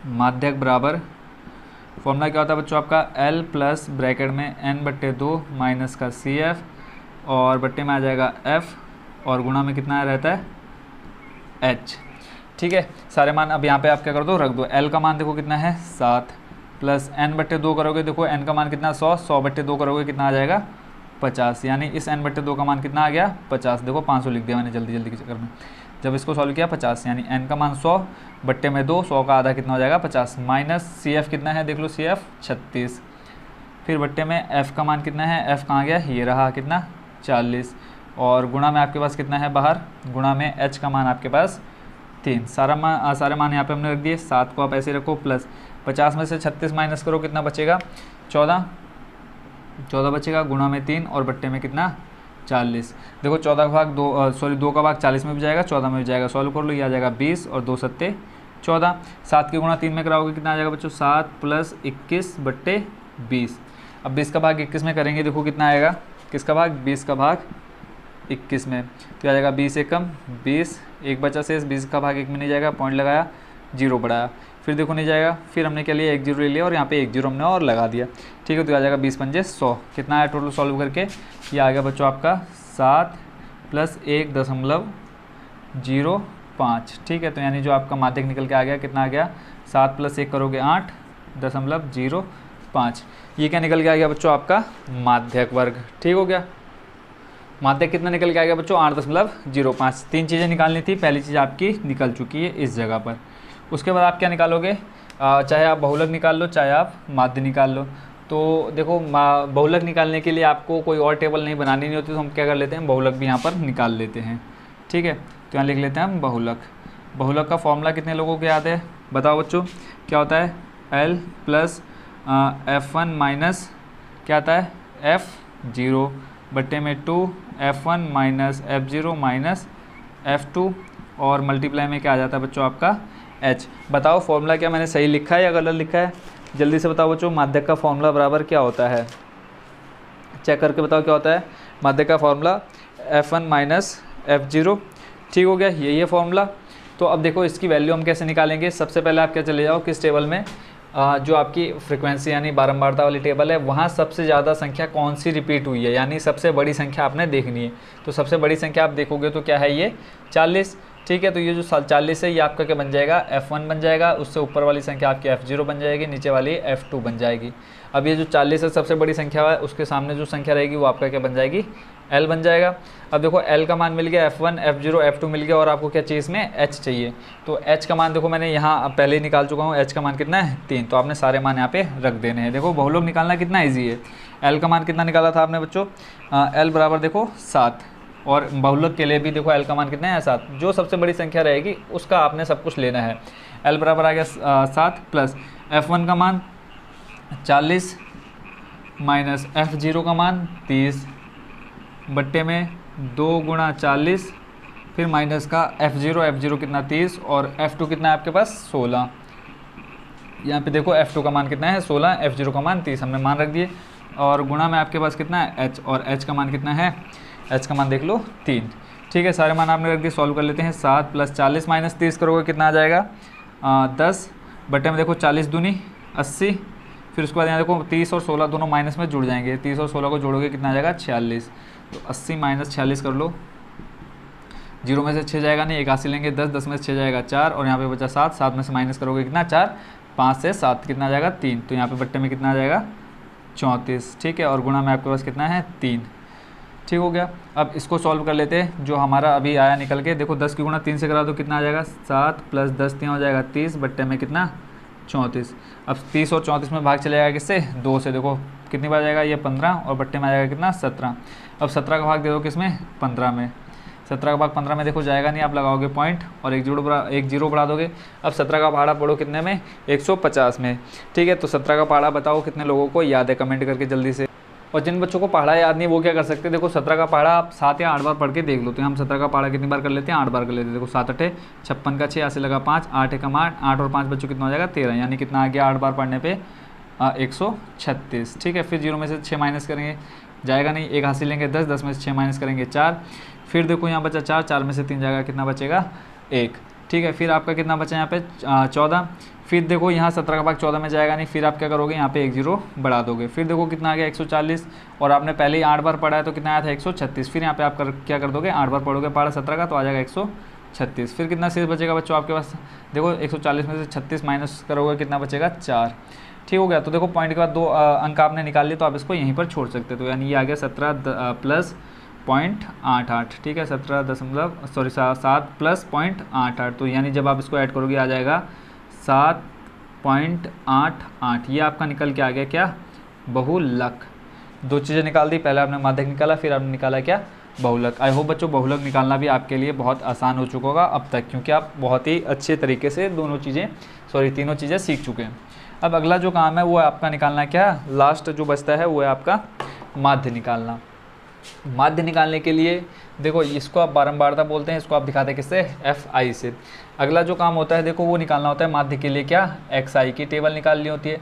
माध्यक बराबर, फॉर्मूला क्या होता है बच्चों आपका, L प्लस ब्रैकेट में N/2 माइनस का CF, और बट्टे में आ जाएगा F, और गुणा में कितना रहता है, H। ठीक है, सारे मान अब यहाँ पे आप क्या कर दो, रख दो। L का मान देखो कितना है, 7, प्लस N/2 करोगे, देखो N का मान कितना, 100/2 करोगे कितना आ जाएगा, 50, यानी इस N/2 का मान कितना आ गया, 50। देखो 500 लिख दिया मैंने जल्दी के चक्कर में, जब इसको सॉल्व किया 50, यानी N का मान 100/2, 100 का आधा कितना हो जाएगा, 50, माइनस CF कितना है, देख लो CF 36, फिर बट्टे में F का मान कितना है, F कहाँ गया, ये रहा कितना, 40, और गुणा में आपके पास कितना है बाहर, गुणा में H का मान आपके पास 3। सारे मान यहाँ पे हमने रख दिए। 7 को आप ऐसे रखो, प्लस 50 में से 36 माइनस करो, कितना बचेगा, 14 बचेगा, गुणा में 3, और बट्टे में कितना, 40। देखो 2 का भाग 40 में भी जाएगा, 14 में भी जाएगा, सॉल्व कर लो, ये आ जाएगा 20, और 2 सत्ते 14। 7 के गुणा 3 में कराओगे कितना आ जाएगा बच्चों, 7 प्लस 21/20। अब 20 का भाग 21 में करेंगे, देखो कितना आएगा, किसका भाग, 20 का भाग 21 में, तो आ जाएगा 20 एकम 20, एक बचा शेष, 20 का भाग 1 में नहीं जाएगा, पॉइंट लगाया, 0 बढ़ाया, फिर देखो नहीं जाएगा, फिर हमने क्या लिया, 1 0 ले लिया, और यहाँ पे 1 0 हमने और लगा दिया। ठीक है, तो आ जाएगा 20 पंजे 100। कितना आया टोटल सॉल्व करके, ये आ गया बच्चों आपका 7 प्लस 1.05। ठीक है, तो यानी जो आपका माध्यक निकल के आ गया, कितना आ गया, 7 प्लस 1 करोगे 8.05। ये क्या निकल के आ गया बच्चों आपका, माध्यक वर्ग। ठीक हो गया, माध्यक कितना निकल के आ गया बच्चों, 8.05। 3 चीज़ें निकालनी थी, पहली चीज़ आपकी निकल चुकी है इस जगह पर। उसके बाद आप क्या निकालोगे, चाहे आप बहुलक निकाल लो, चाहे आप माध्य निकाल लो। तो देखो बहुलक निकालने के लिए आपको कोई और टेबल नहीं बनानी नहीं होती, तो हम क्या कर लेते हैं, बहुलक भी यहाँ पर निकाल लेते हैं। ठीक है, तो यहाँ लिख लेते हैं हम बहुलक का फॉर्मूला कितने लोगों को याद है, बताओ बच्चों, क्या होता है, L प्लस F1 माइनस क्या आता है, F0 बट्टे में 2 F1 minus F0 minus F2, और मल्टीप्लाई में क्या आ जाता है बच्चों आपका, H। बताओ फॉर्मूला क्या मैंने सही लिखा है या गलत लिखा है, जल्दी से बताओ बच्चों। माध्यक का फॉर्मूला बराबर क्या होता है, चेक करके बताओ क्या होता है। माध्यक का फॉर्मूला F1 माइनस F0। ठीक हो गया, यही है फॉर्मूला। तो अब देखो इसकी वैल्यू हम कैसे निकालेंगे। सबसे पहले आप क्या चले जाओ, किस टेबल में, जो आपकी फ्रीक्वेंसी यानी बारंबारता वाली टेबल है, वहाँ सबसे ज़्यादा संख्या कौन सी रिपीट हुई है, यानी सबसे बड़ी संख्या आपने देखनी है। तो सबसे बड़ी संख्या आप देखोगे तो क्या है, ये 40। ठीक है, तो ये जो 40 है ये आपका क्या बन जाएगा, F1 बन जाएगा, उससे ऊपर वाली संख्या आपकी F0 बन जाएगी, नीचे वाली F2 बन जाएगी। अब ये जो 40 है सबसे बड़ी संख्या है, उसके सामने जो संख्या रहेगी वो आपका क्या बन जाएगी, L बन जाएगा। अब देखो L का मान मिल गया, F1 F0 F2 मिल गया, और आपको क्या चाहिए इसमें, H चाहिए। तो H का मान देखो मैंने यहाँ पहले ही निकाल चुका हूँ, H का मान कितना है, 3। तो आपने सारे मान यहाँ पे रख देने हैं। देखो बहुलक निकालना कितना ईजी है। L का मान कितना निकाला था आपने बच्चों, L बराबर देखो 7, और बहुलक के लिए भी देखो L का मान कितना है, 7। जो सबसे बड़ी संख्या रहेगी उसका आपने सब कुछ लेना है। L बराबर आ गया 7 प्लस F1 का मान 40 माइनस F0 का मान 30 बट्टे में 2 गुणा 40, फिर माइनस का F0 कितना 30, और F2 कितना है आपके पास 16। यहाँ पे देखो F2 का मान कितना है 16, F0 का मान 30 हमने मान रख दिए, और गुणा में आपके पास कितना है H, और H का मान कितना है, H का मान देख लो 3। ठीक है, सारे मान आपने रख दिए, सॉल्व कर लेते हैं। 7 + 40 - 30 करोगे कितना आ जाएगा 10 बटे में देखो 40 दूनी 80, फिर उसके बाद यहाँ देखो 30 और 16 दोनों माइनस में जुड़ जाएंगे, 30 और 16 को जोड़ोगे कितना आ जाएगा 46, तो 80 - 46 कर लो, 0 में से 6 जाएगा नहीं, 81 लेंगे 10, 10 में से 6 जाएगा 4 और यहाँ पे बचा 7, 7 में से माइनस करोगे कितना 4, 5 से 7 कितना आ जाएगा 3, तो यहाँ पे बट्टे में कितना आ जाएगा 34। ठीक है, और गुणा में आपके पास कितना है 3। ठीक हो गया। अब इसको सॉल्व कर लेते हैं, जो हमारा अभी आया निकल के, देखो 10 की गुणा 3 से करा दो कितना आ जाएगा 7 + 10 3 हो जाएगा 30 बट्टे में कितना 34। अब 30 और 34 में भाग चले जाएगा किससे 2 से, देखो कितनी बार जाएगा ये 15 और बट्टे में आ जाएगा कितना 17। अब 17 का भाग दे दो किसमें 15 में, 17 का भाग 15 में देखो जाएगा नहीं, आप लगाओगे पॉइंट और एक जीरो बढ़ा दोगे। अब 17 का पहाड़ा पढ़ो कितने में 150 में। ठीक है, तो 17 का पहाड़ा बताओ कितने लोगों को याद है, कमेंट करके जल्दी से। और जिन बच्चों को पहाड़ा याद नहीं वो क्या कर सकते हैं, देखो 17 का पहाड़ा आप 7 या 8 बार पढ़ के देख लो। तो हम 17 का पहाड़ा कितनी बार कर लेते हैं 8 बार कर लेते हैं। देखो 7 8 56 का 6 ऐसे लगा 5, 8 1 8, 8 और 5 बच्चों कितना हो जाएगा 13, यानी कितना आ गया 8 बार पढ़ने पे 136। ठीक है, फिर 0 में से 6 माइनस करेंगे जाएगा नहीं, 1 हासिल लेंगे 10, 10 में से 6 माइनस करेंगे 4, फिर देखो यहाँ बचा 4, 4 में से 3 जाएगा कितना बचेगा 1। ठीक है, फिर आपका कितना बचा यहाँ पे 14, फिर देखो यहाँ 17 का भाग 14 में जाएगा नहीं, फिर आप क्या करोगे यहाँ पे 1 0 बढ़ा दोगे, फिर देखो कितना आ गया 140 और आपने पहले ही 8 बार पढ़ा है तो कितना आया था 136। फिर यहाँ पे आप क्या कर दोगे 8 बार पढ़ोगे पहाड़ा 17 का तो आ जाएगा 136। फिर कितना शेष बचेगा बच्चों आपके पास, देखो 140 में से 36 माइनस करोगे कितना बचेगा 4। ठीक हो गया। तो देखो पॉइंट के बाद 2 अंक आपने निकाल लिए तो आप इसको यहीं पर छोड़ सकते, तो यानी ये आ गया 17 + 0.88। ठीक है, 7 + 0.88, तो यानी जब आप इसको ऐड करोगे आ जाएगा 7.88। ये आपका निकल के आ गया क्या बहुलक। 2 चीज़ें निकाल दी, पहले आपने माध्यक निकाला फिर आपने निकाला क्या बहुलक। आई होप बच्चों बहुलक निकालना भी आपके लिए बहुत आसान हो चुका होगा अब तक, क्योंकि आप बहुत ही अच्छे तरीके से तीनों चीज़ें सीख चुके हैं। अब अगला जो काम है वो है आपका निकालना क्या, लास्ट जो बचता है वो है आपका माध्य निकालना। माध्य निकालने के लिए देखो इसको आप बारंबारता बोलते हैं, इसको आप दिखाते हैं किससे FI से। अगला जो काम होता है देखो वो निकालना होता है माध्य के लिए क्या XI की टेबल निकालनी होती है।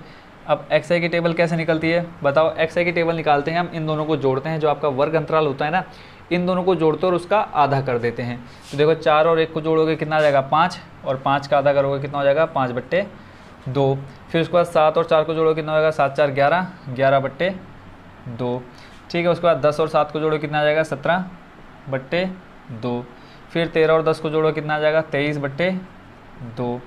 अब XI की टेबल कैसे निकलती है बताओ। XI की टेबल निकालते हैं हम इन दोनों को जोड़ते हैं, जो आपका वर्ग अंतराल होता है ना इन दोनों को जोड़ते हैं और उसका आधा कर देते हैं। तो देखो 4 और 1 को जोड़ोगे कितना आ जाएगा 5 और 5 का आधा करोगे कितना हो जाएगा 5/2। फिर उसके बाद 7 और 4 को जोड़ोगे कितना हो जाएगा 7 4 11, 11/2। ठीक है, उसके बाद 10 और 7 को जोड़ो कितना आ जाएगा 17/2। फिर 13 और 10 को जोड़ो कितना आ जाएगा 23/2।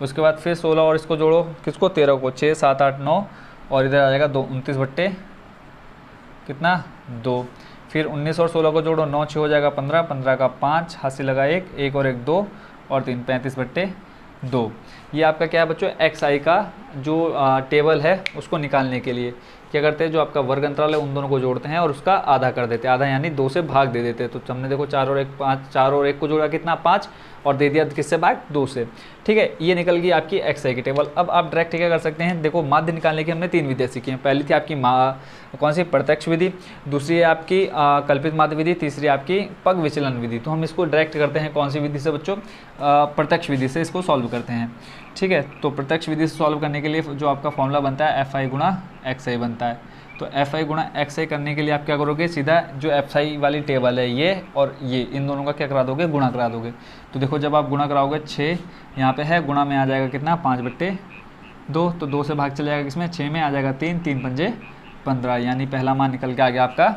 उसके बाद फिर 16 और इसको जोड़ो किसको 13 को 6 7 8 9 और इधर आ जाएगा 29/2। फिर 19 और 16 को जोड़ो 9 6 हो जाएगा 15, 15 का 5 हासिल लगा 1 और 1 2 और 3 35/2। ये आपका क्या है बच्चों XI का जो टेबल है उसको निकालने के लिए क्या करते हैं, जो आपका वर्ग अंतराल है उन दोनों को जोड़ते हैं और उसका आधा कर देते हैं, आधा यानी 2 से भाग दे देते हैं। तो हमने देखो 4 और 1 5, 4 और 1 को जोड़ा कितना 5 और दे दिया किससे भाग 2 से। ठीक है, ये निकल गई आपकी XI की टेबल। अब आप डायरेक्ट क्या कर सकते हैं, देखो माध्य निकालने की हमने 3 विधियाँ सीखी हैं। पहली थी आपकी कौन सी प्रत्यक्ष विधि, दूसरी है आपकी कल्पित माध्य विधि, तीसरी आपकी पग विचलन विधि। तो हम इसको डायरेक्ट करते हैं कौन सी विधि से बच्चों, प्रत्यक्ष विधि से इसको सॉल्व करते हैं। ठीक है, तो प्रत्यक्ष विधि से सॉल्व करने के लिए जो आपका फॉर्मूला बनता है FI × XI बनता है। तो FI × XI करने के लिए आप क्या करोगे, सीधा जो FI वाली टेबल है ये और ये इन दोनों का क्या करा दोगे गुणा करा दोगे। तो देखो जब आप गुणा कराओगे 6 यहाँ पे है, गुणा में आ जाएगा कितना 5/2, तो 2 से भाग चले जाएगा किसमें 6 में आ जाएगा 3, 3 पंजे 15, यानी पहला मान निकल के आ गया आपका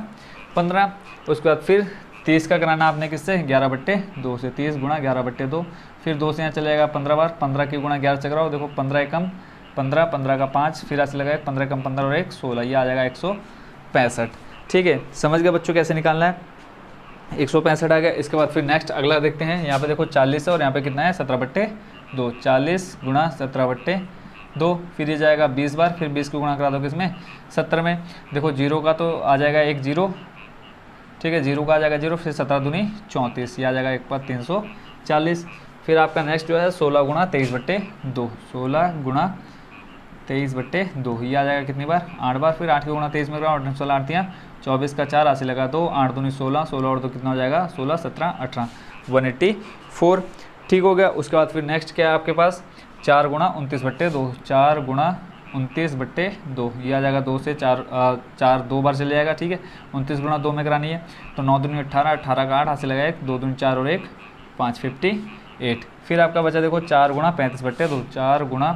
15। उसके बाद फिर 30 का कराना आपने किससे 11/2 से, 30 × 11/2। फिर 2 से यहाँ चले जाएगा 15 बार, 15 की गुणा 11 से कराओ, देखो 15 एकम 15, 15 का 5, फिर ऐसे लगाए 15 कम 15 और 1 16, ये आ जाएगा 165। ठीक है, समझ गए बच्चों कैसे निकालना है, 165 आ गया। इसके बाद फिर नेक्स्ट अगला देखते हैं, यहाँ पे देखो 40 है और यहाँ पे कितना है 17/2, 40 × 17/2। फिर ये जाएगा 20 बार, फिर 20 को गुणा करा दो किसमें 70 में। देखो 0 का तो आ जाएगा 1 0, ठीक है 0 का आ जाएगा 0, फिर 17 दूनी 34, ये आ जाएगा 1 पर 340। फिर आपका नेक्स्ट जो है 16 × 23/2, 16 × 23/2, ये आ जाएगा कितनी बार 8 बार। फिर 8 के गुणा 23 में 8 16 8 दिया 24 का 4 ऐसे लगा 2, 8 दूनी 16, 16 और 2 कितना हो जाएगा 16 17 18, 184। ठीक हो गया। उसके बाद फिर नेक्स्ट क्या है आपके पास 4 × 29/2, 4 × 29/2, ये आ जाएगा 2 से 4, 4 2 बार चले जाएगा, ठीक है। 29 गुणा 2 में करानी है तो 9 दूनी 18, 18 का 8 हाथ से लगा 1, 2 दूनी 4 और 1 5, 58। फिर आपका बचा देखो 4 गुणा 35/2, 4 गुणा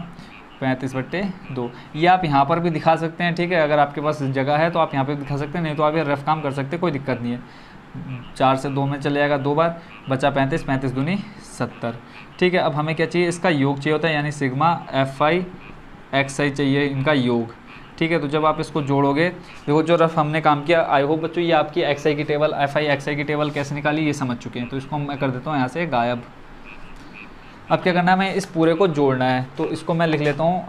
35/2, ये आप यहाँ पर भी दिखा सकते हैं, ठीक है। अगर आपके पास जगह है तो आप यहाँ पे दिखा सकते हैं, नहीं तो आप ये रफ काम कर सकते हैं, कोई दिक्कत नहीं है। 4 से 2 में चले जाएगा 2 बार, बचा 35, 35 दूनी 70, ठीक है। अब हमें क्या चाहिए, इसका योग चाहिए होता है, यानी सिग्मा FI XI चाहिए, इनका योग, ठीक है। तो जब आप इसको जोड़ोगे, देखो जो रफ हमने काम किया, आई होप बच्चों ये आपकी XI की टेबल, FI XI की टेबल कैसे निकाली ये समझ चुके हैं। तो इसको मैं कर देता हूँ यहाँ से गायब। अब क्या करना है, मैं इस पूरे को जोड़ना है, तो इसको मैं लिख लेता हूँ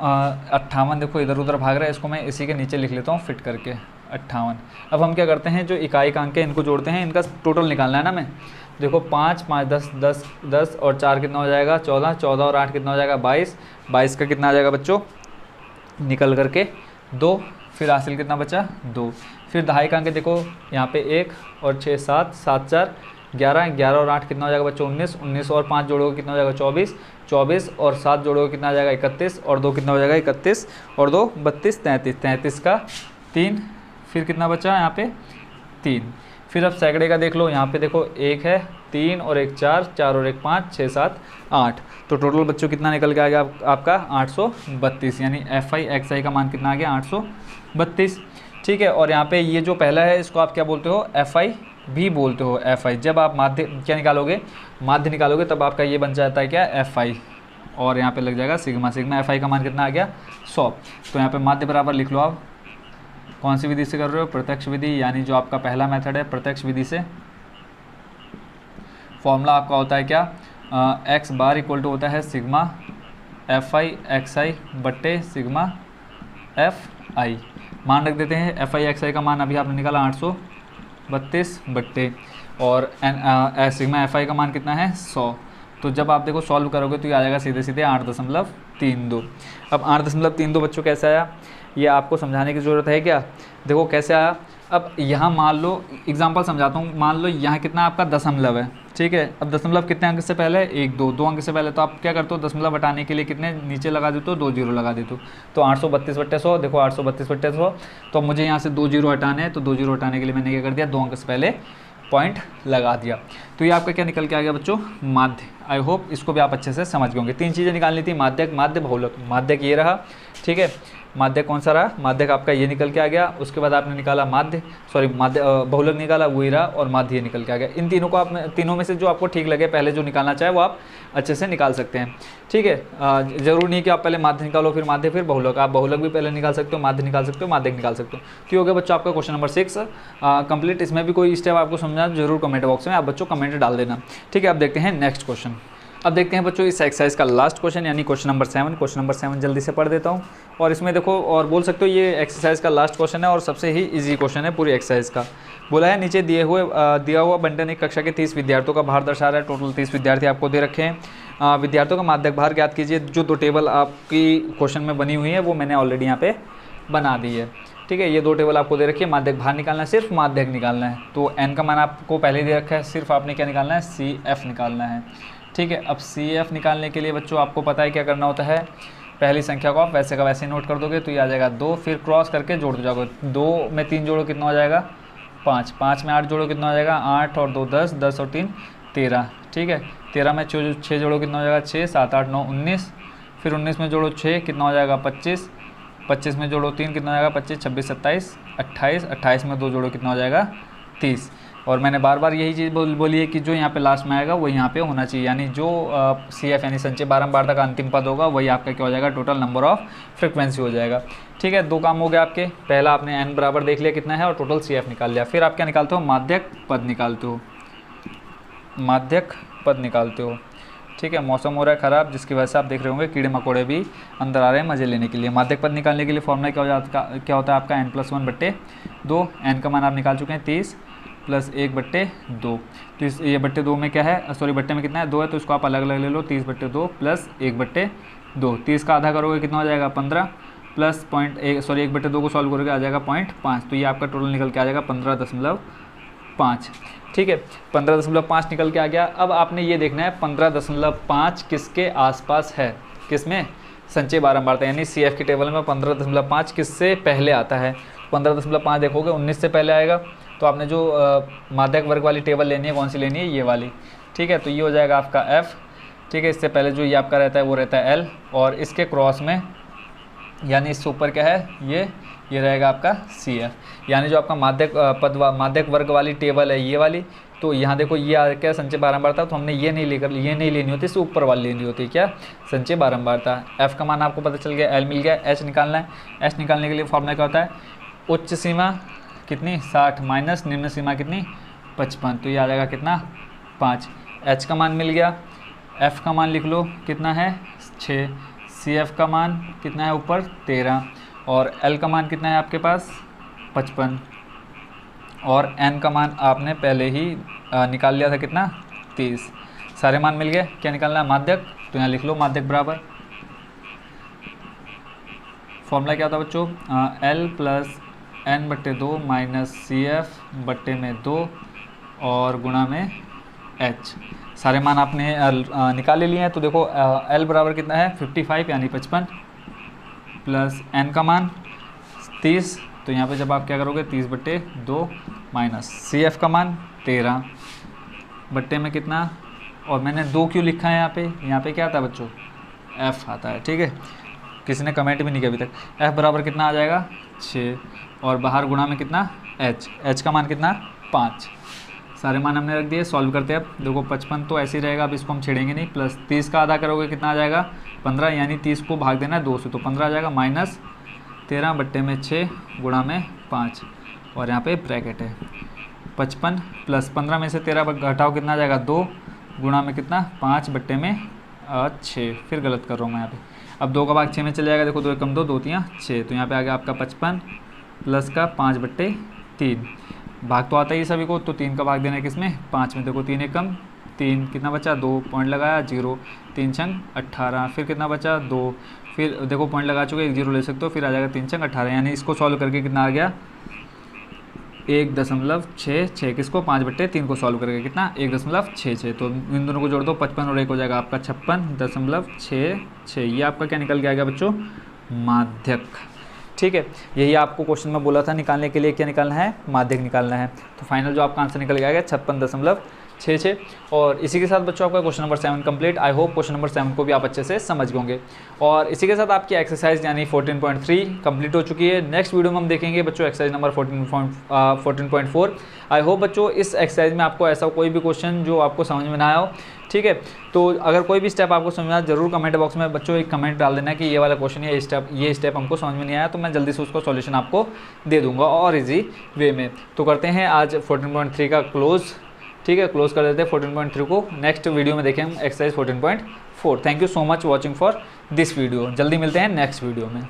58, देखो इधर उधर भाग रहा है, इसको मैं इसी के नीचे लिख लेता हूँ फिट करके 58। अब हम क्या करते हैं, जो इकाई का अंक है इनको जोड़ते हैं, इनका टोटल निकालना है ना हमें। देखो 5 5 10 10 10 और 4 कितना हो जाएगा 14, 14 और 8 कितना हो जाएगा 22, 22 का कितना आ जाएगा बच्चों, निकल करके 2, फिर हासिल कितना बचा 2। फिर दहाई का अंक देखो यहाँ पे 1 और 6 7, 7 4 11, 11 और 8 कितना हो जाएगा बच्चों 19, 19 और 5 जोड़ोगे कितना हो जाएगा 24, 24 और 7 जोड़ोगे कितना आ जाएगा 31, और 2 कितना हो जाएगा 31 और 2 32, 33, 33 का 3, फिर कितना बचा यहाँ पे 3। फिर अब सैकड़े का देख लो, यहाँ पे देखो 1 है, 3 और 1 4, 4 और 1 5, 6 7 8, तो टोटल बच्चों कितना निकल के आ गया आपका 832, यानी FI XI का मान कितना आ गया 832, ठीक है। और यहाँ पे ये जो पहला है इसको आप क्या बोलते हो, FI भी बोलते हो, FI। जब आप माध्य क्या निकालोगे, माध्य निकालोगे, तब आपका ये बन जाता है क्या FI, और यहाँ पे लग जाएगा सिग्मा, सिग्मा FI का मान कितना आ गया 100। तो यहाँ पे माध्य बराबर लिख लो आप, कौन सी विधि से कर रहे हो, प्रत्यक्ष विधि, यानी जो आपका पहला मेथड है प्रत्यक्ष विधि से। फॉर्मूला आपका होता है क्या, x बार इक्वल टू होता है सिग्मा FI XI बट्टे सिग्मा FI। मान रख देते हैं, FI XI का मान अभी आपने निकाला 832 बट्टे, और सिग्मा FI का मान कितना है 100। तो जब आप देखो सॉल्व करोगे तो ये आ जाएगा सीधे सीधे 8.32। अब 8.32 बच्चों कैसे आया, ये आपको समझाने की ज़रूरत है क्या। देखो कैसे आया, अब यहाँ मान लो एग्जांपल समझाता हूँ, मान लो यहाँ कितना आपका दशमलव है, ठीक है। अब दशमलव कितने अंक से पहले, 1 2 2 अंक से पहले, तो आप क्या करते हो, दशमलव हटाने के लिए कितने नीचे लगा देते हो, 2 जीरो लगा देते हो। तो 832/100, देखो 832/100, तो मुझे यहाँ से 2 जीरो हटाने हैं, तो 2 जीरो हटाने के लिए मैंने क्या कर दिया, 2 अंक से पहले पॉइंट लगा दिया। तो ये आपका क्या निकल के आ गया बच्चों, माध्य। आई होप इसको भी आप अच्छे से समझ गए होंगे। 3 चीज़ें निकालनी थी, माध्यक, माध्य, बहुलक। माध्यक ये रहा, ठीक है। माध्यक कौन सा रहा, माध्यक आपका ये निकल के आ गया। उसके बाद आपने निकाला माध्य, सॉरी माध्य, बहुलक निकाला, वही रहा, और माध्य निकल के आ गया। इन तीनों को आप, तीनों में से जो आपको ठीक लगे, पहले जो निकालना चाहे वो आप अच्छे से निकाल सकते हैं, ठीक है। जरूर नहीं कि आप पहले माध्य निकालो फिर माध्य फिर बहुलक, आप बहुलक भी पहले निकाल सकते हो, माध्य निकाल सकते हो, माध्यक निकाल सकते हो। तो हो गया बच्चों आपका क्वेश्चन नंबर 6 कंप्लीट। इसमें भी कोई स्टेप आपको समझना जरूर कमेंट बॉक्स में आप बच्चों कमेंट डाल देना, ठीक है। अब देखते हैं नेक्स्ट क्वेश्चन। अब देखते हैं बच्चों इस एक्सरसाइज का लास्ट क्वेश्चन, यानी क्वेश्चन नंबर 7। क्वेश्चन नंबर 7 जल्दी से पढ़ देता हूँ, और इसमें देखो, और बोल सकते हो ये एक्सरसाइज का लास्ट क्वेश्चन है और सबसे ही इजी क्वेश्चन है पूरी एक्सरसाइज का। बोला है नीचे दिया हुआ बंटन एक कक्षा के 30 विद्यार्थियों का भार दर्शा रहा है। टोटल 30 विद्यार्थी आपको दे रखे हैं। विद्यार्थियों का माध्यक भार ज्ञात कीजिए। जो 2 टेबल आपकी क्वेश्चन में बनी हुई है वो मैंने ऑलरेडी यहाँ पे बना दी है, ठीक है। ये 2 टेबल आपको दे रखी है, माध्यक भार निकालना है, सिर्फ माध्यक निकालना है। तो n का मान आपको पहले दे रखा है, सिर्फ आपने क्या निकालना है, CF निकालना है, ठीक है। अब CF निकालने के लिए बच्चों आपको पता है क्या करना होता है, पहली संख्या को आप वैसे का वैसे नोट कर दोगे तो ये आ जाएगा 2, फिर क्रॉस करके जोड़ दो जाओगे। 2 में 3 जोड़ो कितना हो जाएगा 5, 5 में 8 जोड़ो कितना हो जाएगा 8 और 2 10, 10 और 3 13, ठीक है। 13 में 6 जोड़ो कितना हो जाएगा 6, 7 8 9 19, फिर 19 में जोड़ो 6 कितना हो जाएगा 25, 25 में जोड़ो 3 कितना हो जाएगा 25, 26 27 28, 28 में 2 जोड़ो कितना हो जाएगा 30। और मैंने बार बार यही चीज़ बोली है कि जो यहाँ पे लास्ट में आएगा वो यहाँ पे होना चाहिए, यानी जो CF यानी संचय बारंबार तक अंतिम पद होगा वही आपका क्या हो जाएगा, टोटल नंबर ऑफ फ्रिक्वेंसी हो जाएगा, ठीक है। 2 काम हो गया आपके, पहला आपने n बराबर देख लिया कितना है और टोटल CF निकाल लिया। फिर आप क्या निकालते हो, माध्यक पद निकालते हो, माध्यक पद निकालते हो, ठीक है। मौसम हो रहा है ख़राब, जिसकी वजह से आप देख रहे होंगे कीड़े मकोड़े भी अंदर आ रहे हैं मज़े लेने के लिए। माध्यक पद निकालने के लिए फॉर्मूला क्या होता है आपका, n+1/2। n का मान आप निकाल चुके हैं 30 + 1/2। तो ये बट्टे 2 में क्या है, सॉरी बट्टे में कितना है 2 है, तो इसको आप अलग अलग ले लो, 30/2 + 1/2। 30 का आधा करोगे कितना हो जाएगा 15, प्लस 1/2 को सॉल्व करोगे आ जाएगा 0.5। तो ये आपका टोटल निकल के आ जाएगा 15.5, ठीक है। 15.5 निकल के आ गया। अब आपने ये देखना है 15.5 किसके आसपास है, किसमें संचय बारंबारता, यानी CF की टेबल में 15.5 किससे पहले आता है। 15.5 देखोगे 19 से पहले आएगा। तो आपने जो माध्यक वर्ग वाली टेबल लेनी है, कौन सी लेनी है, ये वाली, ठीक है। तो ये हो जाएगा आपका F, ठीक है। इससे पहले जो ये आपका रहता है वो रहता है L, और इसके क्रॉस में यानी इससे ऊपर क्या है, ये रहेगा आपका CF। यानी जो आपका माध्यक वर्ग वाली टेबल है ये वाली, तो यहाँ देखो ये आ क्या, संचय बारंबारता, तो हमने ये नहीं लेनी होती, इससे ऊपर वाली लेनी होती है, क्या, संचय बारंबारता। F का मान आपको पता चल गया, L मिल गया, H निकालना है। H निकालने के लिए फॉर्मूला क्या होता है, उच्च सीमा कितनी 60 माइनस निम्न सीमा कितनी 55, तो ये आ जाएगा कितना 5। H का मान मिल गया, F का मान लिख लो कितना है 6, CF का मान कितना है ऊपर 13, और L का मान कितना है आपके पास 55, और N का मान आपने पहले ही निकाल लिया था कितना 30। सारे मान मिल गए। क्या निकालना है, माध्यक, तो यहाँ लिख लो माध्यक बराबर, फॉर्मूला क्या होता है बच्चों, L plus N/2 minus CF/2 और गुणा में H। सारे मान आपने निकाल लिए हैं। तो देखो L बराबर कितना है 55 यानी 55, प्लस N का मान 30, तो यहाँ पे जब आप क्या करोगे 30/2 माइनस CF का मान 13 बट्टे में कितना, और मैंने 2 क्यों लिखा है यहाँ पे क्या आता है बच्चों, F आता है, ठीक है। किसी ने कमेंट भी नहीं किया अभी तक। F बराबर कितना आ जाएगा 6, और बाहर गुणा में कितना H का मान कितना 5। सारे मान हमने रख दिए, सॉल्व करते हैं अब। देखो 55 तो ऐसे ही रहेगा, अब इसको हम छेड़ेंगे नहीं, प्लस 30 का आधा करोगे कितना आ जाएगा 15, यानी 30 को भाग देना है 2 से, तो 15 आ जाएगा, माइनस 13 बट्टे में 6 गुणा में 5, और यहाँ पे ब्रैकेट है 55 प्लस 15 में से 13 घटाओ कितना आ जाएगा 2 गुणा में कितना 5 बट्टे में 6, फिर गलत कर रहा हूँ मैं यहाँ पे। अब 2 का भाग 6 में चले जाएगा, देखो 2 एकम 2, 2 3 6, तो यहाँ पे आ गया आपका 55 प्लस का 5/3, भाग तो आता ही सभी को, तो 3 का भाग देना है किसमें 5 में। देखो 3 एकम 3, कितना बचा 2, पॉइंट लगाया 0, 3 छंग 18, फिर कितना बचा 2, फिर देखो पॉइंट लगा चुके 1 0 ले सकते हो, फिर आ जाएगा 3 छंग 18, यानी इसको सॉल्व करके कितना आ गया 1.66, किसको 5/3 को सॉल्व करके कितना 1.66, तो इन दोनों को जोड़ दो 55 और 1 हो जाएगा आपका 56.66। ये आपका क्या निकल के आएगा बच्चों, माध्यक, ठीक है। यही आपको क्वेश्चन में बोला था निकालने के लिए, क्या निकालना है, माध्यक निकालना है। तो फाइनल जो आपका आंसर निकल के आएगा 56.66। और इसी के साथ बच्चों आपका question number 7 complete. I hope question number 7 को भी आप अच्छे से समझ गए होंगे। और इसी के साथ आपकी एक्सरसाइज यानी 14.3 कंप्लीट हो चुकी है। नेक्स्ट वीडियो में हम देखेंगे बच्चों एक्सरसाइज नंबर 14.4। आई होप बच्चों इस एक्सरसाइज में आपको ऐसा कोई भी क्वेश्चन जो आपको समझ में ना आया हो, ठीक है, तो अगर कोई भी स्टेप आपको समझ में आया जरूर कमेंट बॉक्स में बच्चों एक कमेंट डाल देना कि ये वाला क्वेश्चन या ये स्टेप हमको समझ में नहीं आया, तो मैं जल्दी से उसको सॉल्यूशन आपको दे दूंगा और इजी वे में। तो करते हैं आज 14.3 का क्लोज, ठीक है, क्लोज कर देते हैं 14.3 को। नेक्स्ट वीडियो में देखें हम exercise 14.4। Thank you so much watching for this video. जल्दी मिलते हैं नेक्स्ट वीडियो में।